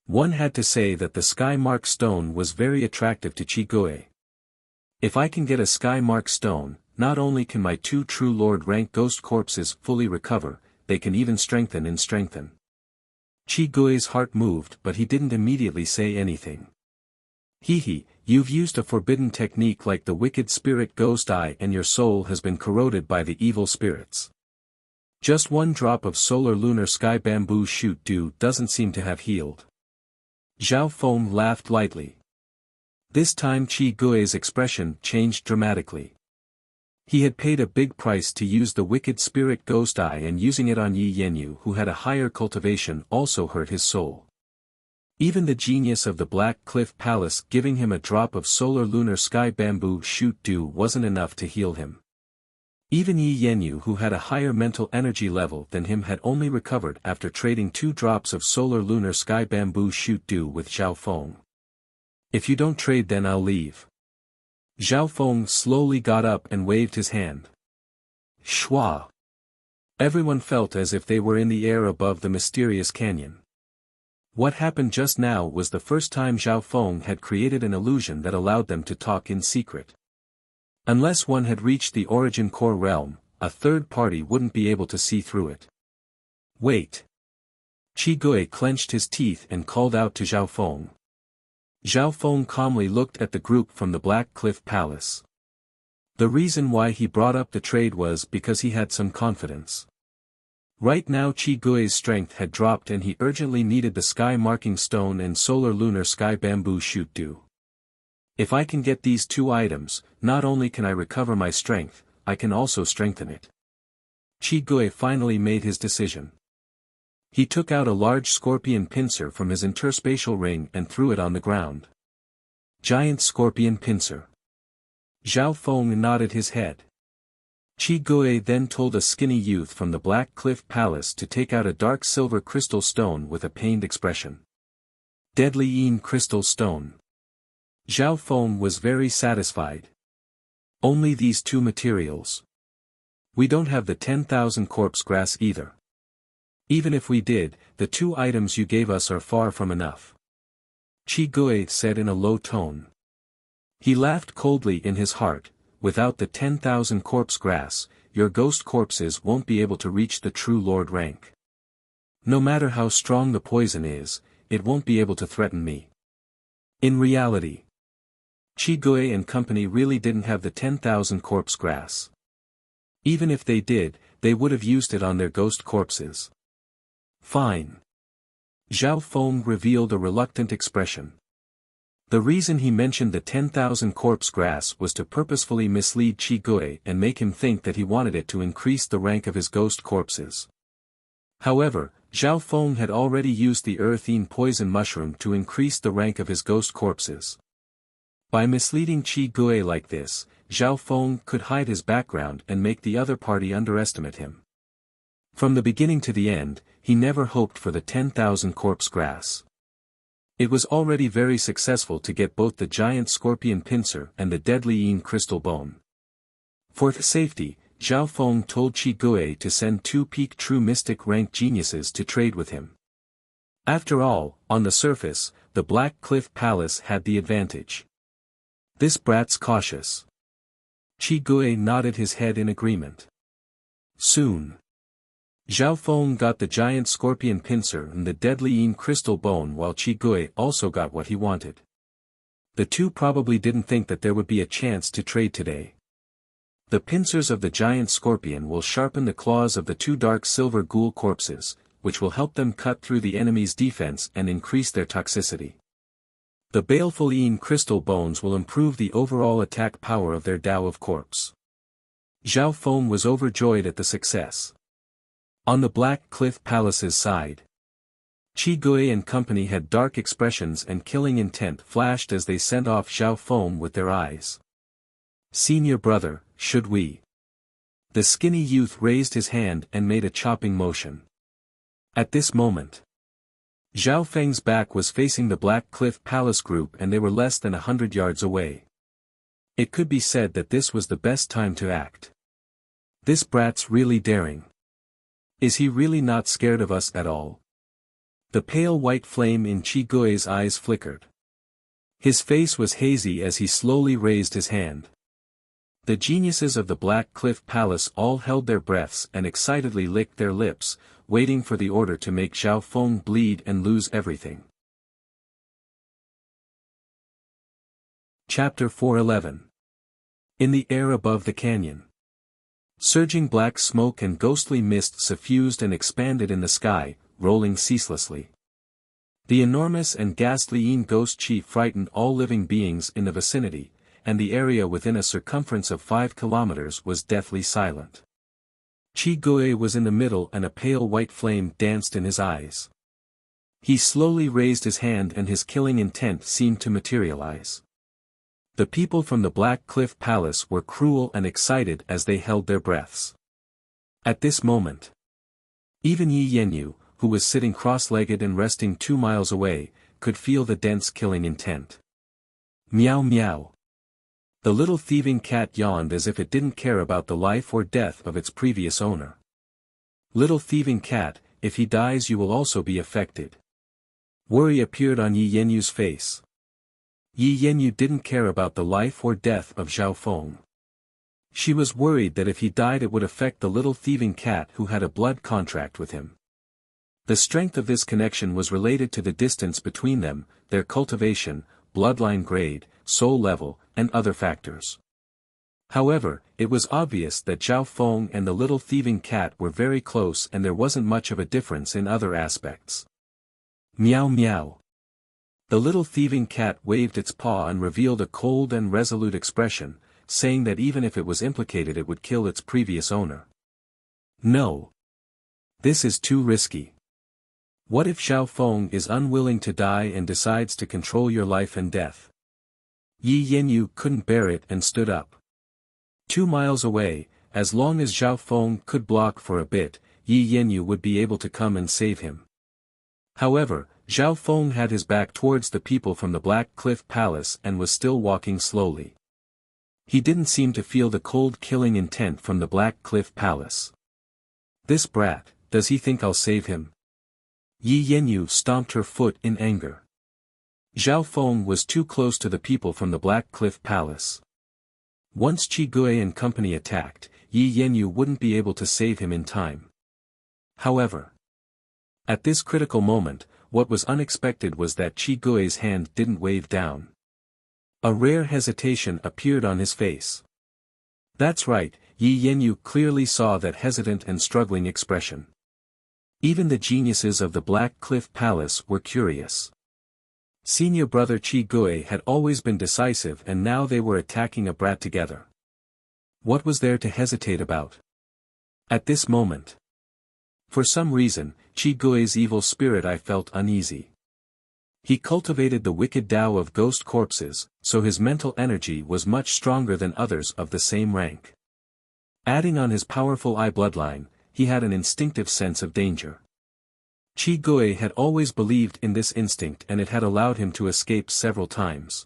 One had to say that the sky mark stone was very attractive to Qi Gui. If I can get a sky mark stone, not only can my 2 true Lord rank ghost corpses fully recover, they can even strengthen and strengthen. Qi Gui's heart moved, but he didn't immediately say anything. Hehe, you've used a forbidden technique like the wicked spirit ghost eye and your soul has been corroded by the evil spirits. Just 1 drop of solar lunar sky bamboo shoot dew doesn't seem to have healed. Zhao Feng laughed lightly. This time Qi Gui's expression changed dramatically. He had paid a big price to use the wicked spirit ghost eye, and using it on Yi Yanyu, who had a higher cultivation, also hurt his soul. Even the genius of the Black Cliff Palace giving him a drop of solar lunar sky bamboo shoot dew wasn't enough to heal him. Even Yi Yanyu, who had a higher mental energy level than him, had only recovered after trading 2 drops of solar lunar sky bamboo shoot dew with Zhao Feng. If you don't trade, then I'll leave. Zhao Feng slowly got up and waved his hand. Shwa! Everyone felt as if they were in the air above the mysterious canyon. What happened just now was the first time Zhao Feng had created an illusion that allowed them to talk in secret. Unless one had reached the origin core realm, a third party wouldn't be able to see through it. Wait! Qi Gui clenched his teeth and called out to Zhao Feng. Zhao Feng calmly looked at the group from the Black Cliff Palace. The reason why he brought up the trade was because he had some confidence. Right now Qi Gui's strength had dropped and he urgently needed the sky marking stone and solar lunar sky bamboo shoot dew. If I can get these two items, not only can I recover my strength, I can also strengthen it. Qi Gui finally made his decision. He took out a large scorpion pincer from his interspatial ring and threw it on the ground. Giant scorpion pincer. Zhao Feng nodded his head. Qi Gui then told a skinny youth from the Black Cliff Palace to take out a dark silver crystal stone with a pained expression. Deadly Yin crystal stone. Zhao Feng was very satisfied. Only these two materials. We don't have the 10,000 corpse grass either. Even if we did, the two items you gave us are far from enough. Qi Gui said in a low tone. He laughed coldly in his heart, without the 10,000 corpse grass, your ghost corpses won't be able to reach the true lord rank. No matter how strong the poison is, it won't be able to threaten me. In reality, Qi Gui and company really didn't have the 10,000 corpse grass. Even if they did, they would have used it on their ghost corpses. Fine. Zhao Feng revealed a reluctant expression. The reason he mentioned the 10,000 corpse grass was to purposefully mislead Qi Gui and make him think that he wanted it to increase the rank of his ghost corpses. However, Zhao Feng had already used the earthine poison mushroom to increase the rank of his ghost corpses. By misleading Qi Gui like this, Zhao Feng could hide his background and make the other party underestimate him. From the beginning to the end, he never hoped for the 10,000 corpse grass. It was already very successful to get both the giant scorpion pincer and the deadly Yin crystal bone. For safety, Zhao Feng told Qi Gui to send two peak true mystic rank geniuses to trade with him. After all, on the surface, the Black Cliff Palace had the advantage. This brat's cautious. Qi Gui nodded his head in agreement. Soon, Zhao Feng got the giant scorpion pincer and the deadly Yin crystal bone while Qi Gui also got what he wanted. The two probably didn't think that there would be a chance to trade today. The pincers of the giant scorpion will sharpen the claws of the two dark silver ghoul corpses, which will help them cut through the enemy's defense and increase their toxicity. The baleful Yin crystal bones will improve the overall attack power of their Tao of corpse. Zhao Feng was overjoyed at the success. On the Black Cliff Palace's side, Qi Gui and company had dark expressions and killing intent flashed as they sent off Zhao Feng with their eyes. Senior brother, should we? The skinny youth raised his hand and made a chopping motion. At this moment, Zhao Feng's back was facing the Black Cliff Palace group and they were less than 100 yards away. It could be said that this was the best time to act. This brat's really daring. Is he really not scared of us at all? The pale white flame in Qi Gui's eyes flickered. His face was hazy as he slowly raised his hand. The geniuses of the Black Cliff Palace all held their breaths and excitedly licked their lips, waiting for the order to make Zhao Feng bleed and lose everything. Chapter 411. In the air above the canyon. Surging black smoke and ghostly mist suffused and expanded in the sky, rolling ceaselessly. The enormous and ghastly Yin ghost chi frightened all living beings in the vicinity, and the area within a circumference of 5 kilometers was deathly silent. Qi Gui was in the middle and a pale white flame danced in his eyes. He slowly raised his hand and his killing intent seemed to materialize. The people from the Black Cliff Palace were cruel and excited as they held their breaths. At this moment, even Yi Yenyu, who was sitting cross-legged and resting 2 miles away, could feel the dense killing intent. Meow meow. The little thieving cat yawned as if it didn't care about the life or death of its previous owner. Little thieving cat, if he dies you will also be affected. Worry appeared on Yi Yenyu's face. Yi Yenyu didn't care about the life or death of Zhao Feng. She was worried that if he died it would affect the little thieving cat who had a blood contract with him. The strength of this connection was related to the distance between them, their cultivation, bloodline grade, soul level, and other factors. However, it was obvious that Zhao Feng and the little thieving cat were very close and there wasn't much of a difference in other aspects. Meow meow. The little thieving cat waved its paw and revealed a cold and resolute expression, saying that even if it was implicated it would kill its previous owner. No. This is too risky. What if Zhao Feng is unwilling to die and decides to control your life and death? Yi Yanyu couldn't bear it and stood up. 2 miles away, as long as Zhao Feng could block for a bit, Yi Yanyu would be able to come and save him. However, Zhao Feng had his back towards the people from the Black Cliff Palace and was still walking slowly. He didn't seem to feel the cold killing intent from the Black Cliff Palace. This brat, does he think I'll save him? Yi Yanyu stomped her foot in anger. Zhao Feng was too close to the people from the Black Cliff Palace. Once Qi Gui and company attacked, Yi Yanyu wouldn't be able to save him in time. However, at this critical moment, what was unexpected was that Qi Gui's hand didn't wave down. A rare hesitation appeared on his face. That's right, Yi Yanyu clearly saw that hesitant and struggling expression. Even the geniuses of the Black Cliff Palace were curious. Senior brother Qi Gui had always been decisive and now they were attacking a brat together. What was there to hesitate about? At this moment, for some reason, Qi Gui's evil spirit I felt uneasy. He cultivated the wicked Tao of ghost corpses, so his mental energy was much stronger than others of the same rank. Adding on his powerful eye bloodline, he had an instinctive sense of danger. Qi Gui had always believed in this instinct and it had allowed him to escape several times.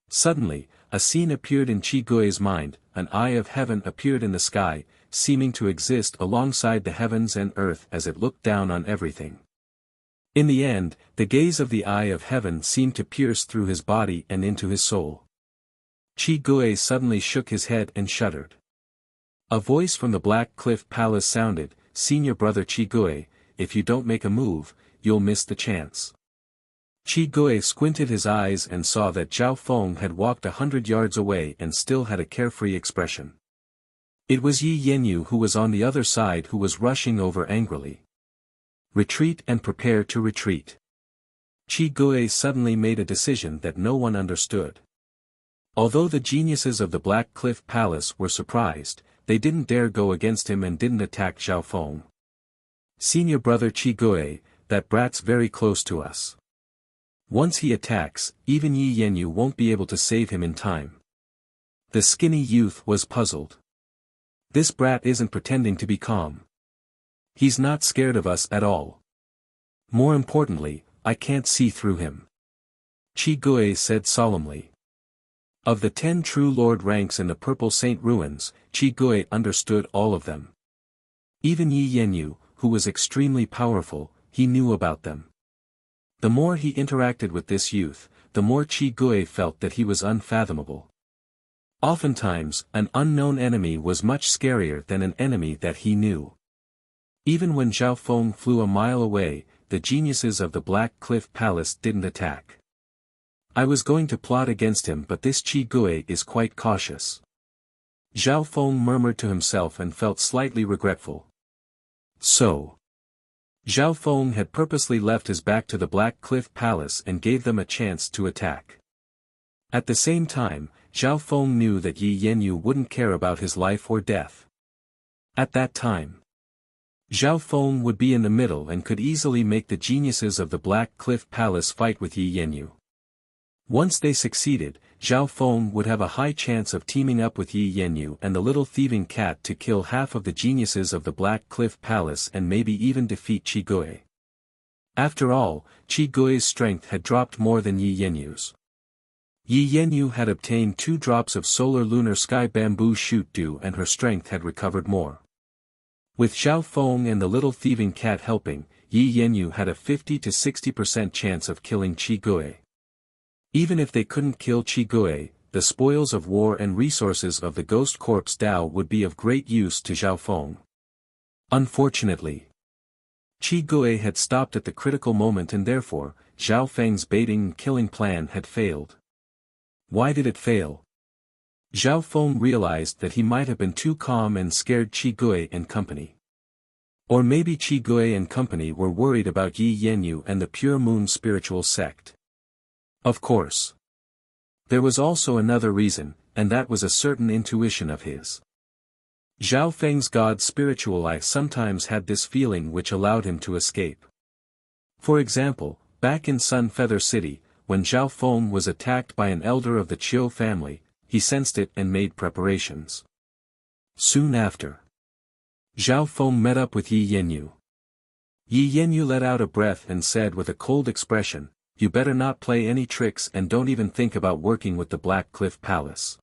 Suddenly, a scene appeared in Qi Gui's mind, an eye of heaven appeared in the sky, seeming to exist alongside the heavens and earth as it looked down on everything. In the end, the gaze of the eye of heaven seemed to pierce through his body and into his soul. Qi Gui suddenly shook his head and shuddered. A voice from the Black Cliff Palace sounded, "Senior brother Qi Gui, if you don't make a move, you'll miss the chance." Qi Gui squinted his eyes and saw that Zhao Feng had walked 100 yards away and still had a carefree expression. It was Yi Yanyu who was on the other side who was rushing over angrily. Retreat and prepare to retreat. Qi Gui suddenly made a decision that no one understood. Although the geniuses of the Black Cliff Palace were surprised, they didn't dare go against him and didn't attack Zhao Feng. Senior brother Qi Gui, that brat's very close to us. Once he attacks, even Yi Yanyu won't be able to save him in time. The skinny youth was puzzled. This brat isn't pretending to be calm. He's not scared of us at all. More importantly, I can't see through him. Qi Gui said solemnly. Of the 10 true lord ranks in the Purple Saint ruins, Qi Gui understood all of them. Even Yi Yanyu, who was extremely powerful, he knew about them. The more he interacted with this youth, the more Qi Gui felt that he was unfathomable. Oftentimes, an unknown enemy was much scarier than an enemy that he knew. Even when Zhao Feng flew a mile away, the geniuses of the Black Cliff Palace didn't attack. I was going to plot against him but this Qi Gui is quite cautious. Zhao Feng murmured to himself and felt slightly regretful. So, Zhao Feng had purposely left his back to the Black Cliff Palace and gave them a chance to attack. At the same time, Zhao Feng knew that Yi Yanyu wouldn't care about his life or death. At that time, Zhao Feng would be in the middle and could easily make the geniuses of the Black Cliff Palace fight with Yi Yanyu. Once they succeeded, Zhao Feng would have a high chance of teaming up with Yi Yanyu and the little thieving cat to kill half of the geniuses of the Black Cliff Palace and maybe even defeat Qi Gui. After all, Qi Gui's strength had dropped more than Yi Yanyu's. Yi Yanyu had obtained 2 drops of solar lunar sky bamboo shoot dew and her strength had recovered more. With Zhao Feng and the little thieving cat helping, Yi Yanyu had a 50 to 60% chance of killing Qi Gui. Even if they couldn't kill Qi Gui, the spoils of war and resources of the Ghost Corpse Dao would be of great use to Zhao Feng. Unfortunately, Qi Gui had stopped at the critical moment and therefore, Zhao Feng's baiting and killing plan had failed. Why did it fail? Zhao Feng realized that he might have been too calm and scared Qi Gui and company. Or maybe Qi Gui and company were worried about Yi Yanyu and the Pure Moon spiritual sect. Of course. There was also another reason, and that was a certain intuition of his. Zhao Feng's god spiritual eye sometimes had this feeling which allowed him to escape. For example, back in Sun Feather City, when Zhao Feng was attacked by an elder of the Qiu family, he sensed it and made preparations. Soon after, Zhao Feng met up with Yi Yanyu. Yi Yanyu let out a breath and said with a cold expression, "You better not play any tricks and don't even think about working with the Black Cliff Palace."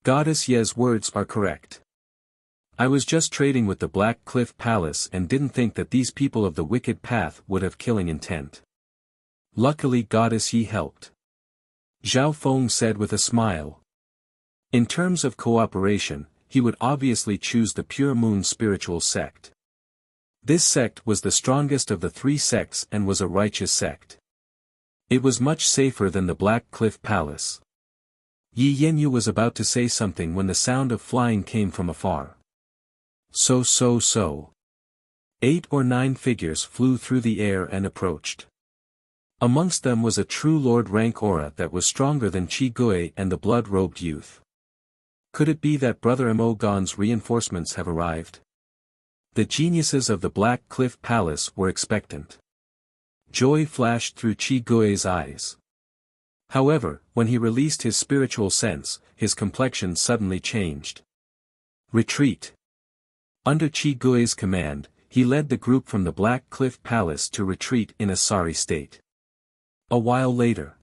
Goddess Ye's words are correct. I was just trading with the Black Cliff Palace and didn't think that these people of the wicked path would have killing intent. Luckily Goddess Yi helped. Zhao Feng said with a smile. In terms of cooperation, he would obviously choose the Pure Moon spiritual sect. This sect was the strongest of the three sects and was a righteous sect. It was much safer than the Black Cliff Palace. Yi Yanyu was about to say something when the sound of flying came from afar. So. 8 or 9 figures flew through the air and approached. Amongst them was a true Lord rank aura that was stronger than Qi Gui and the blood-robed youth. Could it be that Brother Mo Gon's reinforcements have arrived? The geniuses of the Black Cliff Palace were expectant. Joy flashed through Qi Gui's eyes. However, when he released his spiritual sense, his complexion suddenly changed. Retreat. Under Qi Gui's command, he led the group from the Black Cliff Palace to retreat in a sorry state. A while later.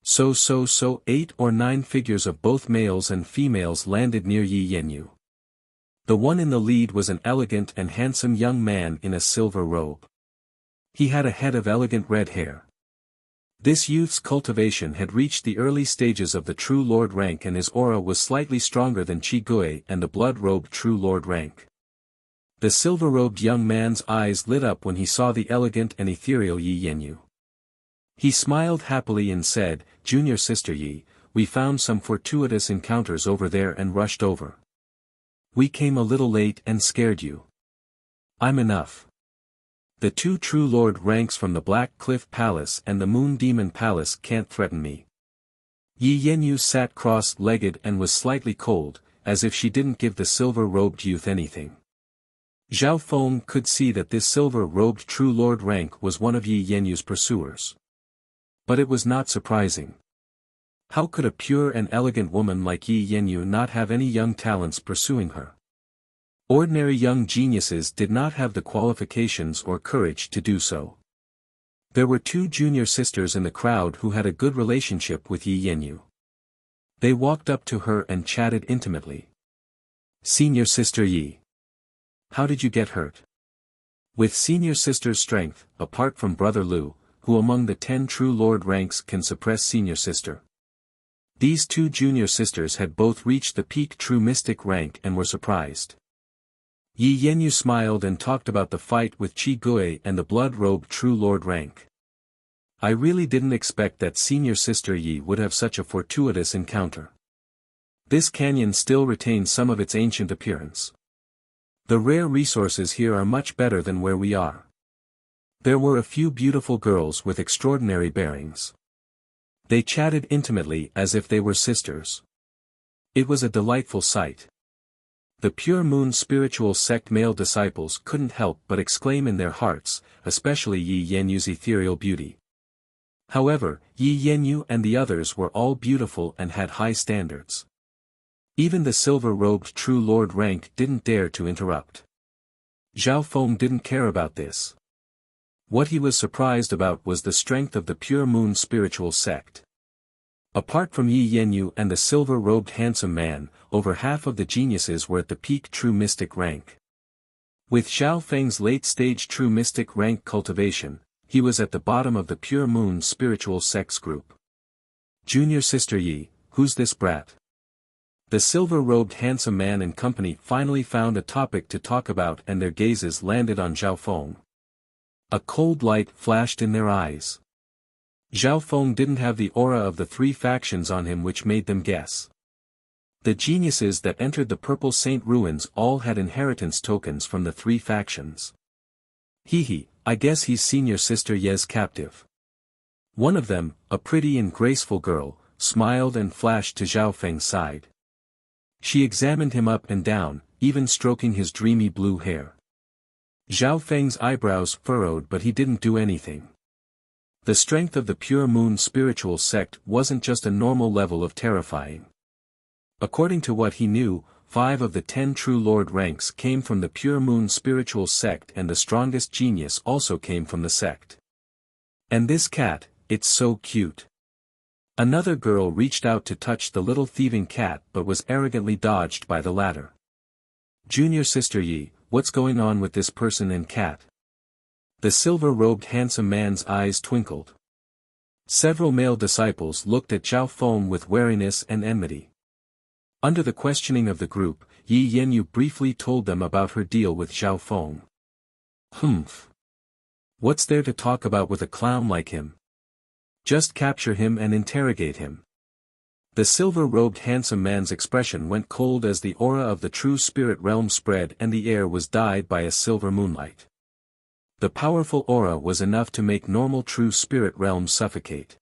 8 or 9 figures of both males and females landed near Yi Yanyu. The one in the lead was an elegant and handsome young man in a silver robe. He had a head of elegant red hair. This youth's cultivation had reached the early stages of the True Lord rank and his aura was slightly stronger than Qi Gui and the blood-robed True Lord rank. The silver-robed young man's eyes lit up when he saw the elegant and ethereal Yi Yanyu. He smiled happily and said, "Junior Sister Yi, we found some fortuitous encounters over there and rushed over. We came a little late and scared you. I'm enough. The 2 True Lord ranks from the Black Cliff Palace and the Moon Demon Palace can't threaten me." Yi Yanyu sat cross-legged and was slightly cold, as if she didn't give the silver-robed youth anything. Zhao Feng could see that this silver-robed True Lord rank was one of Yi Yanyu's pursuers. But it was not surprising. How could a pure and elegant woman like Yi Yanyu not have any young talents pursuing her? Ordinary young geniuses did not have the qualifications or courage to do so. There were 2 junior sisters in the crowd who had a good relationship with Yi Yanyu. They walked up to her and chatted intimately. "Senior Sister Yi. How did you get hurt?" With senior sister's strength, apart from Brother Lu, who among the 10 True Lord ranks can suppress senior sister. These 2 junior sisters had both reached the peak True Mystic rank and were surprised. Yi Yanyu smiled and talked about the fight with Qi Gui and the blood-robed True Lord rank. "I really didn't expect that Senior Sister Yi would have such a fortuitous encounter. This canyon still retains some of its ancient appearance. The rare resources here are much better than where we are." There were a few beautiful girls with extraordinary bearings. They chatted intimately as if they were sisters. It was a delightful sight. The Pure Moon spiritual sect male disciples couldn't help but exclaim in their hearts, especially Yi Yanyu's ethereal beauty. However, Yi Yanyu and the others were all beautiful and had high standards. Even the silver-robed True Lord rank didn't dare to interrupt. Zhao Feng didn't care about this. What he was surprised about was the strength of the Pure Moon spiritual sect. Apart from Yi Yanyu and the silver-robed handsome man, over half of the geniuses were at the peak True Mystic rank. With Zhao Feng's late-stage True Mystic rank cultivation, he was at the bottom of the Pure Moon spiritual sects group. "Junior Sister Yi, who's this brat?" The silver-robed handsome man and company finally found a topic to talk about and their gazes landed on Zhao Feng. A cold light flashed in their eyes. Zhao Feng didn't have the aura of the 3 factions on him which made them guess. The geniuses that entered the Purple Saint ruins all had inheritance tokens from the three factions. I guess he's seen your sister Ye's captive. One of them, a pretty and graceful girl, smiled and flashed to Zhao Feng's side. She examined him up and down, even stroking his dreamy blue hair. Zhao Feng's eyebrows furrowed, but he didn't do anything. The strength of the Pure Moon spiritual sect wasn't just a normal level of terrifying. According to what he knew, 5 of the 10 true lord ranks came from the Pure Moon spiritual sect, and the strongest genius also came from the sect. And this cat, it's so cute. Another girl reached out to touch the little thieving cat but was arrogantly dodged by the latter. Junior sister Yi, what's going on with this person and cat? The silver-robed handsome man's eyes twinkled. Several male disciples looked at Zhao Feng with wariness and enmity. Under the questioning of the group, Yi Yanyu briefly told them about her deal with Zhao Feng. Humph. What's there to talk about with a clown like him? Just capture him and interrogate him. The silver-robed handsome man's expression went cold as the aura of the true spirit realm spread and the air was dyed by a silver moonlight. The powerful aura was enough to make normal true spirit realm suffocate.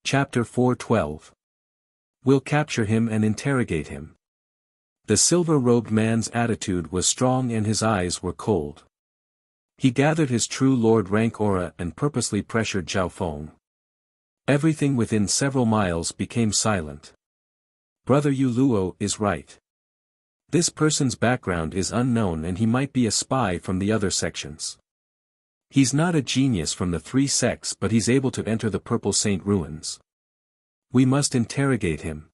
Chapter 4:12. We'll capture him and interrogate him. The silver-robed man's attitude was strong and his eyes were cold. He gathered his true lord rank aura and purposely pressured Zhao Feng. Everything within several miles became silent. Brother Yu Luo is right. This person's background is unknown and he might be a spy from the other sections. He's not a genius from the 3 sects, but he's able to enter the Purple Saint ruins. We must interrogate him.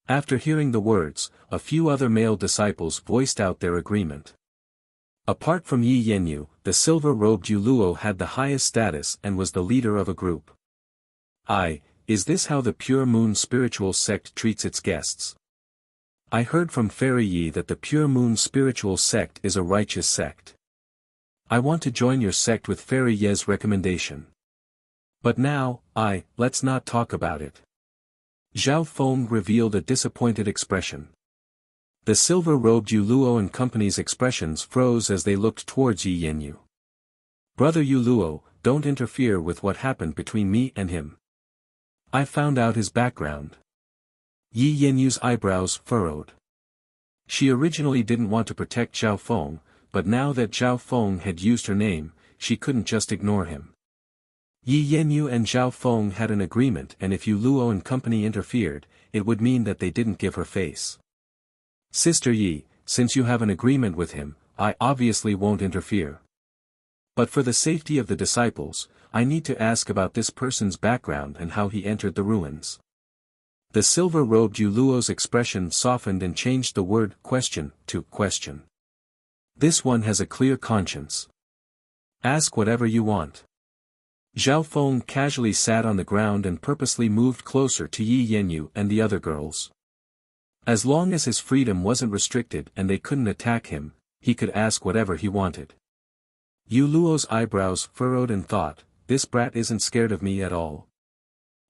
After hearing the words, a few other male disciples voiced out their agreement. Apart from Yi Yanyu, the silver-robed Yu Luo had the highest status and was the leader of a group. Is this how the Pure Moon spiritual sect treats its guests? I heard from Fairy Yi that the Pure Moon spiritual sect is a righteous sect. I want to join your sect with Fairy Ye's recommendation. But now, let's not talk about it. Zhao Feng revealed a disappointed expression. The silver-robed Yu Luo and company's expressions froze as they looked towards Yi Yanyu. Brother Yu Luo, don't interfere with what happened between me and him. I found out his background. Yi Yanyu's eyebrows furrowed. She originally didn't want to protect Zhao Feng, but now that Zhao Feng had used her name, she couldn't just ignore him. Yi Yanyu and Zhao Feng had an agreement, and if Yu Luo and company interfered, it would mean that they didn't give her face. Sister Yi, since you have an agreement with him, I obviously won't interfere. But for the safety of the disciples, I need to ask about this person's background and how he entered the ruins. The silver-robed Yu Luo's expression softened and changed the word question to question. This one has a clear conscience. Ask whatever you want. Zhao Feng casually sat on the ground and purposely moved closer to Yi Yanyu and the other girls. As long as his freedom wasn't restricted and they couldn't attack him, he could ask whatever he wanted. Yu Luo's eyebrows furrowed and thought, this brat isn't scared of me at all.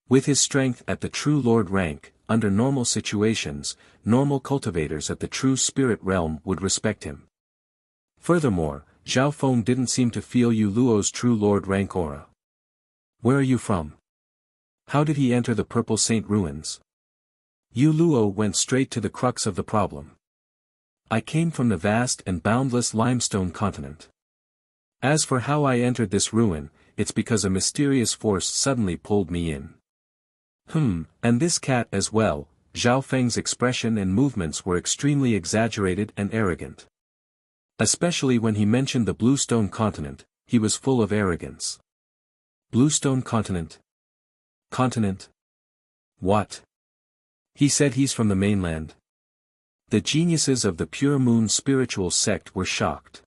With his strength at the true lord rank, under normal situations, normal cultivators at the true spirit realm would respect him. Furthermore, Zhao Feng didn't seem to feel Yu Luo's true lord rank aura. Where are you from? How did he enter the Purple Saint ruins? Yu Luo went straight to the crux of the problem. I came from the vast and boundless limestone continent. As for how I entered this ruin, it's because a mysterious force suddenly pulled me in. And this cat as well. Zhao Feng's expression and movements were extremely exaggerated and arrogant. Especially when he mentioned the Bluestone continent, he was full of arrogance. Bluestone continent? Continent? What? He said he's from the mainland. The geniuses of the Pure Moon spiritual sect were shocked.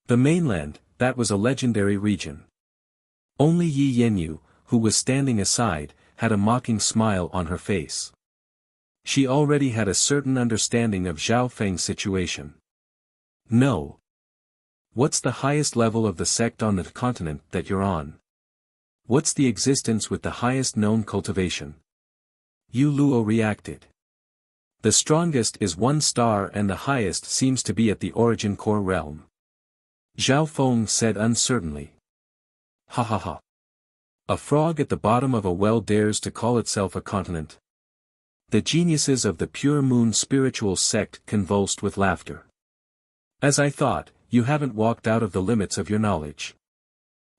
The mainland, that was a legendary region. Only Yi Yanyu, who was standing aside, had a mocking smile on her face. She already had a certain understanding of Zhao Feng's situation. No. What's the highest level of the sect on the continent that you're on? What's the existence with the highest known cultivation? Yu Luo reacted. The strongest is 1 star and the highest seems to be at the origin core realm. Zhao Feng said uncertainly. Ha ha ha. A frog at the bottom of a well dares to call itself a continent. The geniuses of the Pure Moon spiritual sect convulsed with laughter. As I thought, you haven't walked out of the limits of your knowledge.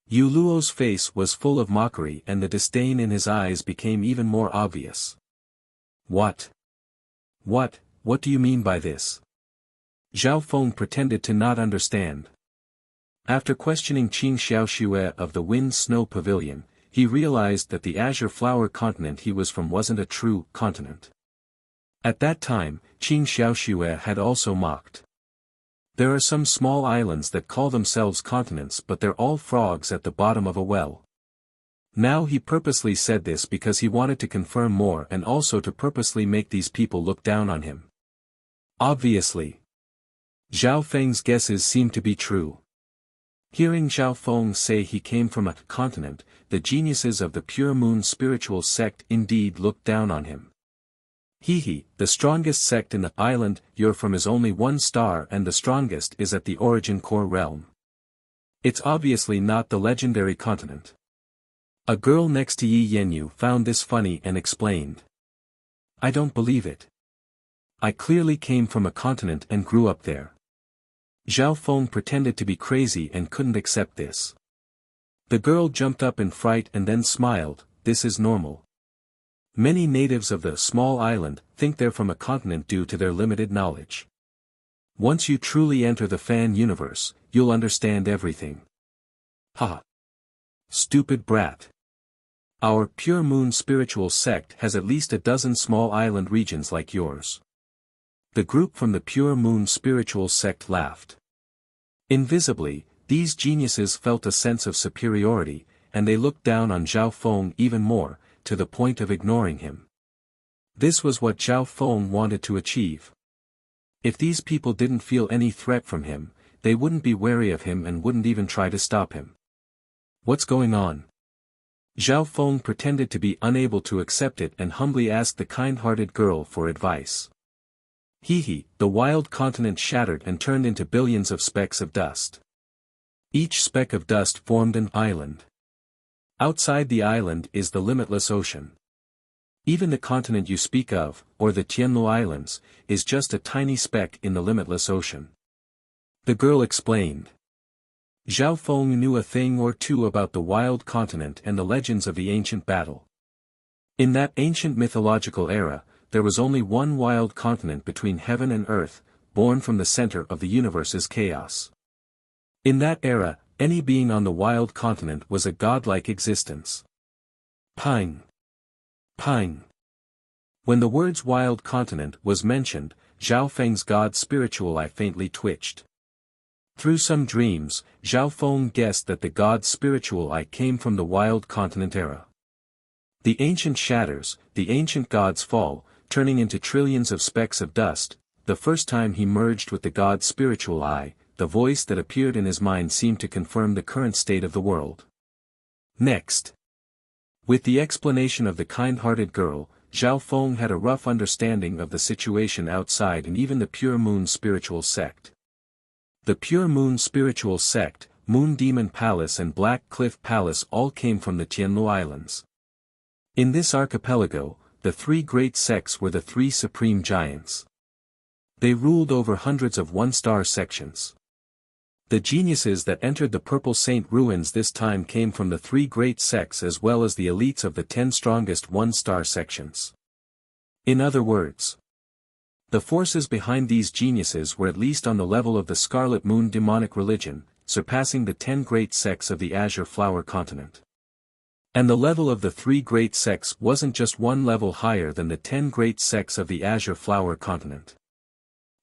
Yu Luo's face was full of mockery and the disdain in his eyes became even more obvious. What? What do you mean by this? Zhao Feng pretended to not understand. After questioning Qing Xiaoxue of the Wind Snow Pavilion, he realized that the Azure Flower continent he was from wasn't a true continent. At that time, Qing Xiaoxue had also mocked. There are some small islands that call themselves continents but they're all frogs at the bottom of a well. Now he purposely said this because he wanted to confirm more and also to purposely make these people look down on him. Obviously. Zhao Feng's guesses seemed to be true. Hearing Zhao Feng say he came from a continent, the geniuses of the Pure Moon spiritual sect indeed looked down on him. He, the strongest sect in the island you're from is only 1 star and the strongest is at the origin core realm. It's obviously not the legendary continent. A girl next to Yi Yenyu found this funny and explained. I don't believe it. I clearly came from a continent and grew up there. Zhao Feng pretended to be crazy and couldn't accept this. The girl jumped up in fright and then smiled, this is normal. Many natives of the small island think they're from a continent due to their limited knowledge. Once you truly enter the fan universe, you'll understand everything. Ha! Stupid brat. Our Pure Moon spiritual sect has at least a dozen small island regions like yours. The group from the Pure Moon spiritual sect laughed. Invisibly, these geniuses felt a sense of superiority, and they looked down on Zhao Feng even more, to the point of ignoring him. This was what Zhao Feng wanted to achieve. If these people didn't feel any threat from him, they wouldn't be wary of him and wouldn't even try to stop him. What's going on? Zhao Feng pretended to be unable to accept it and humbly asked the kind-hearted girl for advice. The wild continent shattered and turned into billions of specks of dust. Each speck of dust formed an island. Outside the island is the limitless ocean. Even the continent you speak of, or the Tianlu Islands, is just a tiny speck in the limitless ocean. The girl explained. Zhao Feng knew a thing or two about the wild continent and the legends of the ancient battle. In that ancient mythological era, there was only one wild continent between heaven and earth, born from the center of the universe's chaos. In that era, any being on the wild continent was a godlike existence. Pine. When the words wild continent was mentioned, Zhao Feng's god spiritual eye faintly twitched. Through some dreams, Zhao Feng guessed that the god spiritual eye came from the wild continent era. The ancient shatters, the ancient gods fall, turning into trillions of specks of dust. The first time he merged with the god spiritual eye, the voice that appeared in his mind seemed to confirm the current state of the world. Next. With the explanation of the kind-hearted girl, Zhao Feng had a rough understanding of the situation outside and even the Pure Moon spiritual sect. The Pure Moon spiritual sect, Moon Demon Palace and Black Cliff Palace all came from the Tianlu Islands. In this archipelago, the 3 great sects were the 3 supreme giants. They ruled over hundreds of 1-star sections. The geniuses that entered the Purple Saint ruins this time came from the 3 great sects as well as the elites of the 10 strongest 1-star sections. In other words, the forces behind these geniuses were at least on the level of the Scarlet Moon demonic religion, surpassing the 10 great sects of the Azure Flower continent. And the level of the 3 great sects wasn't just one level higher than the 10 great sects of the Azure Flower continent.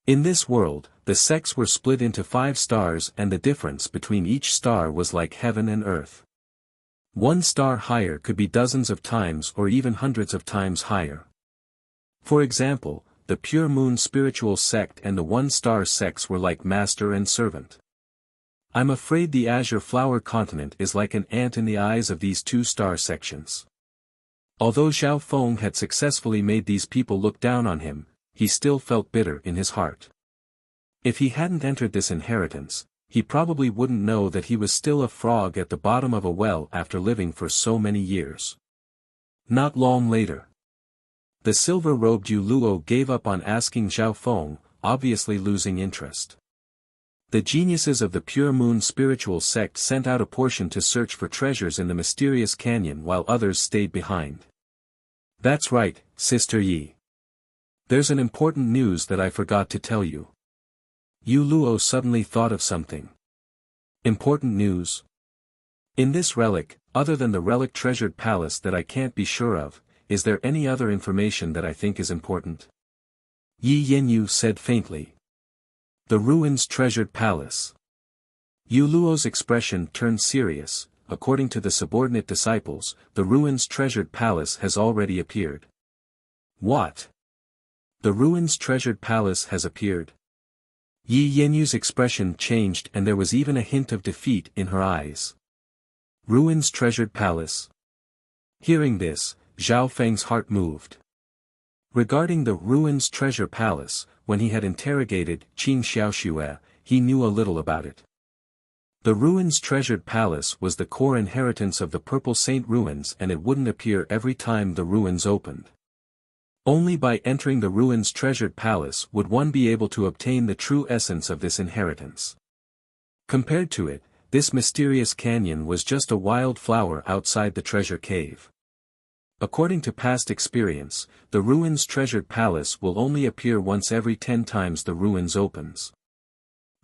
In this world, the sects were split into 5 stars and the difference between each star was like heaven and earth. 1 star higher could be dozens of times or even hundreds of times higher. For example, the Pure Moon spiritual sect and the 1-star sects were like master and servant. I'm afraid the Azure Flower continent is like an ant in the eyes of these 2-star sections. Although Zhao Feng had successfully made these people look down on him, he still felt bitter in his heart. If he hadn't entered this inheritance, he probably wouldn't know that he was still a frog at the bottom of a well after living for so many years. Not long later, the silver-robed Yu Luo gave up on asking Zhao Feng, obviously losing interest. The geniuses of the Pure Moon spiritual sect sent out a portion to search for treasures in the mysterious canyon while others stayed behind. That's right, Sister Yi. There's an important news that I forgot to tell you. Yu Luo suddenly thought of something. Important news? In this relic, other than the relic treasured palace that I can't be sure of, is there any other information that I think is important? Yi Yanyu said faintly. The ruins treasured palace. Yu Luo's expression turned serious. According to the subordinate disciples, the ruins treasured palace has already appeared. What? The ruins treasured palace has appeared? Yi Yenyu's expression changed and there was even a hint of defeat in her eyes. Ruins treasured palace. Hearing this, Zhao Feng's heart moved. Regarding the ruins treasure palace, when he had interrogated Qin Xiaoxue, he knew a little about it. The ruins treasured palace was the core inheritance of the Purple Saint ruins and it wouldn't appear every time the ruins opened. Only by entering the ruins treasured palace would one be able to obtain the true essence of this inheritance. Compared to it, this mysterious canyon was just a wild flower outside the treasure cave. According to past experience, the ruins treasured palace will only appear once every 10 times the ruins opens.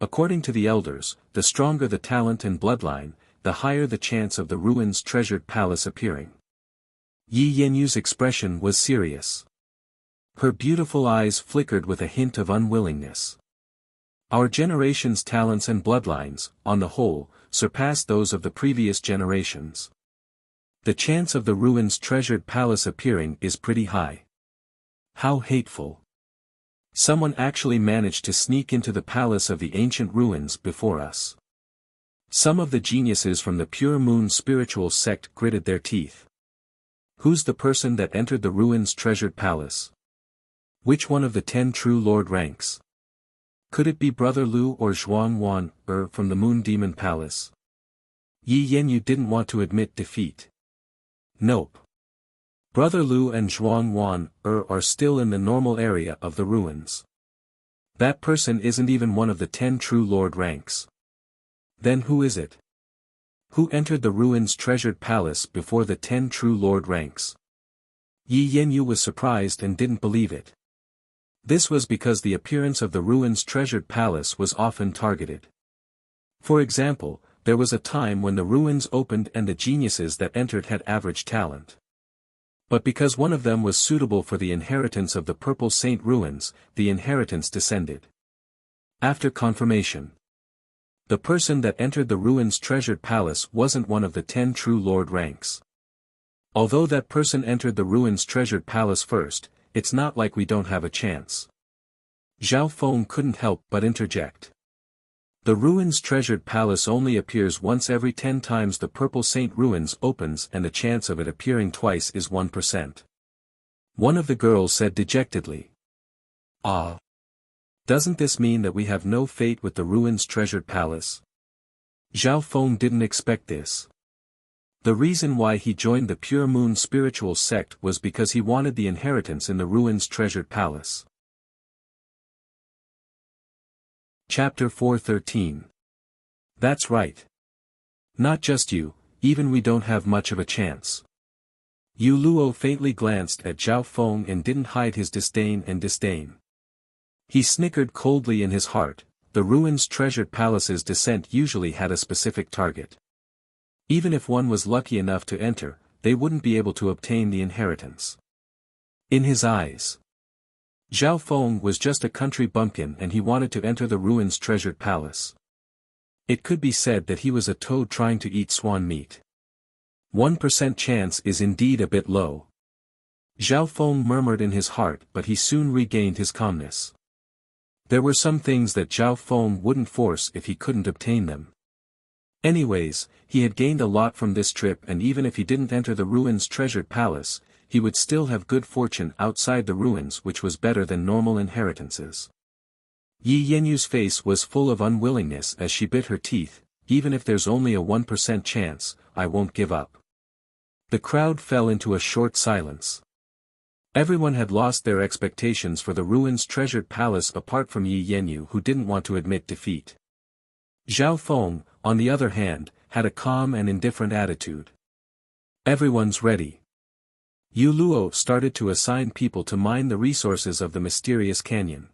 According to the elders, the stronger the talent and bloodline, the higher the chance of the ruins treasured palace appearing. Yi Yenyu's expression was serious. Her beautiful eyes flickered with a hint of unwillingness. Our generation's talents and bloodlines, on the whole, surpass those of the previous generations. The chance of the ruins treasured palace appearing is pretty high. How hateful. Someone actually managed to sneak into the palace of the ancient ruins before us. Some of the geniuses from the Pure Moon spiritual sect gritted their teeth. Who's the person that entered the ruins treasured palace? Which one of the 10 true lord ranks? Could it be Brother Lu or Zhuang Wan, from the Moon Demon Palace? Yi Yanyu didn't want to admit defeat. Nope. Brother Lu and Zhuang Wan, are still in the normal area of the ruins. That person isn't even one of the 10 true lord ranks. Then who is it? Who entered the ruins treasured palace before the 10 true lord ranks? Yi Yanyu was surprised and didn't believe it. This was because the appearance of the ruins treasured palace was often targeted. For example, there was a time when the ruins opened and the geniuses that entered had average talent. But because one of them was suitable for the inheritance of the Purple Saint ruins, the inheritance descended. After confirmation, the person that entered the ruins treasured palace wasn't one of the 10 true lord ranks. Although that person entered the ruins treasured palace first, it's not like we don't have a chance. Zhao Feng couldn't help but interject. The ruins treasured palace only appears once every 10 times the Purple Saint ruins opens and the chance of it appearing twice is 1%. One of the girls said dejectedly. Ah. Doesn't this mean that we have no fate with the ruins treasured palace? Zhao Feng didn't expect this. The reason why he joined the Pure Moon spiritual sect was because he wanted the inheritance in the ruins treasured palace. Chapter 413. That's right. Not just you, even we don't have much of a chance. Yu Luo faintly glanced at Zhao Feng and didn't hide his disdain. He snickered coldly in his heart. The ruins treasured palace's descent usually had a specific target. Even if one was lucky enough to enter, they wouldn't be able to obtain the inheritance. In his eyes, Zhao Feng was just a country bumpkin and he wanted to enter the ruins treasured palace. It could be said that he was a toad trying to eat swan meat. 1% chance is indeed a bit low. Zhao Feng murmured in his heart, but he soon regained his calmness. There were some things that Zhao Feng wouldn't force if he couldn't obtain them. Anyways, he had gained a lot from this trip and even if he didn't enter the ruins treasured palace, he would still have good fortune outside the ruins, which was better than normal inheritances. Yi Yenyu's face was full of unwillingness as she bit her teeth. Even if there's only a 1% chance, I won't give up. The crowd fell into a short silence. Everyone had lost their expectations for the ruins' treasured palace apart from Yi Yenyu, who didn't want to admit defeat. Zhao Feng, on the other hand, had a calm and indifferent attitude. Everyone's ready. Yu Luo started to assign people to mine the resources of the mysterious canyon.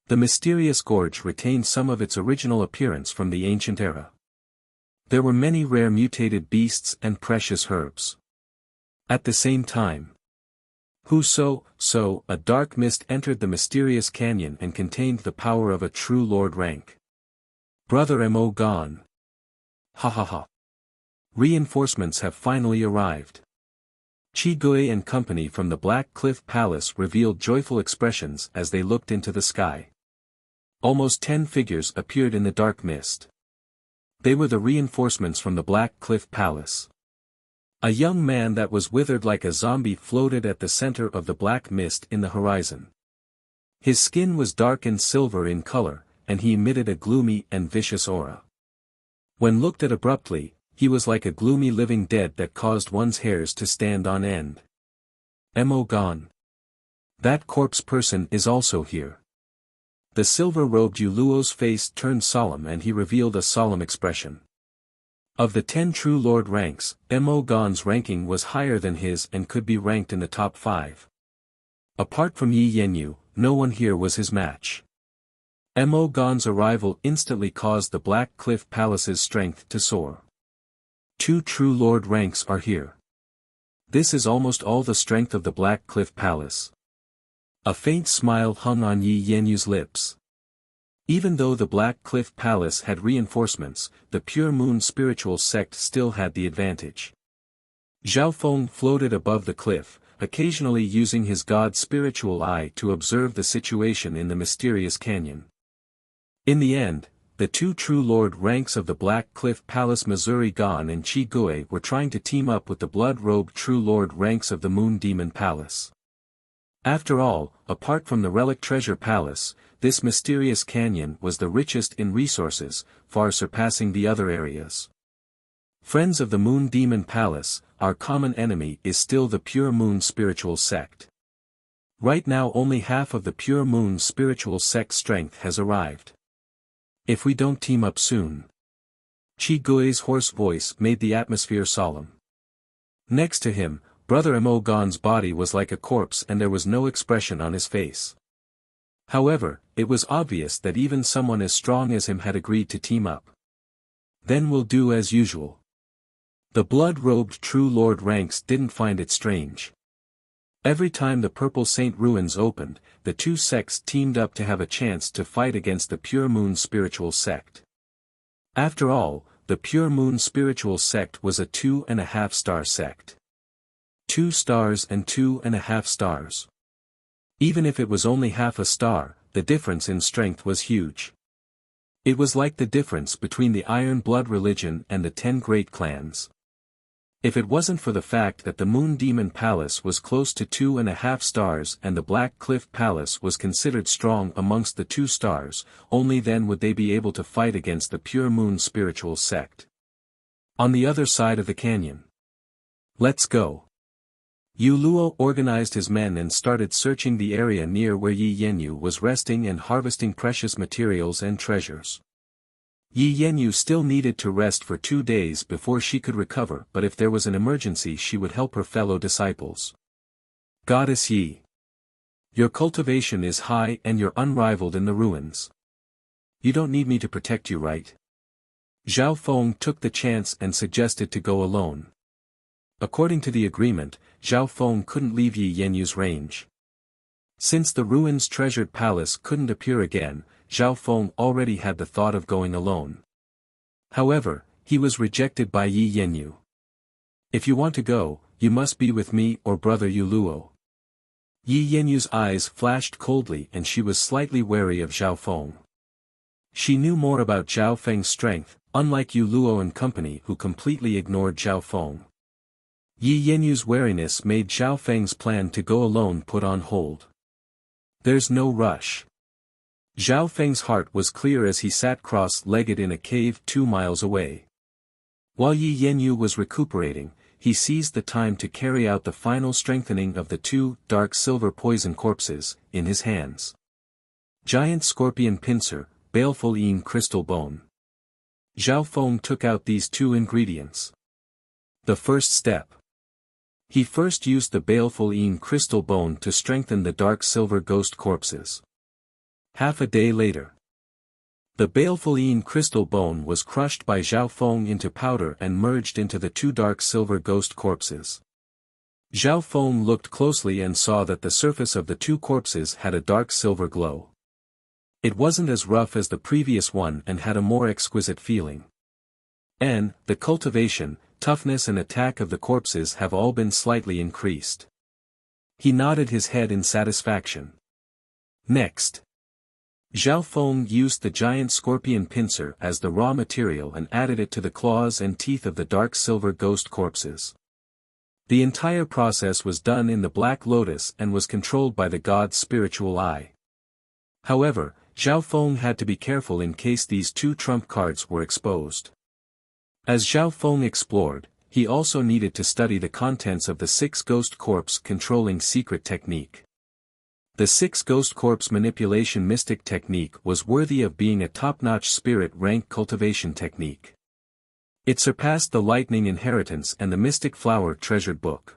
The mysterious gorge retained some of its original appearance from the ancient era. There were many rare mutated beasts and precious herbs. At the same time, a dark mist entered the mysterious canyon and contained the power of a true lord rank. Brother Mo gone. Ha ha ha. Reinforcements have finally arrived. Qi Gui and company from the Black Cliff Palace revealed joyful expressions as they looked into the sky. Almost 10 figures appeared in the dark mist. They were the reinforcements from the Black Cliff Palace. A young man that was withered like a zombie floated at the center of the black mist in the horizon. His skin was dark and silver in color, and he emitted a gloomy and vicious aura. When looked at abruptly, he was like a gloomy living dead that caused one's hairs to stand on end. Mo gone. That corpse person is also here. The silver-robed Yu Luo's face turned solemn and he revealed a solemn expression. Of the 10 true lord ranks, Mo Gon's ranking was higher than his and could be ranked in the top 5. Apart from Yi Yenyu, no one here was his match. Mo Gon's arrival instantly caused the Black Cliff Palace's strength to soar. 2 true lord ranks are here. This is almost all the strength of the Black Cliff Palace. A faint smile hung on Yi Yenyu's lips. Even though the Black Cliff Palace had reinforcements, the Pure Moon spiritual sect still had the advantage. Zhao Feng floated above the cliff, occasionally using his god's spiritual eye to observe the situation in the mysterious canyon. In the end, the 2 true lord ranks of the Black Cliff Palace, Missouri Gon and Qi Gui, were trying to team up with the blood-robed true lord ranks of the Moon Demon Palace. After all, apart from the Relic Treasure Palace, this mysterious canyon was the richest in resources, far surpassing the other areas. Friends of the Moon Demon Palace, our common enemy is still the Pure Moon spiritual sect. Right now only half of the Pure Moon spiritual sect's strength has arrived. If we don't team up soon. Qi Gui's hoarse voice made the atmosphere solemn. Next to him, Brother Mo Gon's body was like a corpse and there was no expression on his face. However, it was obvious that even someone as strong as him had agreed to team up. Then we'll do as usual. The blood-robed true lord ranks didn't find it strange. Every time the Purple Saint ruins opened, the 2 sects teamed up to have a chance to fight against the Pure Moon spiritual sect. After all, the Pure Moon spiritual sect was a 2.5-star sect. 2 stars and 2.5 stars. Even if it was only half a star, the difference in strength was huge. It was like the difference between the Iron Blood religion and the 10 great clans. If it wasn't for the fact that the Moon Demon Palace was close to 2.5 stars and the Black Cliff Palace was considered strong amongst the 2 stars, only then would they be able to fight against the Pure Moon spiritual sect. On the other side of the canyon. Let's go. Yu Luo organized his men and started searching the area near where Yi Yenyu was resting and harvesting precious materials and treasures. Yi Yenyu still needed to rest for 2 days before she could recover, but if there was an emergency she would help her fellow disciples. Goddess Yi. Your cultivation is high and you're unrivaled in the ruins. You don't need me to protect you, right? Zhao Feng took the chance and suggested to go alone. According to the agreement, Zhao Feng couldn't leave Yi Yenyu's range. Since the ruins' treasured palace couldn't appear again, Zhao Feng already had the thought of going alone. However, he was rejected by Yi Yenyu. If you want to go, you must be with me or Brother Yu Luo. Yi Yenyu's eyes flashed coldly and she was slightly wary of Zhao Feng. She knew more about Zhao Feng's strength, unlike Yu Luo and company who completely ignored Zhao Feng. Yi Yenyu's wariness made Zhao Feng's plan to go alone put on hold. There's no rush. Zhao Feng's heart was clear as he sat cross-legged in a cave 2 miles away. While Yi Yenyu was recuperating, he seized the time to carry out the final strengthening of the 2 dark silver poison corpses, in his hands. Giant scorpion pincer, baleful Yin crystal bone. Zhao Feng took out these 2 ingredients. The first step. He first used the baleful Yin crystal bone to strengthen the dark silver ghost corpses. Half a day later, the baleful Yin crystal bone was crushed by Zhao Feng into powder and merged into the 2 dark silver ghost corpses. Zhao Feng looked closely and saw that the surface of the 2 corpses had a dark silver glow. It wasn't as rough as the previous one and had a more exquisite feeling. And, the cultivation, toughness and attack of the corpses have all been slightly increased. He nodded his head in satisfaction. Next, Zhao Feng used the giant scorpion pincer as the raw material and added it to the claws and teeth of the dark silver ghost corpses. The entire process was done in the Black Lotus and was controlled by the god's spiritual eye. However, Zhao Feng had to be careful in case these 2 trump cards were exposed. As Zhao Feng explored, he also needed to study the contents of the 6 ghost corpse controlling secret technique. The 6 ghost corpse manipulation mystic technique was worthy of being a top-notch spirit rank cultivation technique. It surpassed the lightning inheritance and the mystic flower treasured book.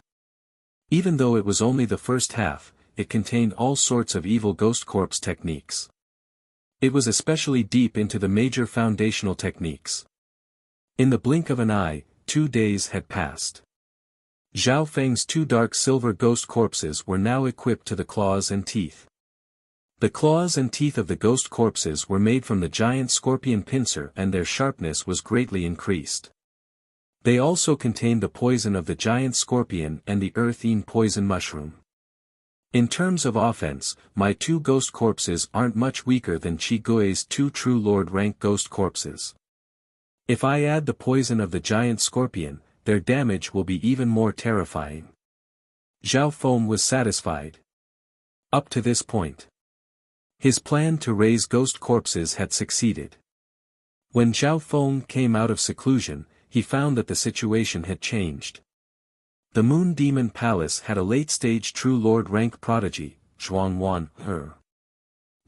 Even though it was only the first half, it contained all sorts of evil ghost corpse techniques. It was especially deep into the major foundational techniques. In the blink of an eye, 2 days had passed. Zhao Feng's 2 dark silver ghost corpses were now equipped to the claws and teeth. The claws and teeth of the ghost corpses were made from the giant scorpion pincer and their sharpness was greatly increased. They also contained the poison of the giant scorpion and the earth-eaten poison mushroom. In terms of offense, my 2 ghost corpses aren't much weaker than Qi Gui's 2 true lord rank ghost corpses. If I add the poison of the giant scorpion, their damage will be even more terrifying. Zhao Feng was satisfied. Up to this point, his plan to raise ghost corpses had succeeded. When Zhao Feng came out of seclusion, he found that the situation had changed. The Moon Demon Palace had a late-stage true lord rank prodigy, Zhuangwan.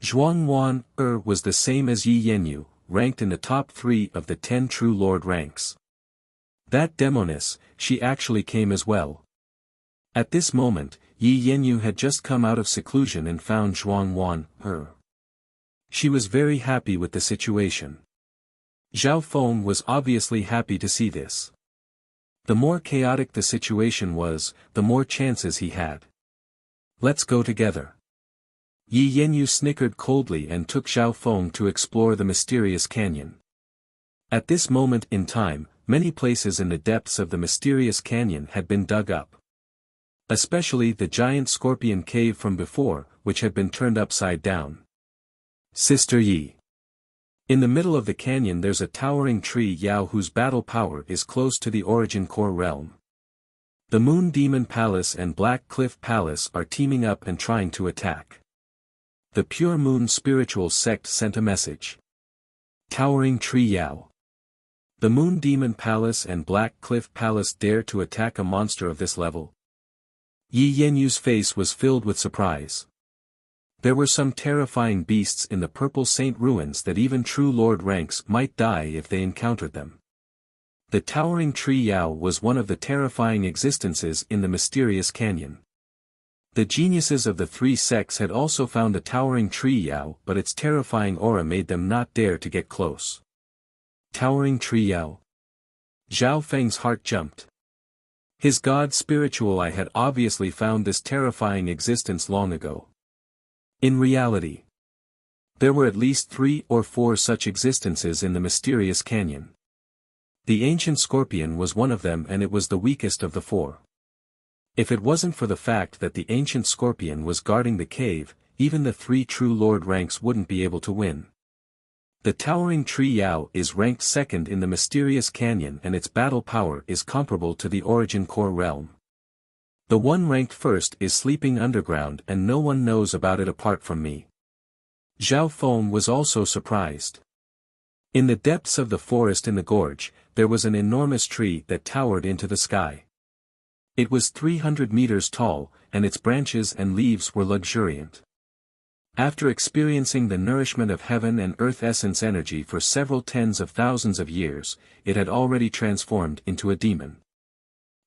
Zhuangwan was the same as Yi Yenyu, ranked in the top 3 of the 10 true lord ranks. That demoness, she actually came as well. At this moment, Yi Yenyu had just come out of seclusion and found Zhuangwan. She was very happy with the situation. Zhao Feng was obviously happy to see this. The more chaotic the situation was, the more chances he had. Let's go together. Yi Yenyu snickered coldly and took Zhao Feng to explore the mysterious canyon. At this moment in time, many places in the depths of the mysterious canyon had been dug up. Especially the giant scorpion cave from before, which had been turned upside down. Sister Yi. In the middle of the canyon there's a towering tree Yao whose battle power is close to the origin core realm. The Moon Demon Palace and Black Cliff Palace are teaming up and trying to attack. The Pure Moon spiritual sect sent a message. Towering Tree Yao. The Moon Demon Palace and Black Cliff Palace dare to attack a monster of this level? Yi Yenyu's face was filled with surprise. There were some terrifying beasts in the Purple Saint ruins that even true lord ranks might die if they encountered them. The Towering Tree Yao was one of the terrifying existences in the mysterious canyon. The geniuses of the 3 sects had also found the Towering Tree Yao, but its terrifying aura made them not dare to get close. Towering Tree Yao. Zhao Feng's heart jumped. His god spiritual eye had obviously found this terrifying existence long ago. In reality, there were at least 3 or 4 such existences in the mysterious canyon. The ancient scorpion was one of them and it was the weakest of the 4. If it wasn't for the fact that the ancient scorpion was guarding the cave, even the 3 true lord ranks wouldn't be able to win. The towering tree Yao is ranked second in the mysterious canyon and its battle power is comparable to the origin core realm. The one ranked first is sleeping underground and no one knows about it apart from me. Zhao Feng was also surprised. In the depths of the forest in the gorge, there was an enormous tree that towered into the sky. It was 300 meters tall, and its branches and leaves were luxuriant. After experiencing the nourishment of heaven and earth essence energy for several tens of thousands of years, it had already transformed into a demon.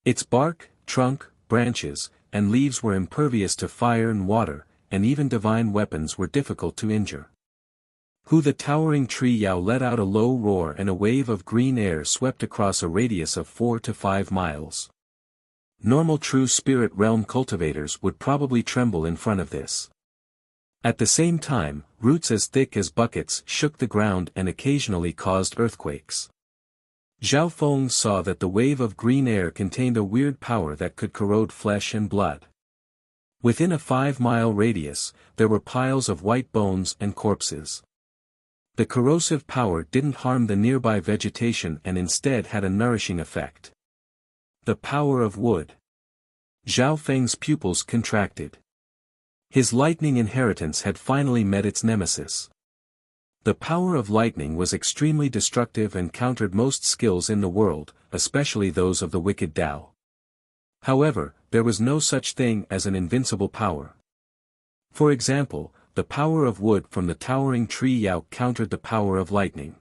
Its bark, trunk, branches, and leaves were impervious to fire and water, and even divine weapons were difficult to injure. The towering tree Yao let out a low roar and a wave of green air swept across a radius of 4 to 5 miles. Normal true spirit realm cultivators would probably tremble in front of this. At the same time, roots as thick as buckets shook the ground and occasionally caused earthquakes. Zhao Feng saw that the wave of green air contained a weird power that could corrode flesh and blood. Within a 5-mile radius, there were piles of white bones and corpses. The corrosive power didn't harm the nearby vegetation and instead had a nourishing effect. The power of wood. Zhao Feng's pupils contracted. His lightning inheritance had finally met its nemesis. The power of lightning was extremely destructive and countered most skills in the world, especially those of the wicked Tao. However, there was no such thing as an invincible power. For example, the power of wood from the towering tree Yao countered the power of lightning.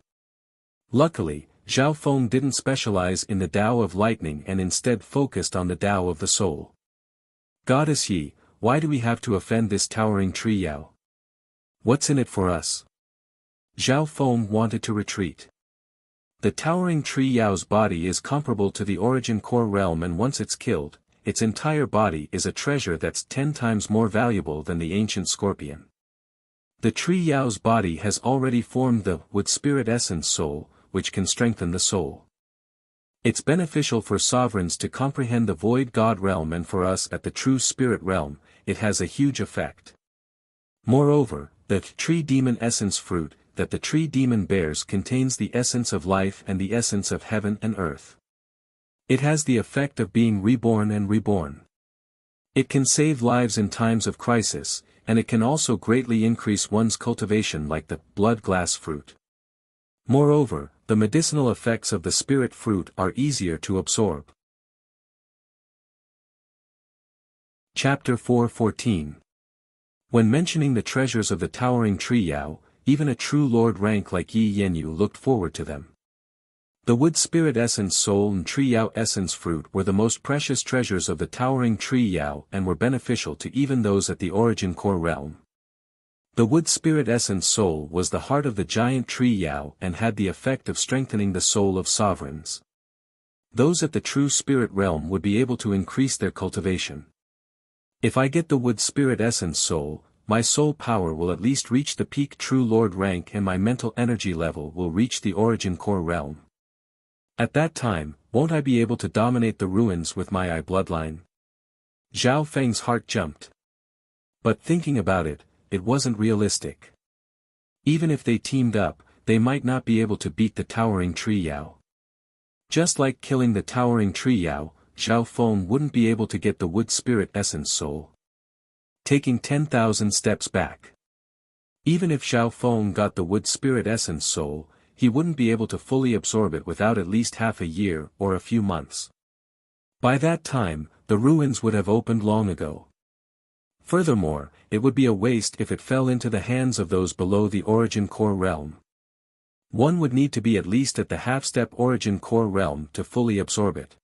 Luckily, Zhao Feng didn't specialize in the Tao of lightning and instead focused on the Tao of the soul. Goddess Yi, why do we have to offend this towering tree Yao? What's in it for us? Zhao Feng wanted to retreat. The towering tree Yao's body is comparable to the origin core realm, and once it's killed, its entire body is a treasure that's 10 times more valuable than the ancient scorpion. The tree Yao's body has already formed the wood spirit essence soul, which can strengthen the soul. It's beneficial for sovereigns to comprehend the void god realm, and for us at the true spirit realm, it has a huge effect. Moreover, the tree demon essence fruit that the tree demon bears contains the essence of life and the essence of heaven and earth. It has the effect of being reborn and reborn. It can save lives in times of crisis, and it can also greatly increase one's cultivation like the blood glass fruit. Moreover, the medicinal effects of the spirit fruit are easier to absorb. Chapter 4:14. When mentioning the treasures of the towering tree Yao, even a true lord rank like Yi Yanyu looked forward to them. The wood spirit essence soul and tree Yao essence fruit were the most precious treasures of the towering tree Yao and were beneficial to even those at the origin core realm. The wood spirit essence soul was the heart of the giant tree Yao and had the effect of strengthening the soul of sovereigns. Those at the true spirit realm would be able to increase their cultivation. If I get the wood spirit essence soul, my soul power will at least reach the peak true lord rank and my mental energy level will reach the origin core realm. At that time, won't I be able to dominate the ruins with my eye bloodline? Zhao Feng's heart jumped. But thinking about it, it wasn't realistic. Even if they teamed up, they might not be able to beat the towering tree Yao. Just like killing the towering tree Yao, Zhao Feng wouldn't be able to get the wood spirit essence soul. Taking 10,000 steps back. Even if Zhao Feng got the wood spirit essence soul, he wouldn't be able to fully absorb it without at least half a year or a few months. By that time, the ruins would have opened long ago. Furthermore, it would be a waste if it fell into the hands of those below the origin core realm. One would need to be at least at the half-step origin core realm to fully absorb it.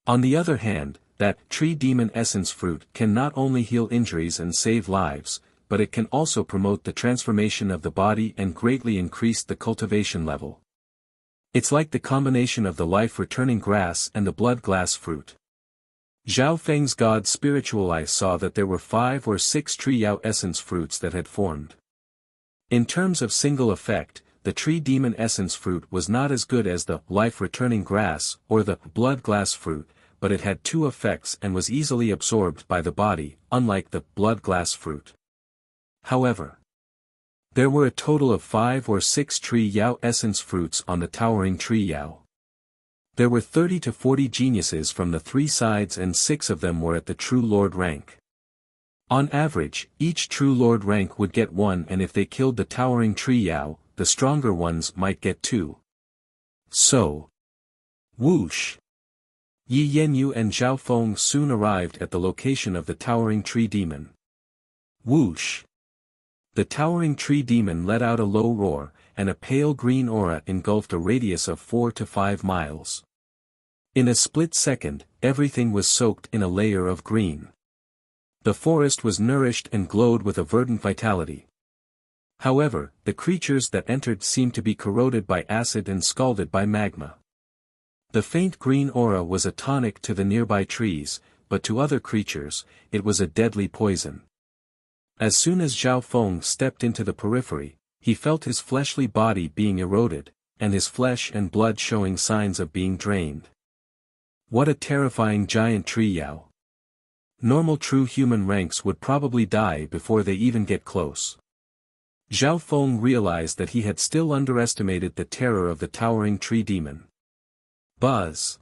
On the other hand, that tree demon essence fruit can not only heal injuries and save lives, but it can also promote the transformation of the body and greatly increase the cultivation level. It's like the combination of the life-returning grass and the blood glass fruit. Zhao Feng's god spiritual eye saw that there were 5 or 6 tree Yao essence fruits that had formed. In terms of single effect, the tree demon essence fruit was not as good as the life-returning grass or the blood glass fruit, but it had 2 effects and was easily absorbed by the body, unlike the blood glass fruit. However, There were a total of 5 or 6 tree Yao essence fruits on the towering tree Yao. There were 30 to 40 geniuses from the 3 sides and 6 of them were at the True Lord rank. On average, each True Lord rank would get 1 and if they killed the towering tree Yao, the stronger ones might get 2. So. Whoosh! Yi Yanyu and Zhao Feng soon arrived at the location of the towering tree demon. Whoosh! The towering tree demon let out a low roar, and a pale green aura engulfed a radius of 4 to 5 miles. In a split second, everything was soaked in a layer of green. The forest was nourished and glowed with a verdant vitality. However, the creatures that entered seemed to be corroded by acid and scalded by magma. The faint green aura was a tonic to the nearby trees, but to other creatures, it was a deadly poison. As soon as Zhao Feng stepped into the periphery, he felt his fleshly body being eroded, and his flesh and blood showing signs of being drained. What a terrifying giant tree Yao! Normal true human ranks would probably die before they even get close. Zhao Feng realized that he had still underestimated the terror of the towering tree demon. Buzz!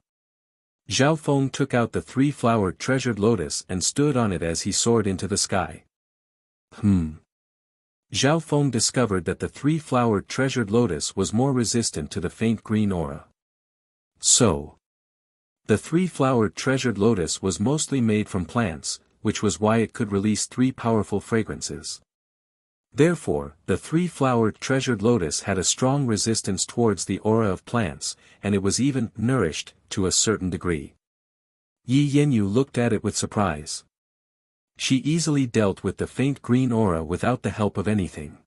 Zhao Feng took out the 3-flowered treasured lotus and stood on it as he soared into the sky. Zhao Feng discovered that the 3-flowered treasured lotus was more resistant to the faint green aura. So. The 3-flowered treasured lotus was mostly made from plants, which was why it could release 3 powerful fragrances. Therefore, the 3-flowered treasured lotus had a strong resistance towards the aura of plants, and it was even nourished, to a certain degree. Yi Yanyu looked at it with surprise. She easily dealt with the faint green aura without the help of anything.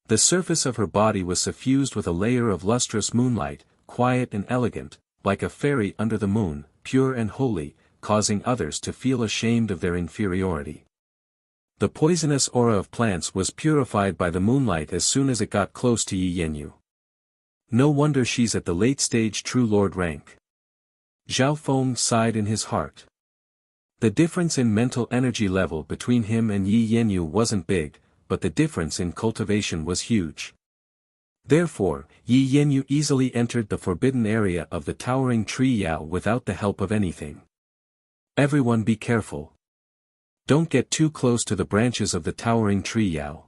The surface of her body was suffused with a layer of lustrous moonlight, quiet and elegant, like a fairy under the moon, pure and holy, causing others to feel ashamed of their inferiority. The poisonous aura of plants was purified by the moonlight as soon as it got close to Yi Yanyu. No wonder she's at the late-stage True Lord rank. Zhao Feng sighed in his heart. The difference in mental energy level between him and Yi Yanyu wasn't big, but the difference in cultivation was huge. Therefore, Yi Yanyu easily entered the forbidden area of the towering tree Yao without the help of anything. Everyone be careful. Don't get too close to the branches of the towering tree Yao.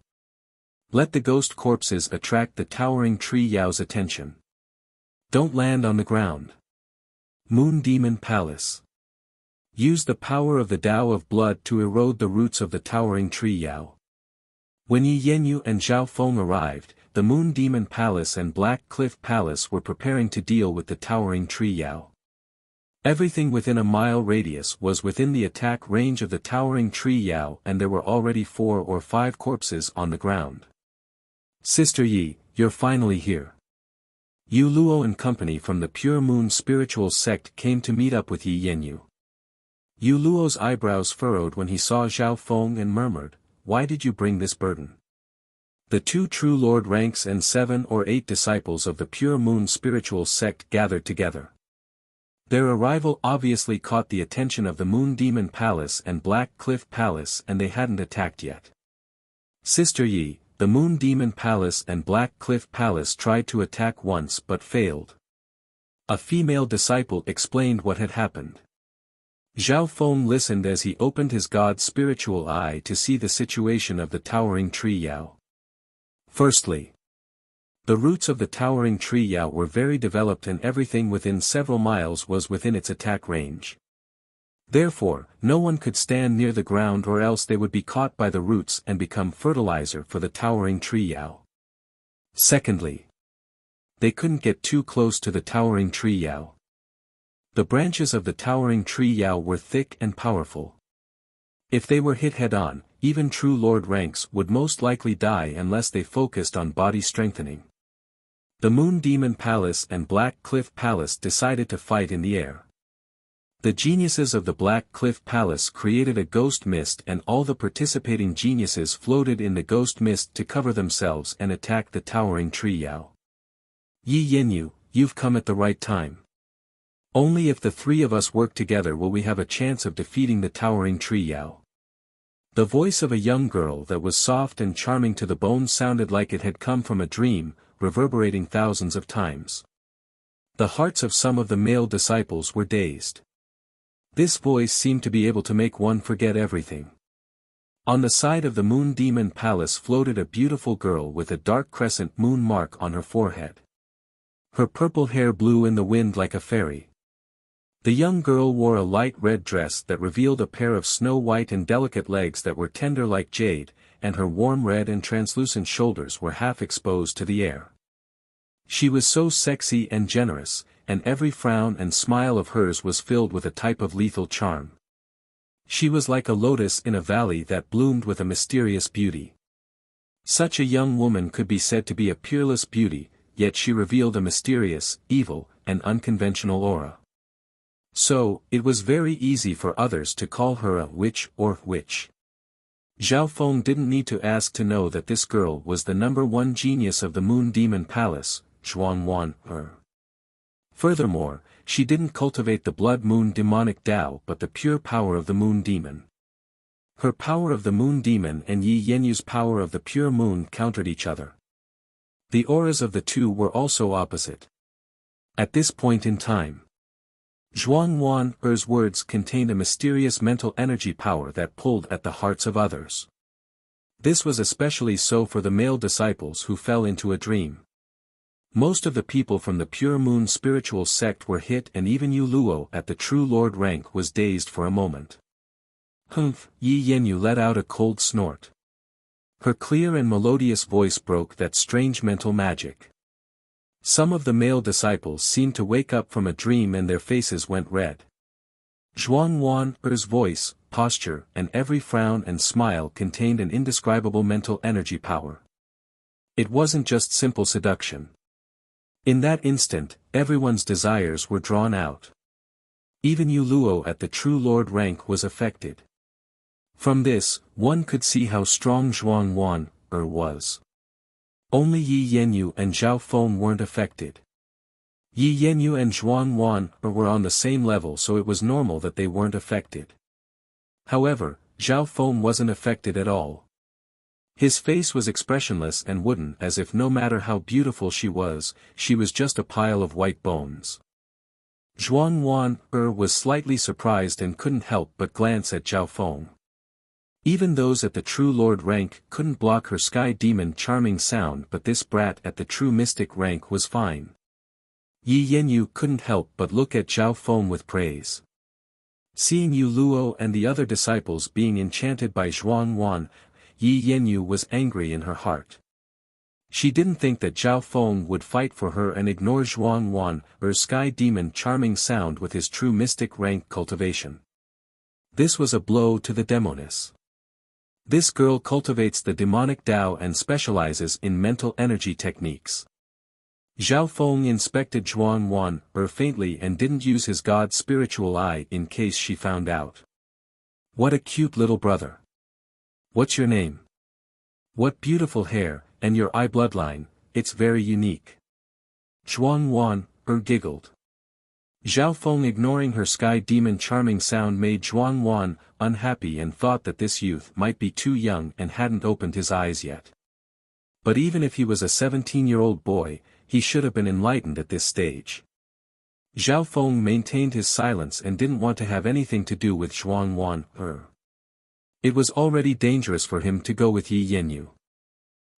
Let the ghost corpses attract the towering tree Yao's attention. Don't land on the ground. Moon Demon Palace. Use the power of the Tao of blood to erode the roots of the towering tree Yao. When Yi Yanyu and Zhao Feng arrived, the Moon Demon Palace and Black Cliff Palace were preparing to deal with the towering tree Yao. Everything within a mile radius was within the attack range of the towering tree Yao and there were already 4 or 5 corpses on the ground. Sister Yi, you're finally here. Yu Luo and company from the Pure Moon spiritual sect came to meet up with Yi Yanyu. Yu Luo's eyebrows furrowed when he saw Zhao Feng and murmured, "Why did you bring this burden?" The 2 True Lord ranks and 7 or 8 disciples of the Pure Moon spiritual sect gathered together. Their arrival obviously caught the attention of the Moon Demon Palace and Black Cliff Palace and they hadn't attacked yet. Sister Yi, the Moon Demon Palace and Black Cliff Palace tried to attack once but failed. A female disciple explained what had happened. Zhao Feng listened as he opened his god's spiritual eye to see the situation of the towering tree Yao. Firstly, the roots of the towering tree Yao were very developed and everything within several miles was within its attack range. Therefore, no one could stand near the ground or else they would be caught by the roots and become fertilizer for the towering tree Yao. Secondly, they couldn't get too close to the towering tree Yao. The branches of the towering tree Yao were thick and powerful. If they were hit head-on, even True Lord ranks would most likely die unless they focused on body strengthening. The Moon Demon Palace and Black Cliff Palace decided to fight in the air. The geniuses of the Black Cliff Palace created a ghost mist and all the participating geniuses floated in the ghost mist to cover themselves and attack the towering tree Yao. Yi Yanyu, you've come at the right time. Only if the 3 of us work together will we have a chance of defeating the towering tree Yao. The voice of a young girl that was soft and charming to the bone sounded like it had come from a dream, reverberating thousands of times. The hearts of some of the male disciples were dazed. This voice seemed to be able to make one forget everything. On the side of the moon demon palace floated a beautiful girl with a dark crescent moon mark on her forehead. Her purple hair blew in the wind like a fairy. The young girl wore a light red dress that revealed a pair of snow-white and delicate legs that were tender like jade, and her warm red and translucent shoulders were half exposed to the air. She was so sexy and generous, and every frown and smile of hers was filled with a type of lethal charm. She was like a lotus in a valley that bloomed with a mysterious beauty. Such a young woman could be said to be a peerless beauty, yet she revealed a mysterious, evil, and unconventional aura. So, it was very easy for others to call her a witch or witch. Zhao Feng didn't need to ask to know that this girl was the #1 genius of the Moon Demon Palace, Zhuangwan. Furthermore, she didn't cultivate the blood moon demonic Tao but the pure power of the moon demon. Her power of the moon demon and Yi Yenyu's power of the pure moon countered each other. The auras of the two were also opposite. At this point in time, Zhuangwan's words contained a mysterious mental energy power that pulled at the hearts of others. This was especially so for the male disciples who fell into a dream. Most of the people from the Pure Moon spiritual sect were hit, and even Yu Luo at the True Lord rank was dazed for a moment. Humph! Yi Yenyu let out a cold snort. Her clear and melodious voice broke that strange mental magic. Some of the male disciples seemed to wake up from a dream and their faces went red. Zhuangwan's voice, posture, and every frown and smile contained an indescribable mental energy power. It wasn't just simple seduction. In that instant, everyone's desires were drawn out. Even Yu Luo at the True Lord rank was affected. From this, one could see how strong Zhuangwan was. Only Yi Yenyu and Zhao Feng weren't affected. Yi Yenyu and Zhuangwan were on the same level, so it was normal that they weren't affected. However, Zhao Feng wasn't affected at all. His face was expressionless and wooden, as if no matter how beautiful she was just a pile of white bones. Zhuangwan was slightly surprised and couldn't help but glance at Zhao Feng. Even those at the True Lord rank couldn't block her Sky Demon charming sound, but this brat at the True Mystic rank was fine. Yi Yenyu couldn't help but look at Zhao Feng with praise. Seeing Yu Luo and the other disciples being enchanted by Zhuangwan, Yi Yenyu was angry in her heart. She didn't think that Zhao Feng would fight for her and ignore Zhuangwan's Sky Demon charming sound with his True Mystic rank cultivation. This was a blow to the demoness. This girl cultivates the demonic Tao and specializes in mental energy techniques. Zhao Feng inspected Zhuangwan faintly and didn't use his god's spiritual eye in case she found out. What a cute little brother. What's your name? What beautiful hair, and your eye bloodline, it's very unique. Zhuangwan giggled. Zhao Feng ignoring her Sky Demon charming sound made Zhuangwan unhappy and thought that this youth might be too young and hadn't opened his eyes yet. But even if he was a 17-year-old boy, he should have been enlightened at this stage. Zhao Feng maintained his silence and didn't want to have anything to do with Zhuangwan. It was already dangerous for him to go with Yi Yenyu.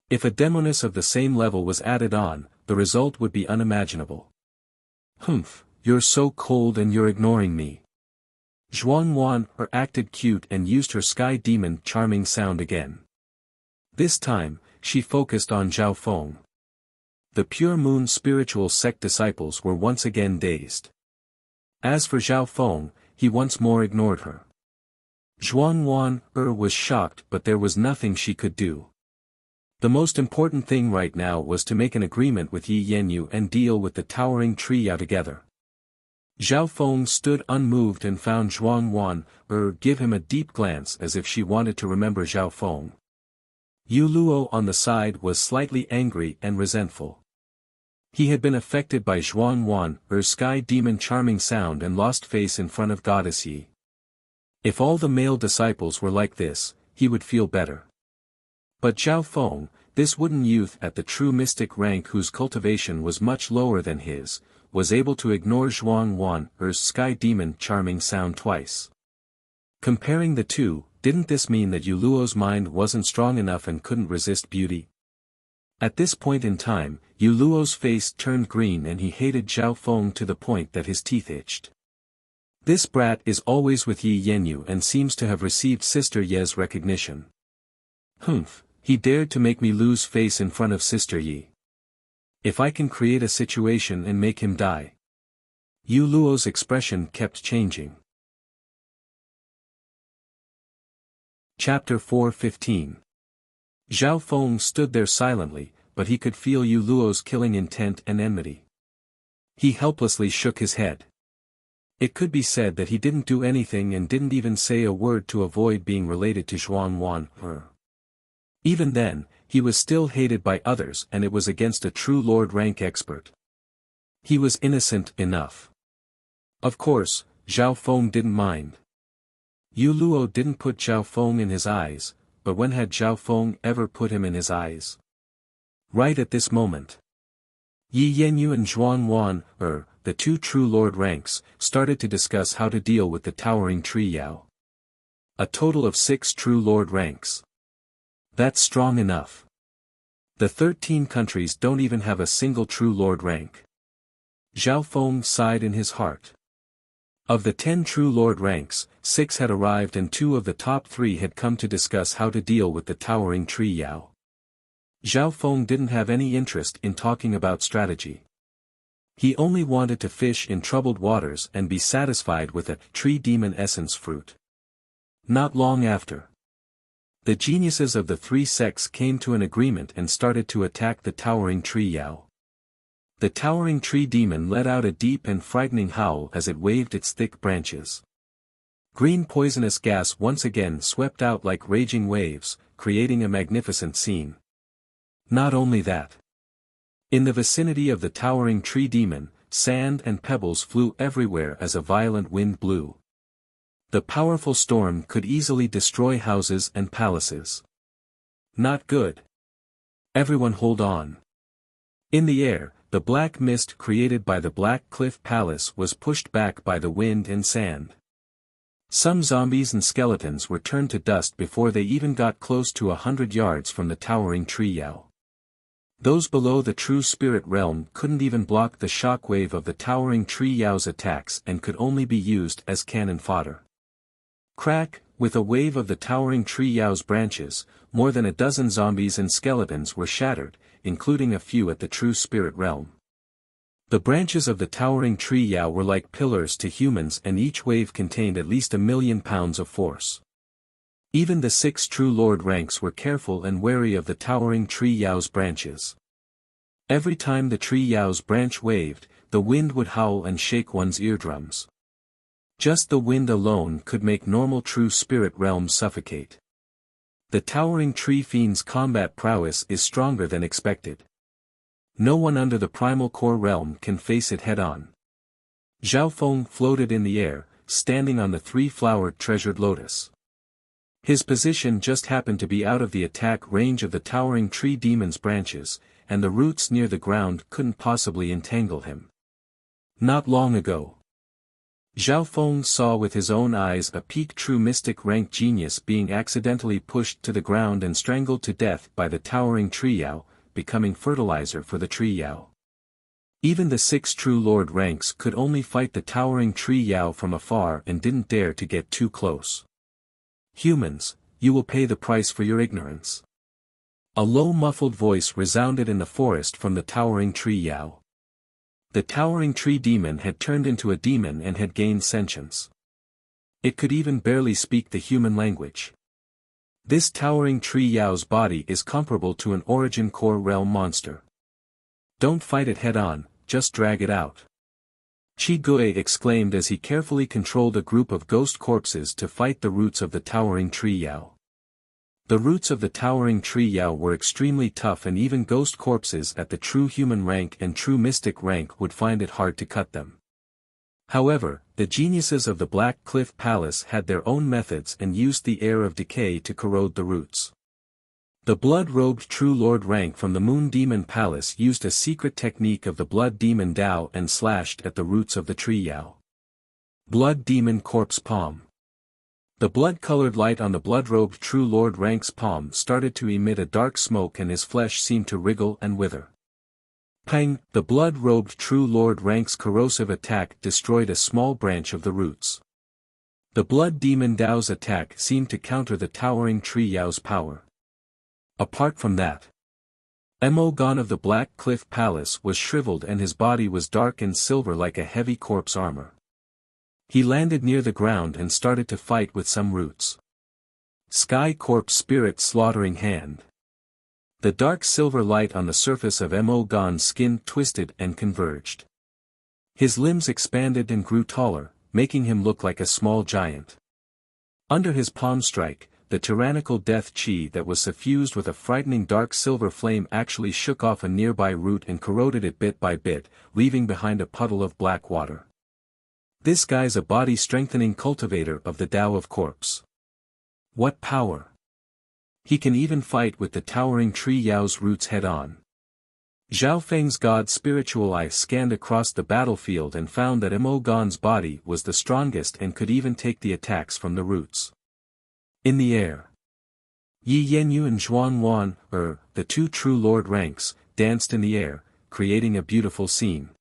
If a demoness of the same level was added on, the result would be unimaginable. Humph! You're so cold and you're ignoring me. Zhuangwan acted cute and used her Sky Demon charming sound again. This time, she focused on Zhao Feng. The Pure Moon spiritual sect disciples were once again dazed. As for Zhao Feng, he once more ignored her. Zhuangwan was shocked, but there was nothing she could do. The most important thing right now was to make an agreement with Yi Yenyu and deal with the towering trio together. Zhao Feng stood unmoved and found Zhuangwan give him a deep glance as if she wanted to remember Zhao Feng. Yu Luo on the side was slightly angry and resentful. He had been affected by Zhuangwan's Sky Demon charming sound and lost face in front of Goddess Yi. If all the male disciples were like this, he would feel better. But Zhao Feng, this wooden youth at the true mystic rank whose cultivation was much lower than his, was able to ignore Zhuang Wan's sky demon charming sound twice. Comparing the two, didn't this mean that Yu Luo's mind wasn't strong enough and couldn't resist beauty? At this point in time, Yu Luo's face turned green and he hated Zhao Feng to the point that his teeth itched. This brat is always with Yi Yanyu and seems to have received Sister Ye's recognition. Humph, he dared to make me lose face in front of Sister Yi. If I can create a situation and make him die. Yu Luo's expression kept changing. Chapter 4:15. Zhao Feng stood there silently, but he could feel Yu Luo's killing intent and enmity. He helplessly shook his head. It could be said that he didn't do anything and didn't even say a word to avoid being related to Zhuang Wan. Even then, he was still hated by others and it was against a true Lord rank expert. He was innocent enough. Of course, Zhao Feng didn't mind. Yu Luo didn't put Zhao Feng in his eyes, but when had Zhao Feng ever put him in his eyes? Right at this moment. Yi Yanyu and Zhuang Wan, the two true Lord ranks, started to discuss how to deal with the towering tree Yao. A total of 6 true Lord ranks. That's strong enough. The 13 countries don't even have a single true Lord rank. Zhao Feng sighed in his heart. Of the 10 true Lord ranks, 6 had arrived and 2 of the top 3 had come to discuss how to deal with the towering tree Yao. Zhao Feng didn't have any interest in talking about strategy. He only wanted to fish in troubled waters and be satisfied with a tree demon essence fruit. Not long after, the geniuses of the 3 sects came to an agreement and started to attack the towering tree Yao. The towering tree demon let out a deep and frightening howl as it waved its thick branches. Green poisonous gas once again swept out like raging waves, creating a magnificent scene. Not only that. In the vicinity of the towering tree demon, sand and pebbles flew everywhere as a violent wind blew. The powerful storm could easily destroy houses and palaces. Not good. Everyone hold on. In the air, the black mist created by the Black Cliff Palace was pushed back by the wind and sand. Some zombies and skeletons were turned to dust before they even got close to 100 yards from the towering tree Yao. Those below the true spirit realm couldn't even block the shockwave of the towering tree Yao's attacks and could only be used as cannon fodder. Crack, with a wave of the towering tree Yao's branches, more than a dozen zombies and skeletons were shattered, including a few at the true spirit realm. The branches of the towering tree Yao were like pillars to humans and each wave contained at least 1,000,000 pounds of force. Even the 6 true Lord ranks were careful and wary of the towering tree Yao's branches. Every time the tree Yao's branch waved, the wind would howl and shake one's eardrums. Just the wind alone could make normal true spirit realms suffocate. The towering tree fiend's combat prowess is stronger than expected. No one under the primal core realm can face it head-on. Zhao Feng floated in the air, standing on the 3-flowered treasured lotus. His position just happened to be out of the attack range of the towering tree demon's branches, and the roots near the ground couldn't possibly entangle him. Not long ago, Zhao Feng saw with his own eyes a peak true mystic rank genius being accidentally pushed to the ground and strangled to death by the towering tree Yao, becoming fertilizer for the tree Yao. Even the 6 true Lord ranks could only fight the towering tree Yao from afar and didn't dare to get too close. Humans, you will pay the price for your ignorance. A low muffled voice resounded in the forest from the towering tree Yao. The towering tree demon had turned into a demon and had gained sentience. It could even barely speak the human language. This towering tree Yao's body is comparable to an origin core realm monster. Don't fight it head-on, just drag it out. Qi Gui exclaimed as he carefully controlled a group of ghost corpses to fight the roots of the towering tree Yao. The roots of the towering tree Yao were extremely tough and even ghost corpses at the true human rank and true mystic rank would find it hard to cut them. However, the geniuses of the Black Cliff Palace had their own methods and used the air of decay to corrode the roots. The blood-robed True Lord rank from the Moon Demon Palace used a secret technique of the Blood Demon Dao and slashed at the roots of the tree Yao. Blood Demon Corpse Palm. The blood-colored light on the blood-robed True Lord rank's palm started to emit a dark smoke and his flesh seemed to wriggle and wither. Pang! The blood-robed True Lord rank's corrosive attack destroyed a small branch of the roots. The Blood Demon Dao's attack seemed to counter the towering tree Yao's power. Apart from that, Mo Gon of the Black Cliff Palace was shriveled and his body was dark and silver like a heavy corpse armor. He landed near the ground and started to fight with some roots. Sky Corpse Spirit Slaughtering Hand. The dark silver light on the surface of Mo Gon's skin twisted and converged. His limbs expanded and grew taller, making him look like a small giant. Under his palm strike, the tyrannical death chi that was suffused with a frightening dark silver flame actually shook off a nearby root and corroded it bit by bit, leaving behind a puddle of black water. This guy's a body-strengthening cultivator of the Tao of Corpse. What power! He can even fight with the towering tree Yao's roots head-on. Zhao Feng's god's spiritual eye scanned across the battlefield and found that Mo Gon's body was the strongest and could even take the attacks from the roots. In the air, Yi Yanyu and Zhuan Wan, the two True Lord ranks, danced in the air, creating a beautiful scene.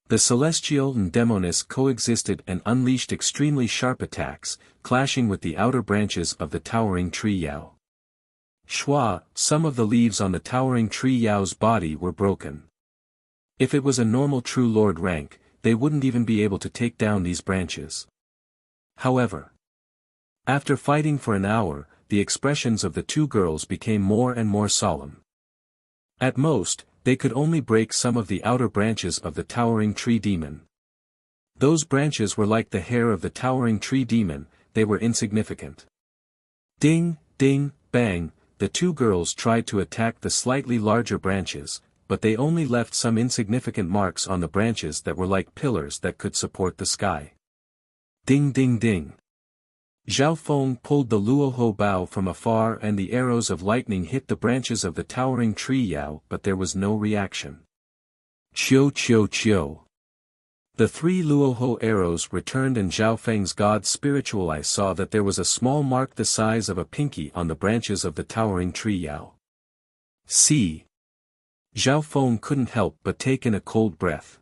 The celestial and demoness coexisted and unleashed extremely sharp attacks, clashing with the outer branches of the towering tree Yao. Shua, some of the leaves on the towering tree Yao's body were broken. If it was a normal True Lord rank, they wouldn't even be able to take down these branches. However, after fighting for an hour, the expressions of the two girls became more and more solemn. At most, they could only break some of the outer branches of the towering tree demon. Those branches were like the hair of the towering tree demon, they were insignificant. Ding, ding, bang, the two girls tried to attack the slightly larger branches, but they only left some insignificant marks on the branches that were like pillars that could support the sky. Ding ding ding. Zhao Feng pulled the luoho bow from afar and the arrows of lightning hit the branches of the towering tree Yao, but there was no reaction. Chiu chiu chiu. The three luoho arrows returned and Zhao Feng's god's spiritual eye saw that there was a small mark the size of a pinky on the branches of the towering tree Yao. See. Zhao Feng couldn't help but take in a cold breath.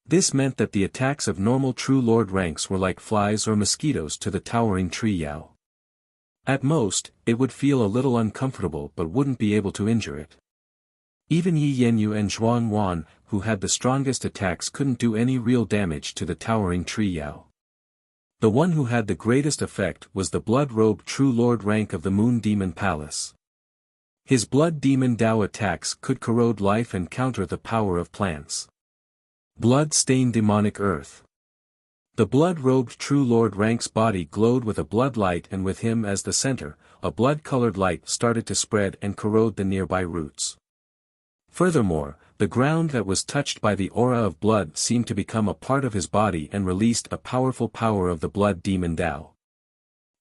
This meant that the attacks of normal True Lord ranks were like flies or mosquitoes to the towering tree Yao. At most, it would feel a little uncomfortable but wouldn't be able to injure it. Even Yi Yanyu and Zhuan Wan, who had the strongest attacks, couldn't do any real damage to the towering tree Yao. The one who had the greatest effect was the blood-robed True Lord rank of the Moon Demon Palace. His Blood Demon Dao attacks could corrode life and counter the power of plants. Blood-stained demonic earth. The blood-robed True Lord rank's body glowed with a blood light, and with him as the center, a blood-colored light started to spread and corrode the nearby roots. Furthermore, the ground that was touched by the aura of blood seemed to become a part of his body and released a powerful power of the Blood Demon Dao.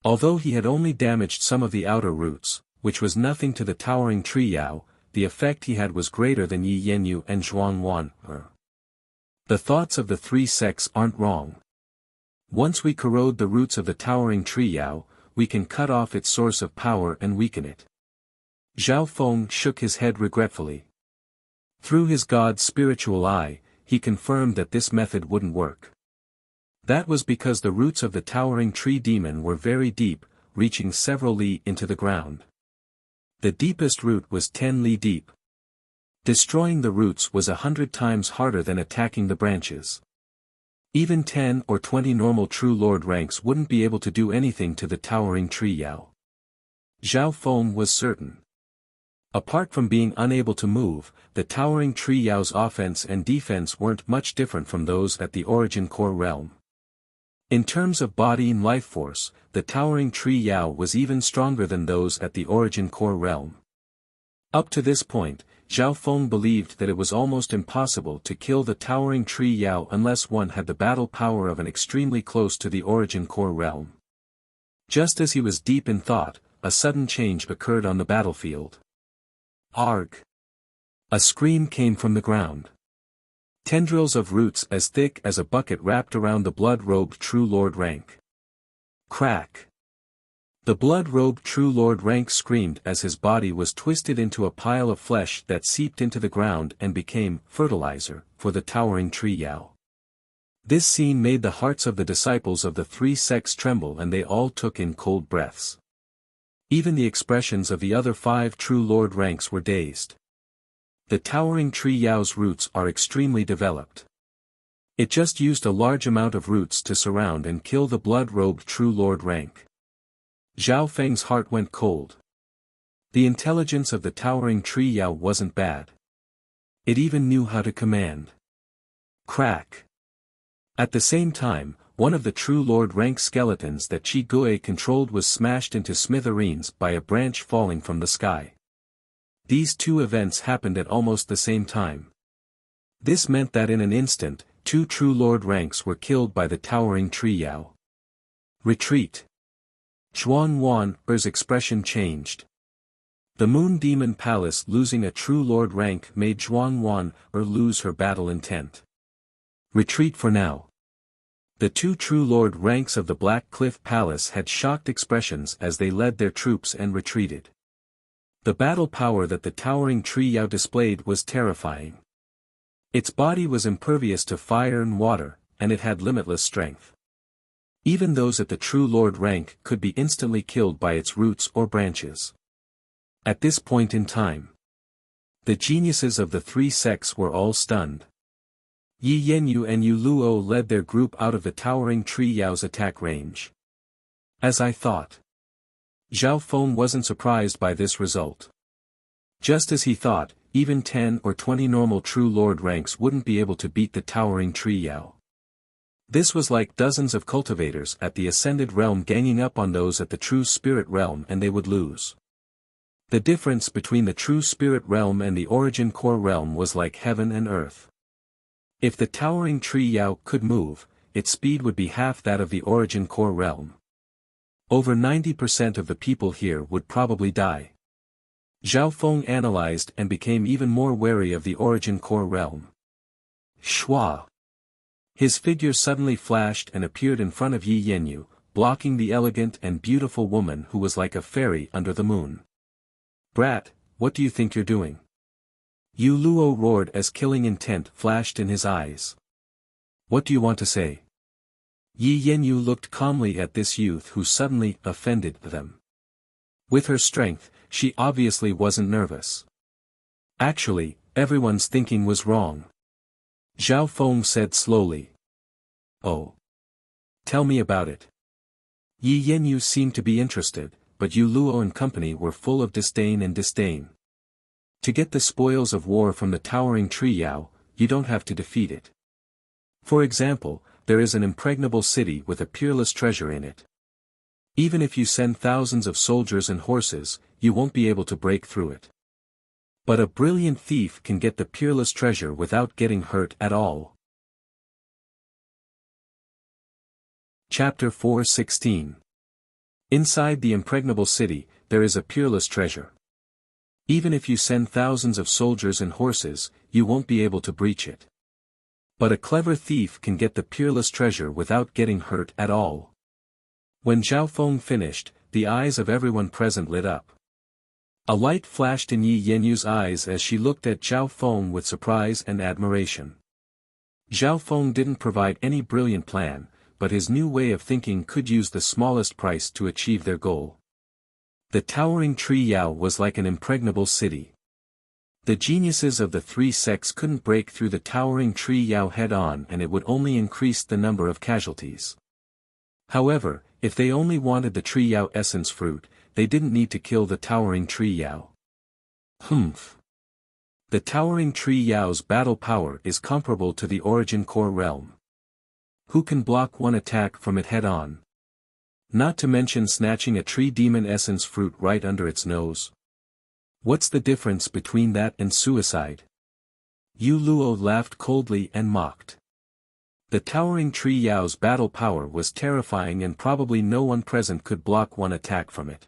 Although he had only damaged some of the outer roots, which was nothing to the towering tree Yao, the effect he had was greater than Yi Yanyu and Zhuan Wan. The thoughts of the three sects aren't wrong. Once we corrode the roots of the towering tree Yao, we can cut off its source of power and weaken it. Zhao Feng shook his head regretfully. Through his god's spiritual eye, he confirmed that this method wouldn't work. That was because the roots of the towering tree demon were very deep, reaching several li into the ground. The deepest root was 10 li deep. Destroying the roots was 100 times harder than attacking the branches. Even 10 or 20 normal True Lord ranks wouldn't be able to do anything to the towering tree Yao. Zhao Feng was certain. Apart from being unable to move, the towering tree Yao's offense and defense weren't much different from those at the origin core realm. In terms of body and life force, the towering tree Yao was even stronger than those at the origin core realm. Up to this point, Zhao Feng believed that it was almost impossible to kill the towering tree Yao unless one had the battle power of an extremely close to the origin core realm. Just as he was deep in thought, a sudden change occurred on the battlefield. Arg! A scream came from the ground. Tendrils of roots as thick as a bucket wrapped around the blood-robed True Lord rank. Crack! The blood-robed True Lord rank screamed as his body was twisted into a pile of flesh that seeped into the ground and became fertilizer for the towering tree Yao. This scene made the hearts of the disciples of the three sects tremble and they all took in cold breaths. Even the expressions of the other 5 True Lord ranks were dazed. The towering tree Yao's roots are extremely developed. It just used a large amount of roots to surround and kill the blood-robed True Lord rank. Zhao Feng's heart went cold. The intelligence of the towering tree Yao wasn't bad. It even knew how to command. Crack! At the same time, one of the True Lord rank skeletons that Qi Gui controlled was smashed into smithereens by a branch falling from the sky. These 2 events happened at almost the same time. This meant that in an instant, 2 True Lord ranks were killed by the towering tree Yao. Retreat! Xuan Wan's expression changed. The Moon Demon Palace losing a True Lord rank made Xuan Wan lose her battle intent. Retreat for now. The 2 True Lord ranks of the Black Cliff Palace had shocked expressions as they led their troops and retreated. The battle power that the towering tree Yao displayed was terrifying. Its body was impervious to fire and water, and it had limitless strength. Even those at the True Lord rank could be instantly killed by its roots or branches. At this point in time, the geniuses of the 3 sects were all stunned. Yi Yanyu and Yu Luo led their group out of the towering tree Yao's attack range. As I thought. Zhao Feng wasn't surprised by this result. Just as he thought, even 10 or 20 normal True Lord ranks wouldn't be able to beat the towering tree Yao. This was like dozens of cultivators at the Ascended Realm ganging up on those at the True Spirit Realm and they would lose. The difference between the True Spirit Realm and the Origin Core Realm was like heaven and earth. If the towering tree Yao could move, its speed would be half that of the Origin Core Realm. Over 90% of the people here would probably die. Zhao Feng analyzed and became even more wary of the Origin Core Realm. Shua! His figure suddenly flashed and appeared in front of Yi Yanyu, blocking the elegant and beautiful woman who was like a fairy under the moon. Brat, what do you think you're doing? Yu Luo roared as killing intent flashed in his eyes. What do you want to say? Yi Yanyu looked calmly at this youth who suddenly offended them. With her strength, she obviously wasn't nervous. Actually, everyone's thinking was wrong. Zhao Feng said slowly. Oh. Tell me about it. Yi Yanyu seemed to be interested, but Yu Luo and company were full of disdain and disdain. To get the spoils of war from the towering tree Yao, you don't have to defeat it. For example, there is an impregnable city with a peerless treasure in it. Even if you send thousands of soldiers and horses, you won't be able to break through it. But a brilliant thief can get the peerless treasure without getting hurt at all. Chapter 4:16. Inside the impregnable city, there is a peerless treasure. Even if you send thousands of soldiers and horses, you won't be able to breach it. But a clever thief can get the peerless treasure without getting hurt at all. When Zhao Feng finished, the eyes of everyone present lit up. A light flashed in Yi Yenyu's eyes as she looked at Zhao Feng with surprise and admiration. Zhao Feng didn't provide any brilliant plan, but his new way of thinking could use the smallest price to achieve their goal. The towering tree Yao was like an impregnable city. The geniuses of the 3 sects couldn't break through the towering tree Yao head-on and it would only increase the number of casualties. However, if they only wanted the tree Yao essence fruit, they didn't need to kill the towering tree Yao. Humph. The towering tree Yao's battle power is comparable to the Origin Core Realm. Who can block one attack from it head-on? Not to mention snatching a tree demon essence fruit right under its nose. What's the difference between that and suicide? Yu Luo laughed coldly and mocked. The towering tree Yao's battle power was terrifying and probably no one present could block one attack from it.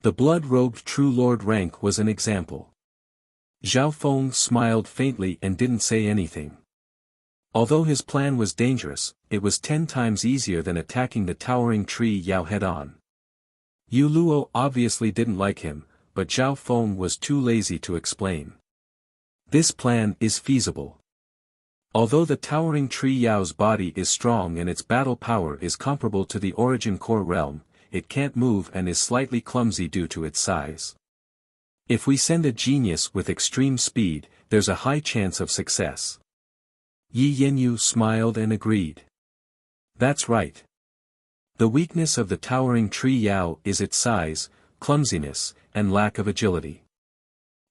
The blood-robed True Lord rank was an example. Zhao Feng smiled faintly and didn't say anything. Although his plan was dangerous, it was 10 times easier than attacking the towering tree Yao head-on. Yu Luo obviously didn't like him, but Zhao Feng was too lazy to explain. This plan is feasible. Although the towering tree Yao's body is strong and its battle power is comparable to the origin core realm, it can't move and is slightly clumsy due to its size. If we send a genius with extreme speed, there's a high chance of success. Yi Yanyu smiled and agreed. That's right. The weakness of the towering tree Yao is its size, clumsiness, and lack of agility.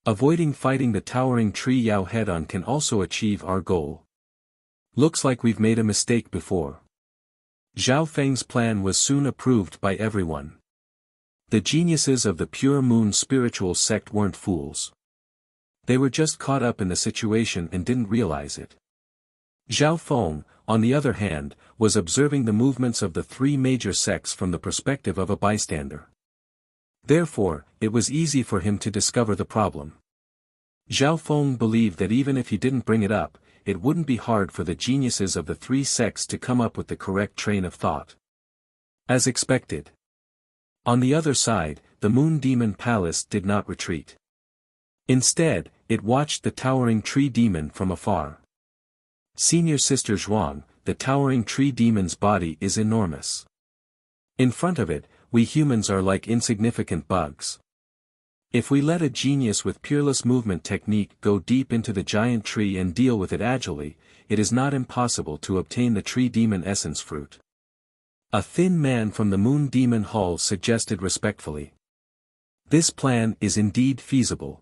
Avoiding fighting the towering tree Yao head-on can also achieve our goal. Looks like we've made a mistake before. Zhao Feng's plan was soon approved by everyone. The geniuses of the Pure Moon spiritual sect weren't fools. They were just caught up in the situation and didn't realize it. Zhao Feng, on the other hand, was observing the movements of the 3 major sects from the perspective of a bystander. Therefore, it was easy for him to discover the problem. Zhao Feng believed that even if he didn't bring it up, it wouldn't be hard for the geniuses of the 3 sects to come up with the correct train of thought. As expected. On the other side, the Moon Demon Palace did not retreat. Instead, it watched the towering tree demon from afar. Senior Sister Zhuang, the towering tree demon's body is enormous. In front of it, we humans are like insignificant bugs. If we let a genius with peerless movement technique go deep into the giant tree and deal with it agilely, it is not impossible to obtain the tree demon essence fruit. A thin man from the Moon Demon Hall suggested respectfully. This plan is indeed feasible.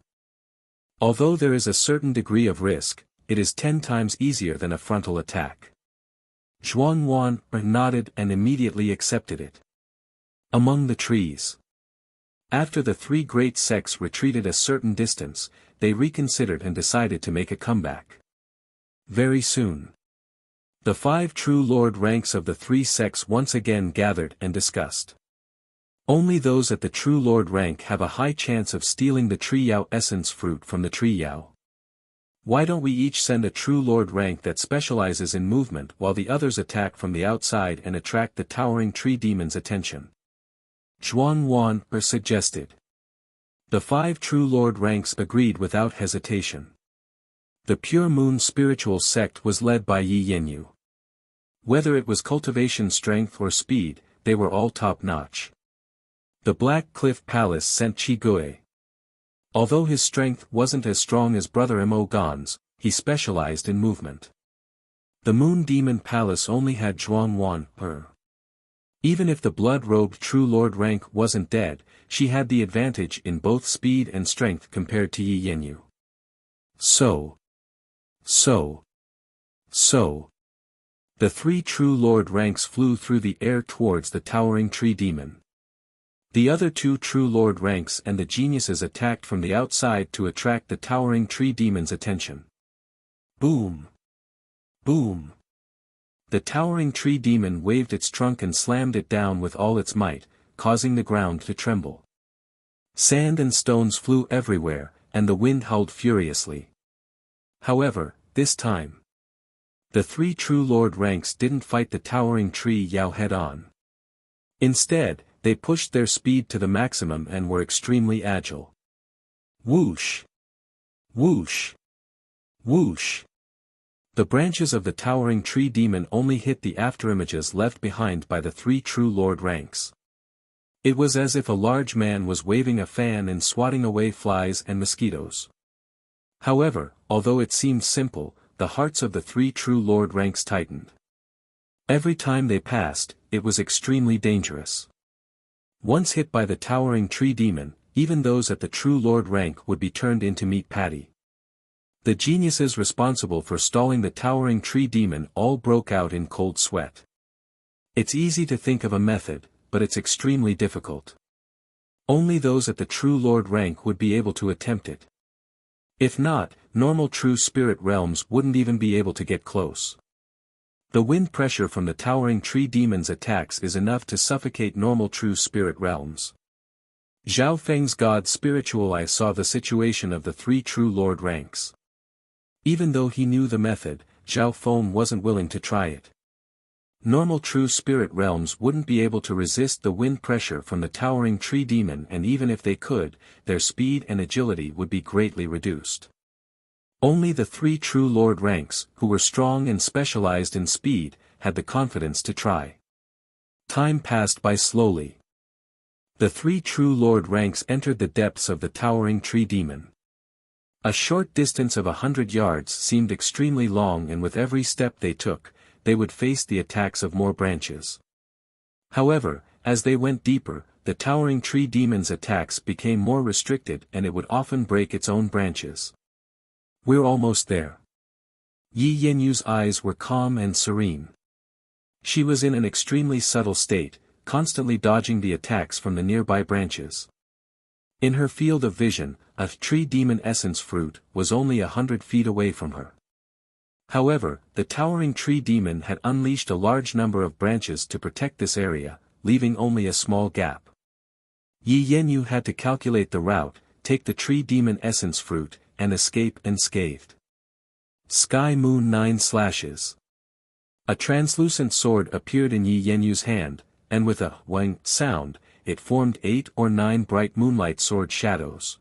Although there is a certain degree of risk, it is 10 times easier than a frontal attack. Zhuang Wan nodded and immediately accepted it. Among the trees. After the 3 great sects retreated a certain distance, they reconsidered and decided to make a comeback. Very soon. The 5 true lord ranks of the 3 sects once again gathered and discussed. Only those at the true lord rank have a high chance of stealing the tree Yao essence fruit from the tree Yao. Why don't we each send a true lord rank that specializes in movement while the others attack from the outside and attract the towering tree demon's attention? Zhuang Wan suggested. The 5 true lord ranks agreed without hesitation. The Pure Moon spiritual sect was led by Yi Yanyu. Whether it was cultivation strength or speed, they were all top-notch. The Black Cliff Palace sent Qi Gui. Although his strength wasn't as strong as Brother Mo Gan's, he specialized in movement. The Moon Demon Palace only had Zhuang Wan. Even if the blood-robed True Lord rank wasn't dead, she had the advantage in both speed and strength compared to Yi Yanyu. So. The 3 True Lord ranks flew through the air towards the towering tree demon. The other 2 True Lord ranks and the geniuses attacked from the outside to attract the towering tree demon's attention. Boom! Boom! The towering tree demon waved its trunk and slammed it down with all its might, causing the ground to tremble. Sand and stones flew everywhere, and the wind howled furiously. However, this time, the 3 True Lord ranks didn't fight the towering tree Yao head-on. Instead, they pushed their speed to the maximum and were extremely agile. Whoosh! Whoosh! Whoosh! The branches of the towering tree demon only hit the afterimages left behind by the 3 True Lord ranks. It was as if a large man was waving a fan and swatting away flies and mosquitoes. However, although it seemed simple, the hearts of the 3 True Lord ranks tightened. Every time they passed, it was extremely dangerous. Once hit by the towering tree demon, even those at the True Lord rank would be turned into meat patty. The geniuses responsible for stalling the towering tree demon all broke out in cold sweat. It's easy to think of a method, but it's extremely difficult. Only those at the true Lord rank would be able to attempt it. If not, normal true spirit realms wouldn't even be able to get close. The wind pressure from the towering tree demon's attacks is enough to suffocate normal true spirit realms. Zhao Feng's god spiritual eye saw the situation of the three true Lord ranks. Even though he knew the method, Zhao Feng wasn't willing to try it. Normal true spirit realms wouldn't be able to resist the wind pressure from the towering tree demon, and even if they could, their speed and agility would be greatly reduced. Only the three true Lord ranks, who were strong and specialized in speed, had the confidence to try. Time passed by slowly. The three true Lord ranks entered the depths of the towering tree demon. A short distance of 100 yards seemed extremely long, and with every step they took, they would face the attacks of more branches. However, as they went deeper, the towering tree demon's attacks became more restricted, and it would often break its own branches. We're almost there. Yi Yenyu's eyes were calm and serene. She was in an extremely subtle state, constantly dodging the attacks from the nearby branches. In her field of vision, a tree demon essence fruit was only 100 feet away from her. However, the towering tree demon had unleashed a large number of branches to protect this area, leaving only a small gap. Yi Yenyu had to calculate the route, take the tree demon essence fruit, and escape unscathed. Sky Moon 9 slashes. A translucent sword appeared in Yi Yenyu's hand, and with a wang sound, it formed 8 or 9 bright moonlight sword shadows.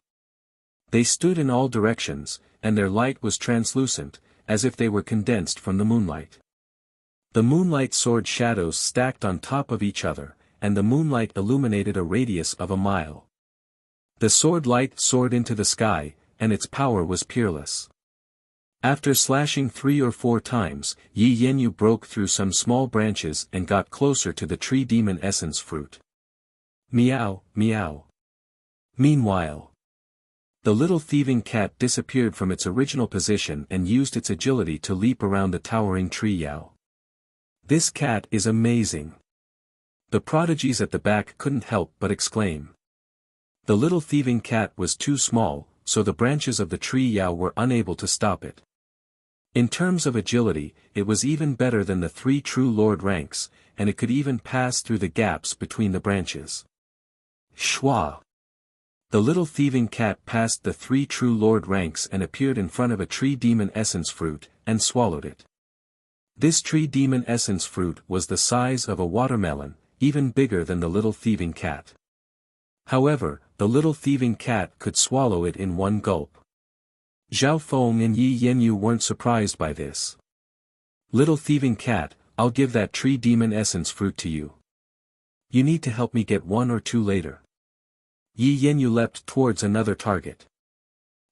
They stood in all directions, and their light was translucent, as if they were condensed from the moonlight. The moonlight sword shadows stacked on top of each other, and the moonlight illuminated a radius of a mile. The sword light soared into the sky, and its power was peerless. After slashing 3 or 4 times, Yi Yenyu broke through some small branches and got closer to the tree demon essence fruit. Meow, meow. Meanwhile, the little thieving cat disappeared from its original position and used its agility to leap around the towering tree Yao. This cat is amazing. The prodigies at the back couldn't help but exclaim. The little thieving cat was too small, so the branches of the tree Yao were unable to stop it. In terms of agility, it was even better than the three true Lord ranks, and it could even pass through the gaps between the branches. Shwa! The little thieving cat passed the three true Lord ranks and appeared in front of a tree demon essence fruit, and swallowed it. This tree demon essence fruit was the size of a watermelon, even bigger than the little thieving cat. However, the little thieving cat could swallow it in one gulp. Zhao Feng and Yi Yenyu weren't surprised by this. Little thieving cat, I'll give that tree demon essence fruit to you. You need to help me get 1 or 2 later. Yi Yenyu leapt towards another target.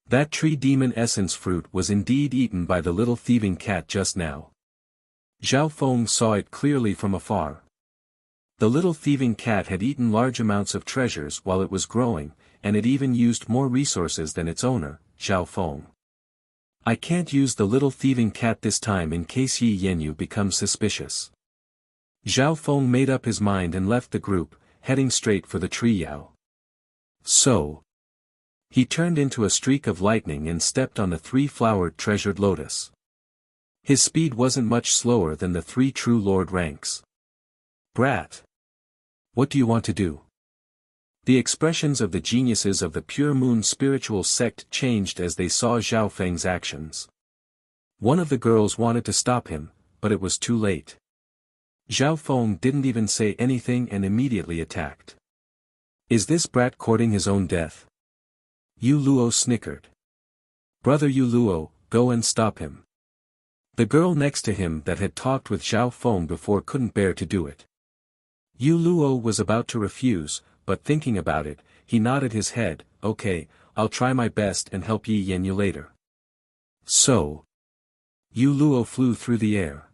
That tree demon essence fruit was indeed eaten by the little thieving cat just now. Zhao Feng saw it clearly from afar. The little thieving cat had eaten large amounts of treasures while it was growing, and it even used more resources than its owner, Zhao Feng. I can't use the little thieving cat this time in case Yi Yenyu becomes suspicious. Zhao Feng made up his mind and left the group, heading straight for the tree Yao. So, he turned into a streak of lightning and stepped on the 3-flowered treasured lotus. His speed wasn't much slower than the 3 true Lord ranks. Brat! What do you want to do? The expressions of the geniuses of the Pure Moon spiritual sect changed as they saw Zhao Feng's actions. One of the girls wanted to stop him, but it was too late. Zhao Feng didn't even say anything and immediately attacked. Is this brat courting his own death? Yu Luo snickered. Brother Yu Luo, go and stop him. The girl next to him that had talked with Zhao Feng before couldn't bear to do it. Yu Luo was about to refuse, but thinking about it, he nodded his head. Okay, I'll try my best and help Yi Yenyu later. So, Yu Luo flew through the air.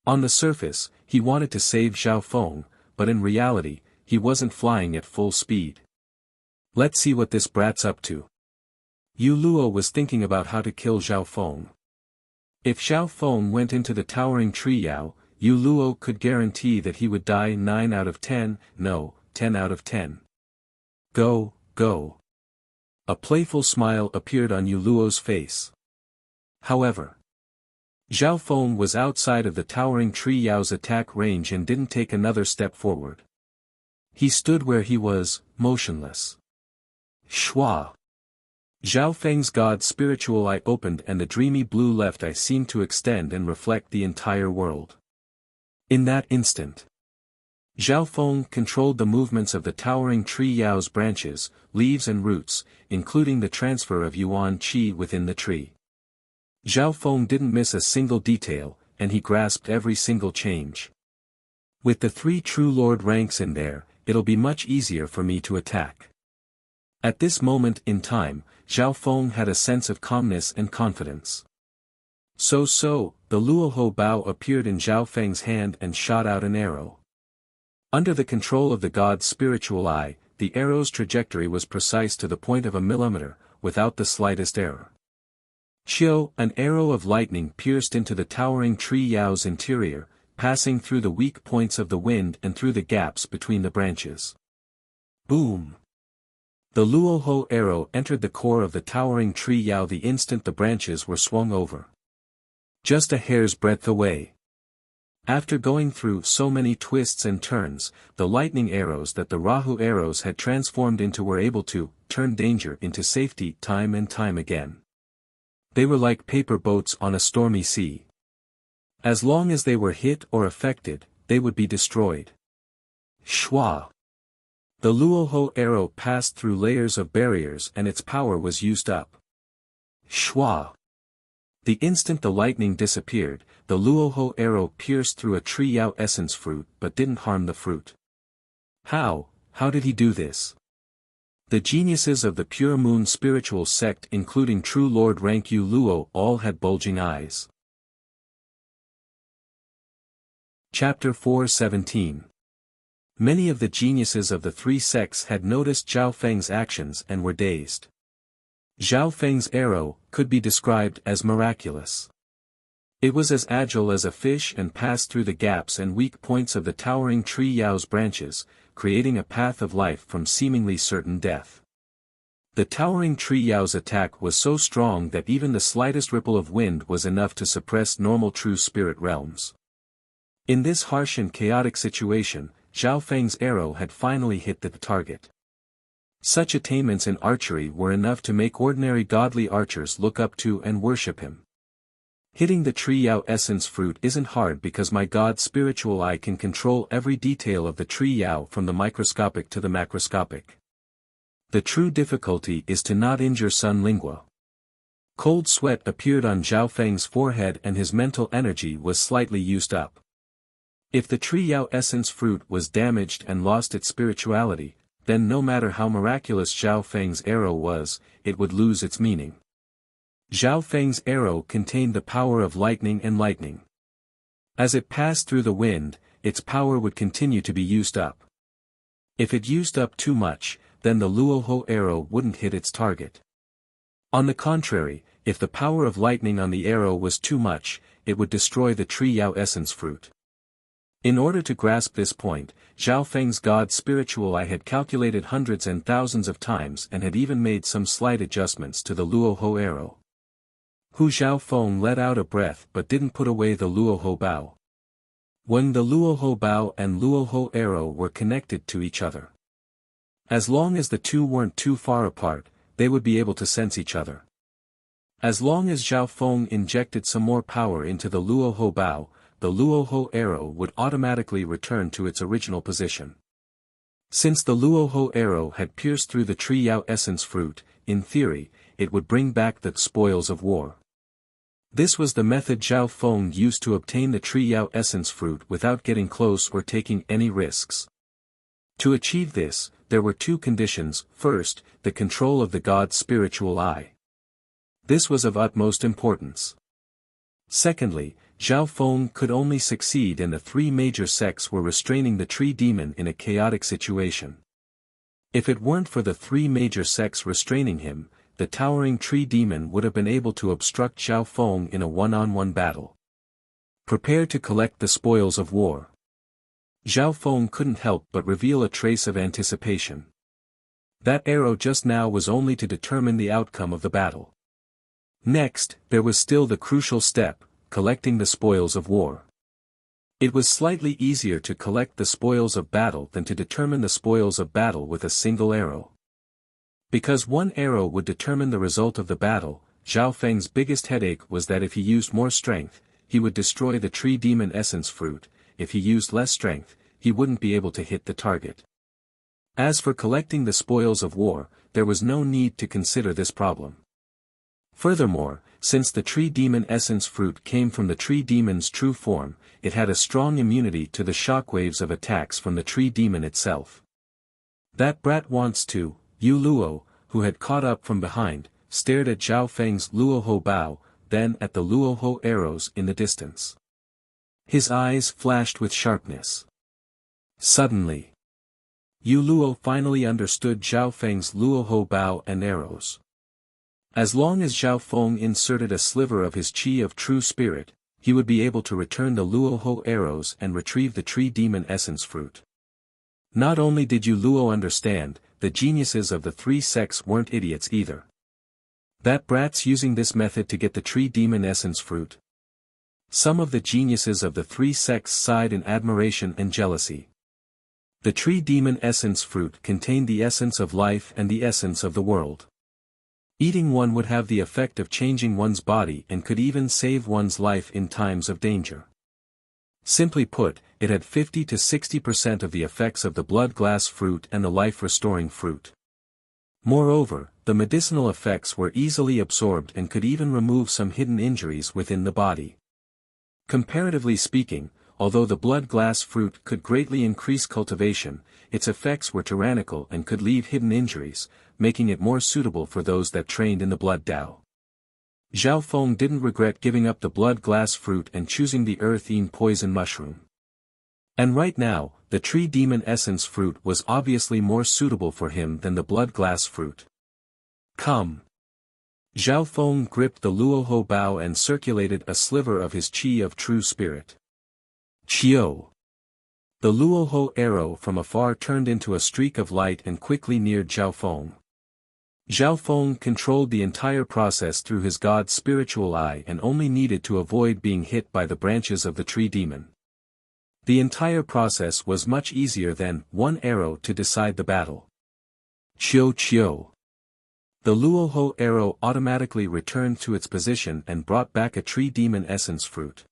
On the surface, he wanted to save Zhao Feng, but in reality, he wasn't flying at full speed. Let's see what this brat's up to. Yu Luo was thinking about how to kill Zhao Feng. If Zhao Feng went into the towering tree Yao, Yu Luo could guarantee that he would die 9 out of 10, no, 10 out of 10. Go, go. A playful smile appeared on Yu Luo's face. However, Zhao Feng was outside of the towering tree Yao's attack range and didn't take another step forward. He stood where he was, motionless. Shua! Zhao Feng's god's spiritual eye opened and the dreamy blue left eye seemed to extend and reflect the entire world. In that instant, Zhao Feng controlled the movements of the towering tree Yao's branches, leaves and roots, including the transfer of Yuan Qi within the tree. Zhao Feng didn't miss a single detail, and he grasped every single change. With the 3 true lord ranks in there, it'll be much easier for me to attack. At this moment in time, Zhao Feng had a sense of calmness and confidence. So, the Luoho bow appeared in Zhao Feng's hand and shot out an arrow. Under the control of the god's spiritual eye, the arrow's trajectory was precise to the point of a millimeter, without the slightest error. Chio, an arrow of lightning pierced into the towering tree Yao's interior, passing through the weak points of the wind and through the gaps between the branches. Boom! The Luoho arrow entered the core of the towering tree Yao the instant the branches were swung over. Just a hair's breadth away. After going through so many twists and turns, the lightning arrows that the Rahu arrows had transformed into were able to turn danger into safety time and time again. They were like paper boats on a stormy sea. As long as they were hit or affected, they would be destroyed. Shua! The Luoho arrow passed through layers of barriers and its power was used up. Shua! The instant the lightning disappeared, the Luoho arrow pierced through a tree Yao essence fruit but didn't harm the fruit. How did he do this? The geniuses of the Pure Moon spiritual sect including True Lord rank Yu Luo all had bulging eyes. Chapter 4:17. Many of the geniuses of the 3 sects had noticed Zhao Feng's actions and were dazed. Zhao Feng's arrow could be described as miraculous. It was as agile as a fish and passed through the gaps and weak points of the towering tree Yao's branches, creating a path of life from seemingly certain death. The towering tree Yao's attack was so strong that even the slightest ripple of wind was enough to suppress normal true spirit realms. In this harsh and chaotic situation, Zhao Feng's arrow had finally hit the target. Such attainments in archery were enough to make ordinary godly archers look up to and worship him. Hitting the tree Yao essence fruit isn't hard because my god's spiritual eye can control every detail of the tree Yao from the microscopic to the macroscopic. The true difficulty is to not injure Sun Lingua. Cold sweat appeared on Zhao Feng's forehead and his mental energy was slightly used up. If the tree Yao essence fruit was damaged and lost its spirituality, then no matter how miraculous Zhao Feng's arrow was, it would lose its meaning. Zhao Feng's arrow contained the power of lightning and lightning. As it passed through the wind, its power would continue to be used up. If it used up too much, then the Luoho arrow wouldn't hit its target. On the contrary, if the power of lightning on the arrow was too much, it would destroy the tree Yao essence fruit. In order to grasp this point, Zhao Feng's god's spiritual eye had calculated hundreds and thousands of times and had even made some slight adjustments to the Luoho arrow. Hu Zhao Feng let out a breath but didn't put away the Luoho bow. When the Luoho bow and Luoho arrow were connected to each other. As long as the two weren't too far apart, they would be able to sense each other. As long as Zhao Feng injected some more power into the Luoho bow, the Luoho arrow would automatically return to its original position. Since the Luoho arrow had pierced through the tree Yao essence fruit, in theory, it would bring back the spoils of war. This was the method Zhao Feng used to obtain the tree Yao essence fruit without getting close or taking any risks. To achieve this, there were 2 conditions. First, the control of the god's spiritual eye. This was of utmost importance. Secondly, Zhao Feng could only succeed in the 3 major sects were restraining the tree demon in a chaotic situation. If it weren't for the 3 major sects restraining him, the towering tree demon would have been able to obstruct Zhao Feng in a one-on-one battle. Prepare to collect the spoils of war. Zhao Feng couldn't help but reveal a trace of anticipation. That arrow just now was only to determine the outcome of the battle. Next, there was still the crucial step, collecting the spoils of war. It was slightly easier to collect the spoils of battle than to determine the spoils of battle with a single arrow. Because one arrow would determine the result of the battle, Zhao Feng's biggest headache was that if he used more strength, he would destroy the tree demon essence fruit. If he used less strength, he wouldn't be able to hit the target. As for collecting the spoils of war, there was no need to consider this problem. Furthermore, since the tree demon essence fruit came from the tree demon's true form, it had a strong immunity to the shockwaves of attacks from the tree demon itself. That brat wants to, Yu Luo, who had caught up from behind, stared at Zhao Feng's Luoho Bao, then at the Luoho arrows in the distance. His eyes flashed with sharpness. Suddenly, Yu Luo finally understood Zhao Feng's Luoho Bao and arrows. As long as Zhao Feng inserted a sliver of his qi of true spirit, he would be able to return the Luoho arrows and retrieve the tree demon essence fruit. Not only did Yu Luo understand, the geniuses of the three sects weren't idiots either. That brat's using this method to get the tree demon essence fruit. Some of the geniuses of the three sects sighed in admiration and jealousy. The tree demon essence fruit contained the essence of life and the essence of the world. Eating one would have the effect of changing one's body and could even save one's life in times of danger. Simply put, it had 50 to 60% of the effects of the blood glass fruit and the life-restoring fruit. Moreover, the medicinal effects were easily absorbed and could even remove some hidden injuries within the body. Comparatively speaking, although the blood glass fruit could greatly increase cultivation, its effects were tyrannical and could leave hidden injuries, making it more suitable for those that trained in the blood Dao. Zhao Feng didn't regret giving up the blood glass fruit and choosing the earth-eaten poison mushroom. And right now, the tree demon essence fruit was obviously more suitable for him than the blood glass fruit. Come. Zhao Feng gripped the Luoho Bao and circulated a sliver of his qi of true spirit. Chio. The Luoho arrow from afar turned into a streak of light and quickly neared Zhao Feng. Zhao Feng controlled the entire process through his god's spiritual eye and only needed to avoid being hit by the branches of the tree demon. The entire process was much easier than one arrow to decide the battle. Chio Chio. The Luoho arrow automatically returned to its position and brought back a tree demon essence fruit.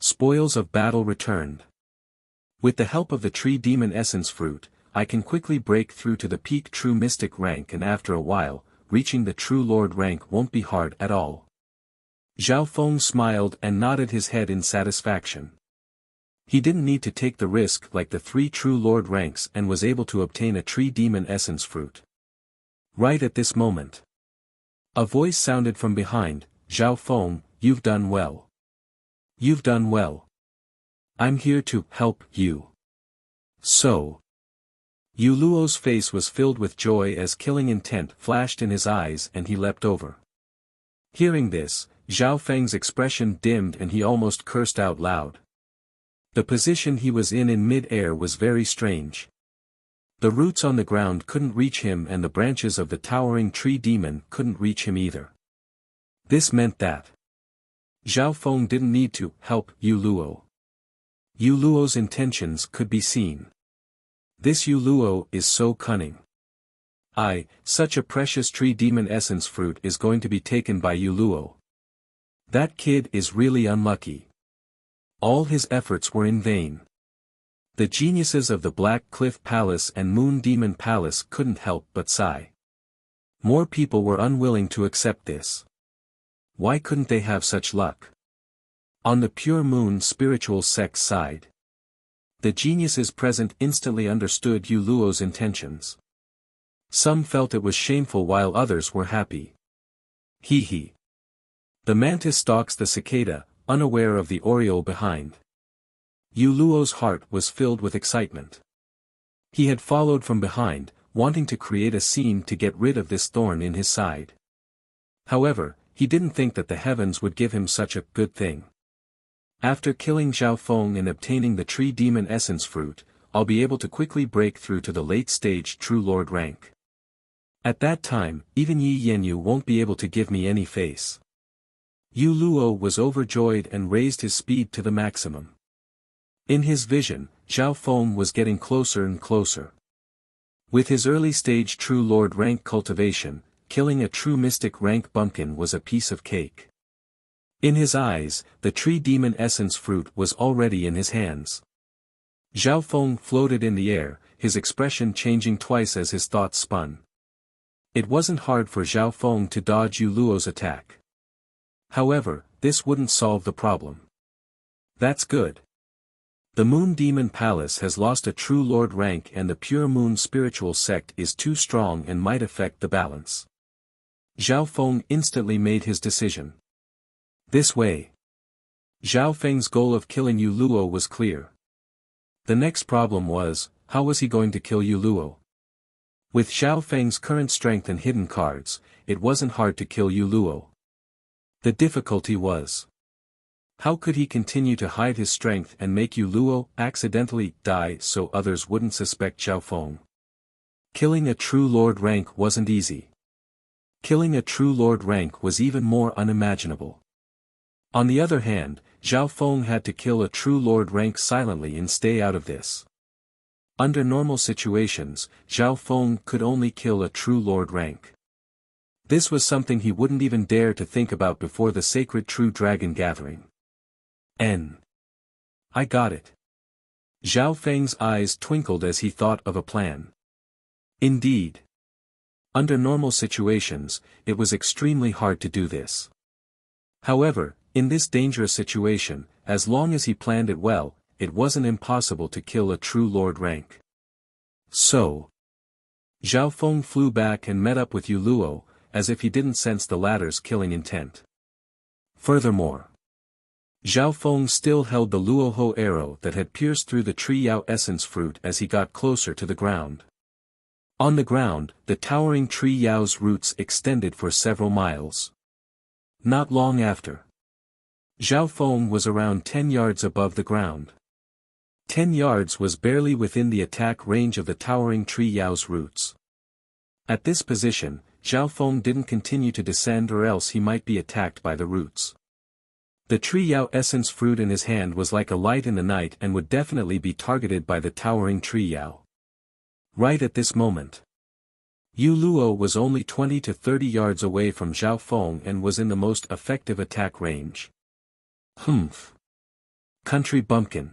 Spoils of battle returned. With the help of the tree demon essence fruit, I can quickly break through to the peak true mystic rank, and after a while, reaching the true lord rank won't be hard at all. Zhao Feng smiled and nodded his head in satisfaction. He didn't need to take the risk like the 3 true lord ranks and was able to obtain a tree demon essence fruit. Right at this moment, a voice sounded from behind. Zhao Feng, you've done well. You've done well. I'm here to help you. So. Yu Luo's face was filled with joy as killing intent flashed in his eyes and he leapt over. Hearing this, Zhao Feng's expression dimmed and he almost cursed out loud. The position he was in mid-air was very strange. The roots on the ground couldn't reach him and the branches of the towering tree demon couldn't reach him either. This meant that Zhao Feng didn't need to help Yu Luo. Yu Luo's intentions could be seen. This Yu Luo is so cunning. Such a precious tree demon essence fruit is going to be taken by Yu Luo. That kid is really unlucky. All his efforts were in vain. The geniuses of the Black Cliff Palace and Moon Demon Palace couldn't help but sigh. More people were unwilling to accept this. Why couldn't they have such luck? On the Pure Moon spiritual sect's side, the geniuses present instantly understood Yu Luo's intentions. Some felt it was shameful while others were happy. Hee. The mantis stalks the cicada, unaware of the oriole behind. Yu Luo's heart was filled with excitement. He had followed from behind, wanting to create a scene to get rid of this thorn in his side. However, he didn't think that the heavens would give him such a good thing. After killing Zhao Feng and obtaining the tree demon essence fruit, I'll be able to quickly break through to the late stage true lord rank. At that time, even Yi Yanyu won't be able to give me any face. Yu Luo was overjoyed and raised his speed to the maximum. In his vision, Zhao Feng was getting closer and closer. With his early-stage True Lord rank cultivation, killing a true mystic rank bumpkin was a piece of cake. In his eyes, the tree demon essence fruit was already in his hands. Zhao Feng floated in the air, his expression changing twice as his thoughts spun. It wasn't hard for Zhao Feng to dodge Yu Luo's attack. However, this wouldn't solve the problem. That's good. The Moon Demon Palace has lost a True Lord rank and the Pure Moon spiritual sect is too strong and might affect the balance. Zhao Feng instantly made his decision. This way. Zhao Feng's goal of killing Yu Luo was clear. The next problem was, how was he going to kill Yu Luo? With Zhao Feng's current strength and hidden cards, it wasn't hard to kill Yu Luo. The difficulty was, how could he continue to hide his strength and make Yu Luo accidentally die so others wouldn't suspect Zhao Feng? Killing a True Lord rank wasn't easy. Killing a True Lord rank was even more unimaginable. On the other hand, Zhao Feng had to kill a True Lord rank silently and stay out of this. Under normal situations, Zhao Feng could only kill a True Lord rank. This was something he wouldn't even dare to think about before the sacred True Dragon gathering. I got it. Zhao Feng's eyes twinkled as he thought of a plan. Indeed. Under normal situations, it was extremely hard to do this. However, in this dangerous situation, as long as he planned it well, it wasn't impossible to kill a True Lord rank. So, Zhao Feng flew back and met up with Yu Luo, as if he didn't sense the latter's killing intent. Furthermore, Zhao Feng still held the Luoho arrow that had pierced through the Tree Yao essence fruit as he got closer to the ground. On the ground, the towering Tree Yao's roots extended for several miles. Not long after, Zhao Feng was around 10 yards above the ground. 10 yards was barely within the attack range of the towering Tree Yao's roots. At this position, Zhao Feng didn't continue to descend or else he might be attacked by the roots. The Tree Yao essence fruit in his hand was like a light in the night and would definitely be targeted by the towering Tree Yao. Right at this moment, Yu Luo was only 20 to 30 yards away from Zhao Feng and was in the most effective attack range. Humph. Country bumpkin.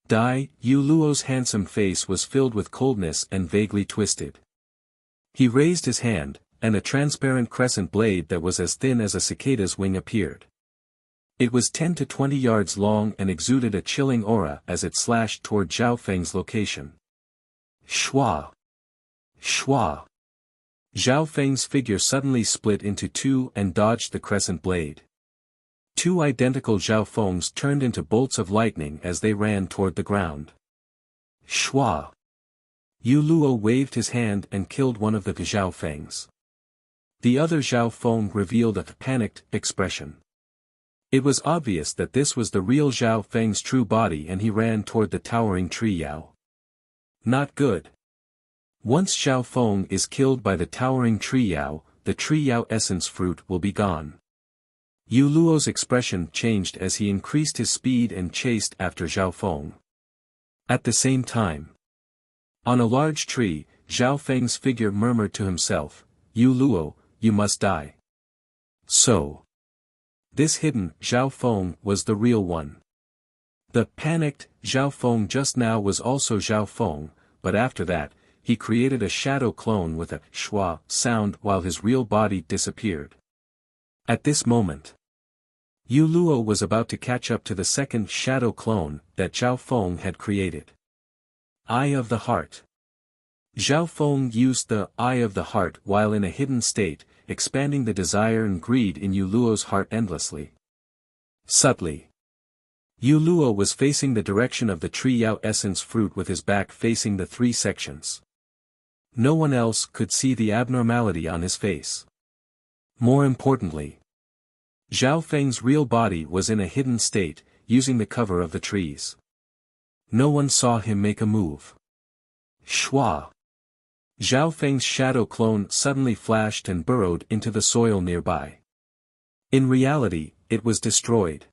Die. Yu Luo's handsome face was filled with coldness and vaguely twisted. He raised his hand, and a transparent crescent blade that was as thin as a cicada's wing appeared. It was 10 to 20 yards long and exuded a chilling aura as it slashed toward Zhao Feng's location. Shua! Shua! Zhao Feng's figure suddenly split into two and dodged the crescent blade. Two identical Zhao Fengs turned into bolts of lightning as they ran toward the ground. Shua! Yu Luo waved his hand and killed one of the Zhao Fengs. The other Zhao Feng revealed a panicked expression. It was obvious that this was the real Zhao Feng's true body and he ran toward the towering Tree Yao. Not good. Once Zhao Feng is killed by the towering Tree Yao, the Tree Yao essence fruit will be gone. Yu Luo's expression changed as he increased his speed and chased after Zhao Feng. At the same time, on a large tree, Zhao Feng's figure murmured to himself, "Yu Luo, you must die." So, this hidden Zhao Feng was the real one. The panicked Zhao Feng just now was also Zhao Feng, but after that, he created a shadow clone with a schwa sound while his real body disappeared. At this moment, Yu Luo was about to catch up to the second shadow clone that Zhao Feng had created. Eye of the Heart. Zhao Feng used the Eye of the Heart while in a hidden state, expanding the desire and greed in Yu Luo's heart endlessly. Subtly, Yu Luo was facing the direction of the Tree Yao essence fruit with his back facing the three sections. No one else could see the abnormality on his face. More importantly, Zhao Feng's real body was in a hidden state, using the cover of the trees. No one saw him make a move. Schwa! Zhao Feng's shadow clone suddenly flashed and burrowed into the soil nearby. In reality, it was destroyed.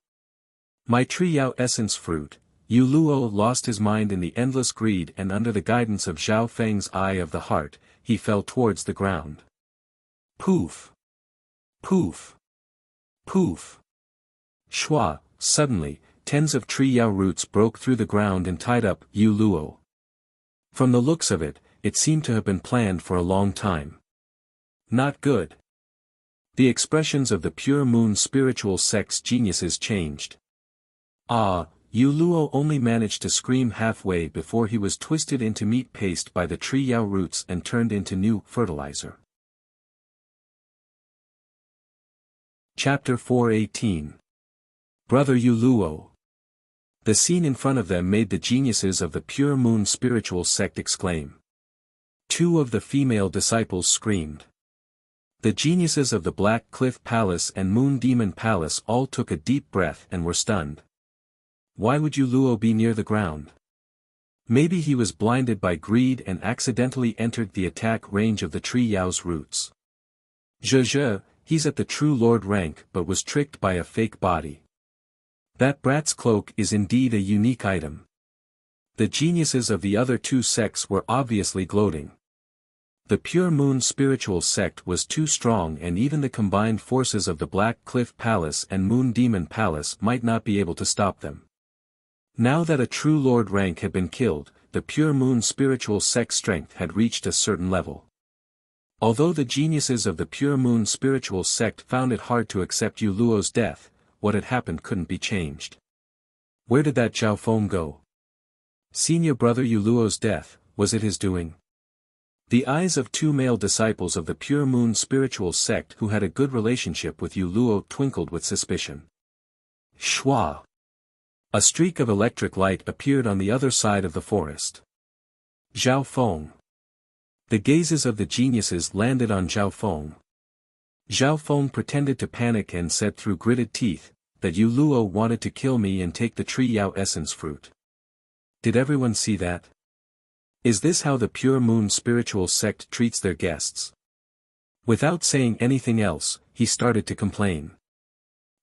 My Tri Yao essence fruit. Yu Luo lost his mind in the endless greed, and under the guidance of Zhao Feng's eye of the heart, he fell towards the ground. Poof! Poof! Poof! Shua! Suddenly, tens of Tri Yao roots broke through the ground and tied up Yu Luo. From the looks of it, it seemed to have been planned for a long time. Not good. The expressions of the Pure Moon spiritual sect's geniuses changed. Ah! Yu Luo only managed to scream halfway before he was twisted into meat paste by the Tri Yao roots and turned into new fertilizer. Chapter 4:18. Brother Yu Luo. The scene in front of them made the geniuses of the Pure Moon spiritual sect exclaim. Two of the female disciples screamed. The geniuses of the Black Cliff Palace and Moon Demon Palace all took a deep breath and were stunned. Why would Yu Luo be near the ground? Maybe he was blinded by greed and accidentally entered the attack range of the Tri Yao's roots. Zhe, he's at the true lord rank but was tricked by a fake body. That brat's cloak is indeed a unique item. The geniuses of the other two sects were obviously gloating. The Pure Moon spiritual sect was too strong, and even the combined forces of the Black Cliff Palace and Moon Demon Palace might not be able to stop them. Now that a true lord rank had been killed, the Pure Moon spiritual sect's strength had reached a certain level. Although the geniuses of the Pure Moon spiritual sect found it hard to accept Yu Luo's death, what had happened couldn't be changed. Where did that Zhao Feng go? Senior brother Yu Luo's death, was it his doing? The eyes of two male disciples of the Pure Moon spiritual sect who had a good relationship with Yu Luo twinkled with suspicion. Shua! A streak of electric light appeared on the other side of the forest. Zhao Feng. The gazes of the geniuses landed on Zhao Feng. Zhao Feng pretended to panic and said through gritted teeth, that Yu Luo wanted to kill me and take the Tri Yao essence fruit. Did everyone see that? Is this how the Pure Moon spiritual sect treats their guests? Without saying anything else, he started to complain.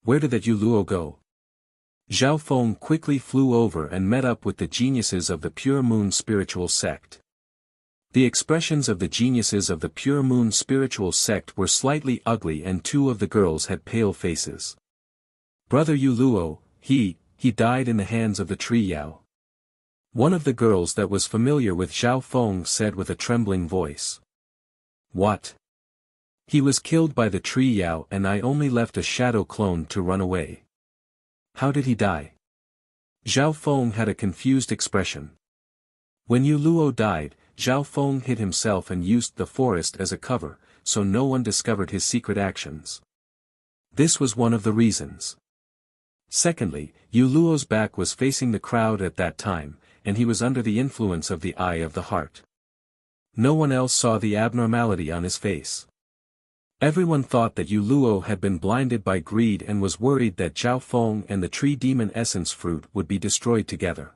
Where did that Yu Luo go? Zhao Feng quickly flew over and met up with the geniuses of the Pure Moon spiritual sect. The expressions of the geniuses of the Pure Moon spiritual sect were slightly ugly, and two of the girls had pale faces. Brother Yu Luo, he died in the hands of the Tri Yao. One of the girls that was familiar with Zhao Feng said with a trembling voice. What? He was killed by the Tri Yao, and I only left a shadow clone to run away. How did he die? Zhao Feng had a confused expression. When Yu Luo died, Zhao Feng hid himself and used the forest as a cover, so no one discovered his secret actions. This was one of the reasons. Secondly, Yu Luo's back was facing the crowd at that time, and he was under the influence of the eye of the heart. No one else saw the abnormality on his face. Everyone thought that Yu Luo had been blinded by greed and was worried that Zhao Feng and the Tree Demon Essence fruit would be destroyed together.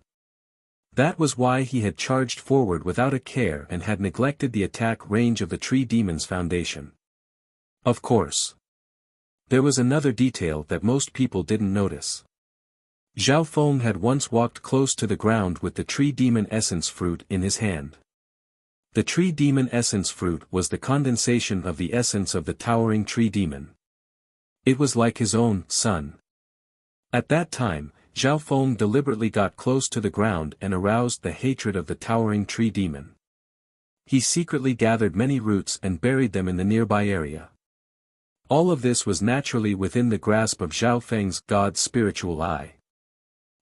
That was why he had charged forward without a care and had neglected the attack range of the Tree Demon's foundation. Of course. There was another detail that most people didn't notice. Zhao Feng had once walked close to the ground with the Tree Demon Essence fruit in his hand. The Tree Demon Essence fruit was the condensation of the essence of the towering Tree Demon. It was like his own son. At that time, Zhao Feng deliberately got close to the ground and aroused the hatred of the towering Tree Demon. He secretly gathered many roots and buried them in the nearby area. All of this was naturally within the grasp of Zhao Feng's God's spiritual eye.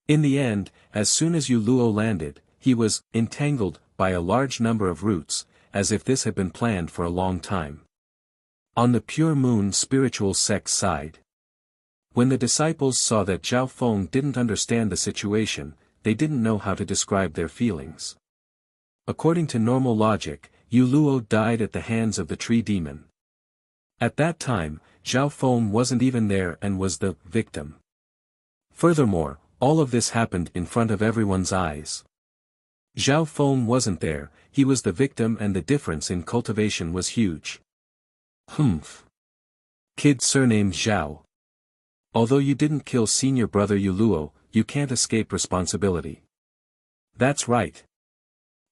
In the end, as soon as Yu Luo landed, he was entangled by a large number of roots, as if this had been planned for a long time. On the Pure Moon spiritual sect's side, when the disciples saw that Zhao Feng didn't understand the situation, they didn't know how to describe their feelings. According to normal logic, Yu Luo died at the hands of the Tree Demon. At that time, Zhao Feng wasn't even there and was the victim. Furthermore, all of this happened in front of everyone's eyes. Zhao Feng wasn't there, he was the victim, and the difference in cultivation was huge. Humph. Kid surnamed Zhao. Although you didn't kill senior brother Yu Luo, you can't escape responsibility. That's right.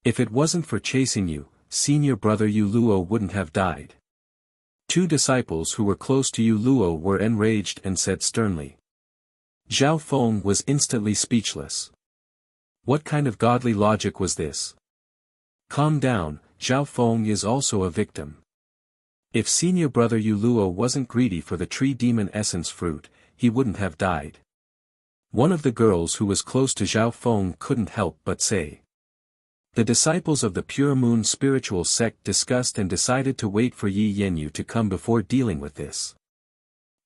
If it wasn't for chasing you, senior brother Yu Luo wouldn't have died. Two disciples who were close to Yu Luo were enraged and said sternly. Zhao Feng was instantly speechless. What kind of godly logic was this? Calm down, Zhao Feng is also a victim. If senior brother Yu Luo wasn't greedy for the tree demon essence fruit, he wouldn't have died. One of the girls who was close to Zhao Feng couldn't help but say. The disciples of the Pure Moon spiritual sect discussed and decided to wait for Yi Yenyu to come before dealing with this.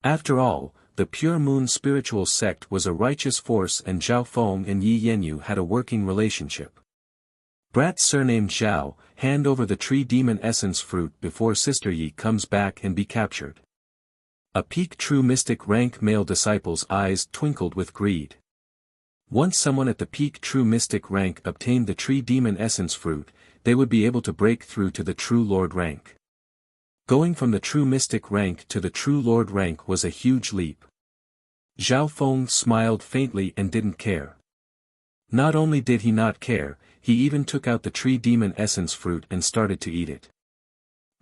After all, the Pure Moon spiritual sect was a righteous force, and Zhao Feng and Yi Yenyu had a working relationship. Brat surnamed Zhao, hand over the tree demon essence fruit before Sister Yi comes back and be captured. A peak true mystic rank male disciple's eyes twinkled with greed. Once someone at the peak true mystic rank obtained the tree demon essence fruit, they would be able to break through to the true lord rank. Going from the true mystic rank to the true lord rank was a huge leap. Zhao Feng smiled faintly and didn't care. Not only did he not care, he even took out the tree demon essence fruit and started to eat it.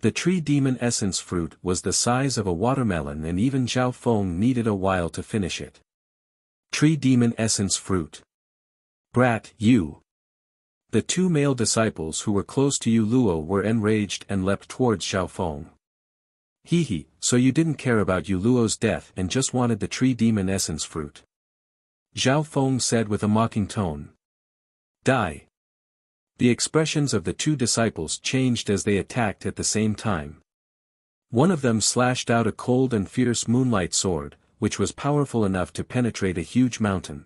The tree demon essence fruit was the size of a watermelon, and even Zhao Feng needed a while to finish it. Tree demon essence fruit. Brat, you. The two male disciples who were close to Yu Luo were enraged and leapt towards Zhao Feng. Hee, so you didn't care about Yu Luo's death and just wanted the tree demon essence fruit. Zhao Feng said with a mocking tone. Die. The expressions of the two disciples changed as they attacked at the same time. One of them slashed out a cold and fierce moonlight sword, which was powerful enough to penetrate a huge mountain.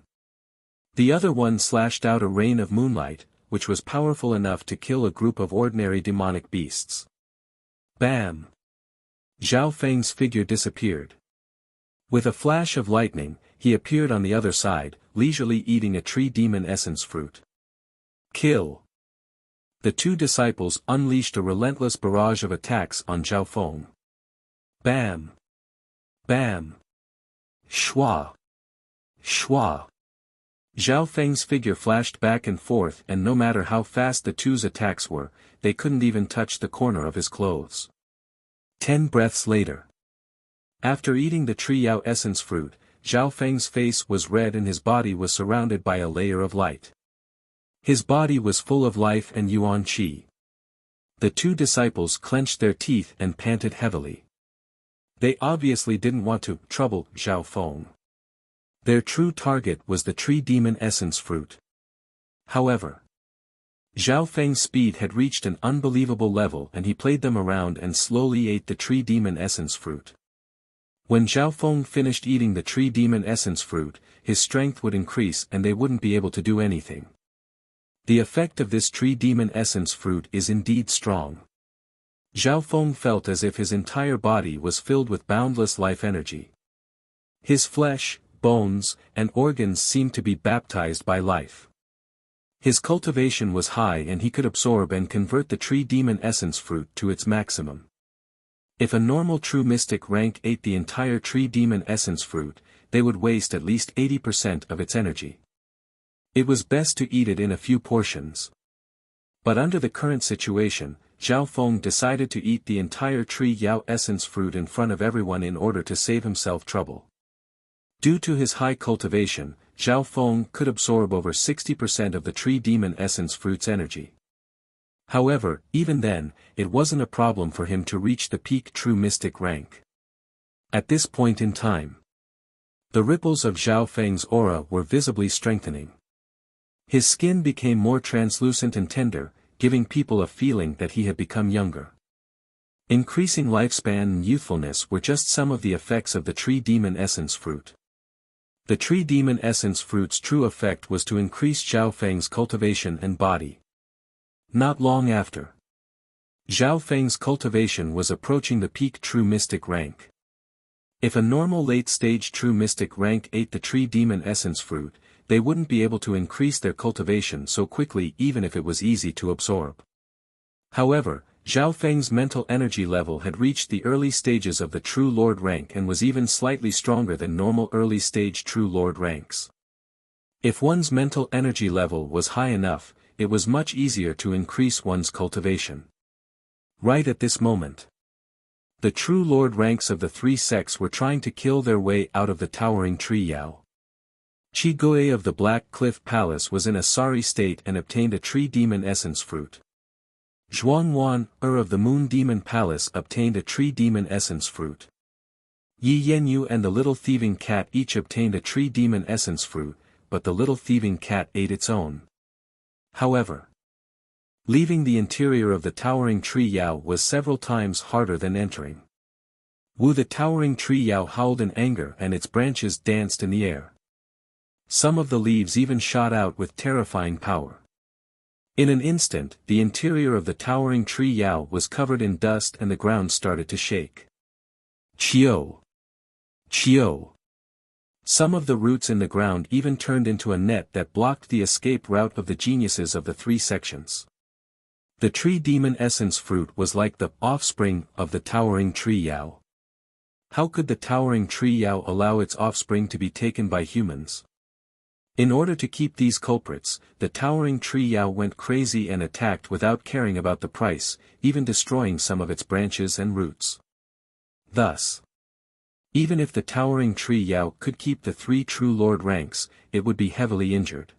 The other one slashed out a rain of moonlight, which was powerful enough to kill a group of ordinary demonic beasts. Bam! Zhao Feng's figure disappeared. With a flash of lightning, he appeared on the other side, leisurely eating a tree demon essence fruit. Kill! The two disciples unleashed a relentless barrage of attacks on Zhao Feng. Bam! Bam! Shwa! Shwa! Zhao Feng's figure flashed back and forth, and no matter how fast the two's attacks were, they couldn't even touch the corner of his clothes. 10 breaths later. After eating the tree Yao essence fruit, Zhao Feng's face was red and his body was surrounded by a layer of light. His body was full of life and yuan qi. The two disciples clenched their teeth and panted heavily. They obviously didn't want to trouble Zhao Feng. Their true target was the tree demon essence fruit. However, Zhao Feng's speed had reached an unbelievable level, and he played them around and slowly ate the tree demon essence fruit. When Zhao Feng finished eating the tree demon essence fruit, his strength would increase and they wouldn't be able to do anything. The effect of this tree demon essence fruit is indeed strong. Zhao Feng felt as if his entire body was filled with boundless life energy. His flesh, bones, and organs seemed to be baptized by life. His cultivation was high and he could absorb and convert the tree demon essence fruit to its maximum. If a normal true mystic rank ate the entire tree demon essence fruit, they would waste at least 80% of its energy. It was best to eat it in a few portions. But under the current situation, Zhao Feng decided to eat the entire tree Yao essence fruit in front of everyone in order to save himself trouble. Due to his high cultivation, Zhao Feng could absorb over 60% of the tree demon essence fruit's energy. However, even then, it wasn't a problem for him to reach the peak true mystic rank. At this point in time, the ripples of Zhao Feng's aura were visibly strengthening. His skin became more translucent and tender, giving people a feeling that he had become younger. Increasing lifespan and youthfulness were just some of the effects of the tree demon essence fruit. The tree demon essence fruit's true effect was to increase Zhao Feng's cultivation and body. Not long after, Zhao Feng's cultivation was approaching the peak true mystic rank. If a normal late-stage true mystic rank ate the tree demon essence fruit, they wouldn't be able to increase their cultivation so quickly even if it was easy to absorb. However, Zhao Feng's mental energy level had reached the early stages of the True Lord rank and was even slightly stronger than normal early-stage True Lord ranks. If one's mental energy level was high enough, it was much easier to increase one's cultivation. Right at this moment, the True Lord ranks of the three sects were trying to kill their way out of the towering tree Yao. Qi Gui of the Black Cliff Palace was in a sorry state and obtained a tree demon essence fruit. Zhuangwan of the Moon Demon Palace obtained a tree demon essence fruit. Yi Yenyu and the Little Thieving Cat each obtained a tree demon essence fruit, but the Little Thieving Cat ate its own. However, leaving the interior of the towering tree Yao was several times harder than entering. The towering tree Yao howled in anger and its branches danced in the air. Some of the leaves even shot out with terrifying power. In an instant, the interior of the towering tree Yao was covered in dust and the ground started to shake. Chio! Chio! Some of the roots in the ground even turned into a net that blocked the escape route of the geniuses of the three sections. The tree demon essence fruit was like the offspring of the towering tree Yao. How could the towering tree Yao allow its offspring to be taken by humans? In order to keep these culprits, the towering tree Yao went crazy and attacked without caring about the price, even destroying some of its branches and roots. Thus, even if the towering tree Yao could keep the three True Lord ranks, it would be heavily injured.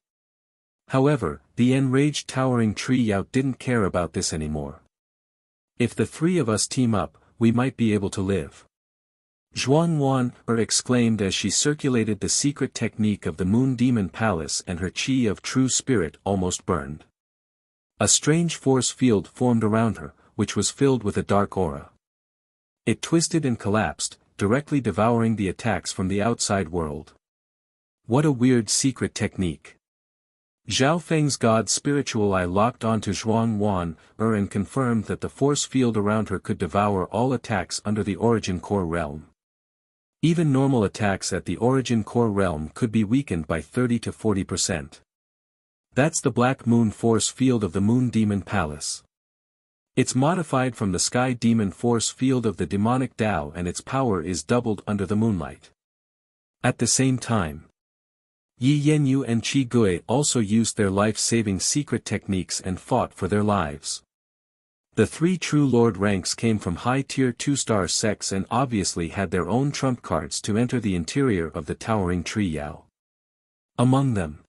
However, the enraged towering tree Yao didn't care about this anymore. If the three of us team up, we might be able to live. Zhuangwan exclaimed as she circulated the secret technique of the Moon Demon Palace and her chi of true spirit almost burned. A strange force field formed around her, which was filled with a dark aura. It twisted and collapsed, directly devouring the attacks from the outside world. What a weird secret technique. Zhao Feng's god spiritual eye locked onto Zhuangwan and confirmed that the force field around her could devour all attacks under the Origin Core realm. Even normal attacks at the Origin Core realm could be weakened by 30 to 40%. That's the Black Moon force field of the Moon Demon Palace. It's modified from the Sky Demon force field of the demonic Tao and its power is doubled under the moonlight. At the same time, Yi Yenyu and Qi Gui also used their life-saving secret techniques and fought for their lives. The three True Lord ranks came from high-tier 2-star sects and obviously had their own trump cards to enter the interior of the towering tree Yao. Among them,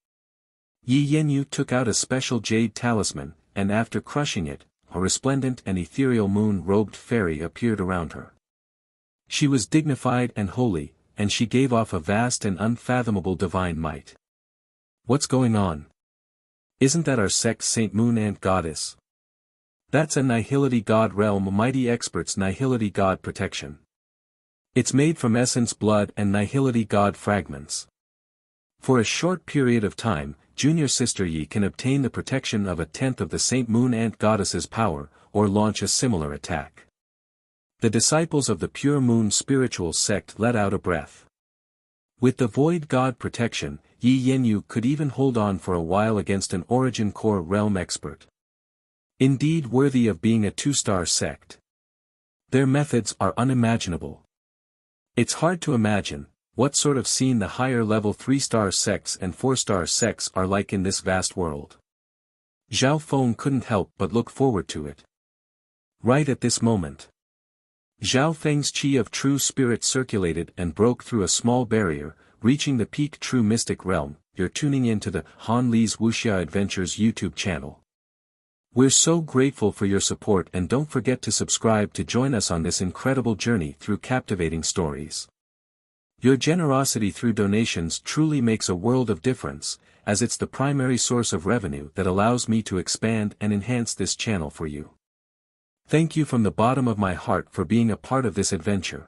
Yi Yenyu took out a special jade talisman, and after crushing it, a resplendent and ethereal moon-robed fairy appeared around her. She was dignified and holy, and she gave off a vast and unfathomable divine might. What's going on? Isn't that our sect's Saint Moon Ant Goddess? That's a Nihility God realm mighty expert's Nihility God protection. It's made from essence blood and Nihility God fragments. For a short period of time, Junior Sister Yi can obtain the protection of a tenth of the Saint Moon Ant Goddess's power, or launch a similar attack. The disciples of the Pure Moon spiritual sect let out a breath. With the Void God protection, Yi Yenyu could even hold on for a while against an Origin Core realm expert. Indeed worthy of being a 2-star sect. Their methods are unimaginable. It's hard to imagine what sort of scene the higher level 3-star sects and 4-star sects are like in this vast world. Zhao Feng couldn't help but look forward to it. Right at this moment, Zhao Feng's chi of true spirit circulated and broke through a small barrier, reaching the peak true mystic realm. You're tuning in to the Han Li's Wuxia Adventures YouTube channel. We're so grateful for your support and don't forget to subscribe to join us on this incredible journey through captivating stories. Your generosity through donations truly makes a world of difference, as it's the primary source of revenue that allows me to expand and enhance this channel for you. Thank you from the bottom of my heart for being a part of this adventure.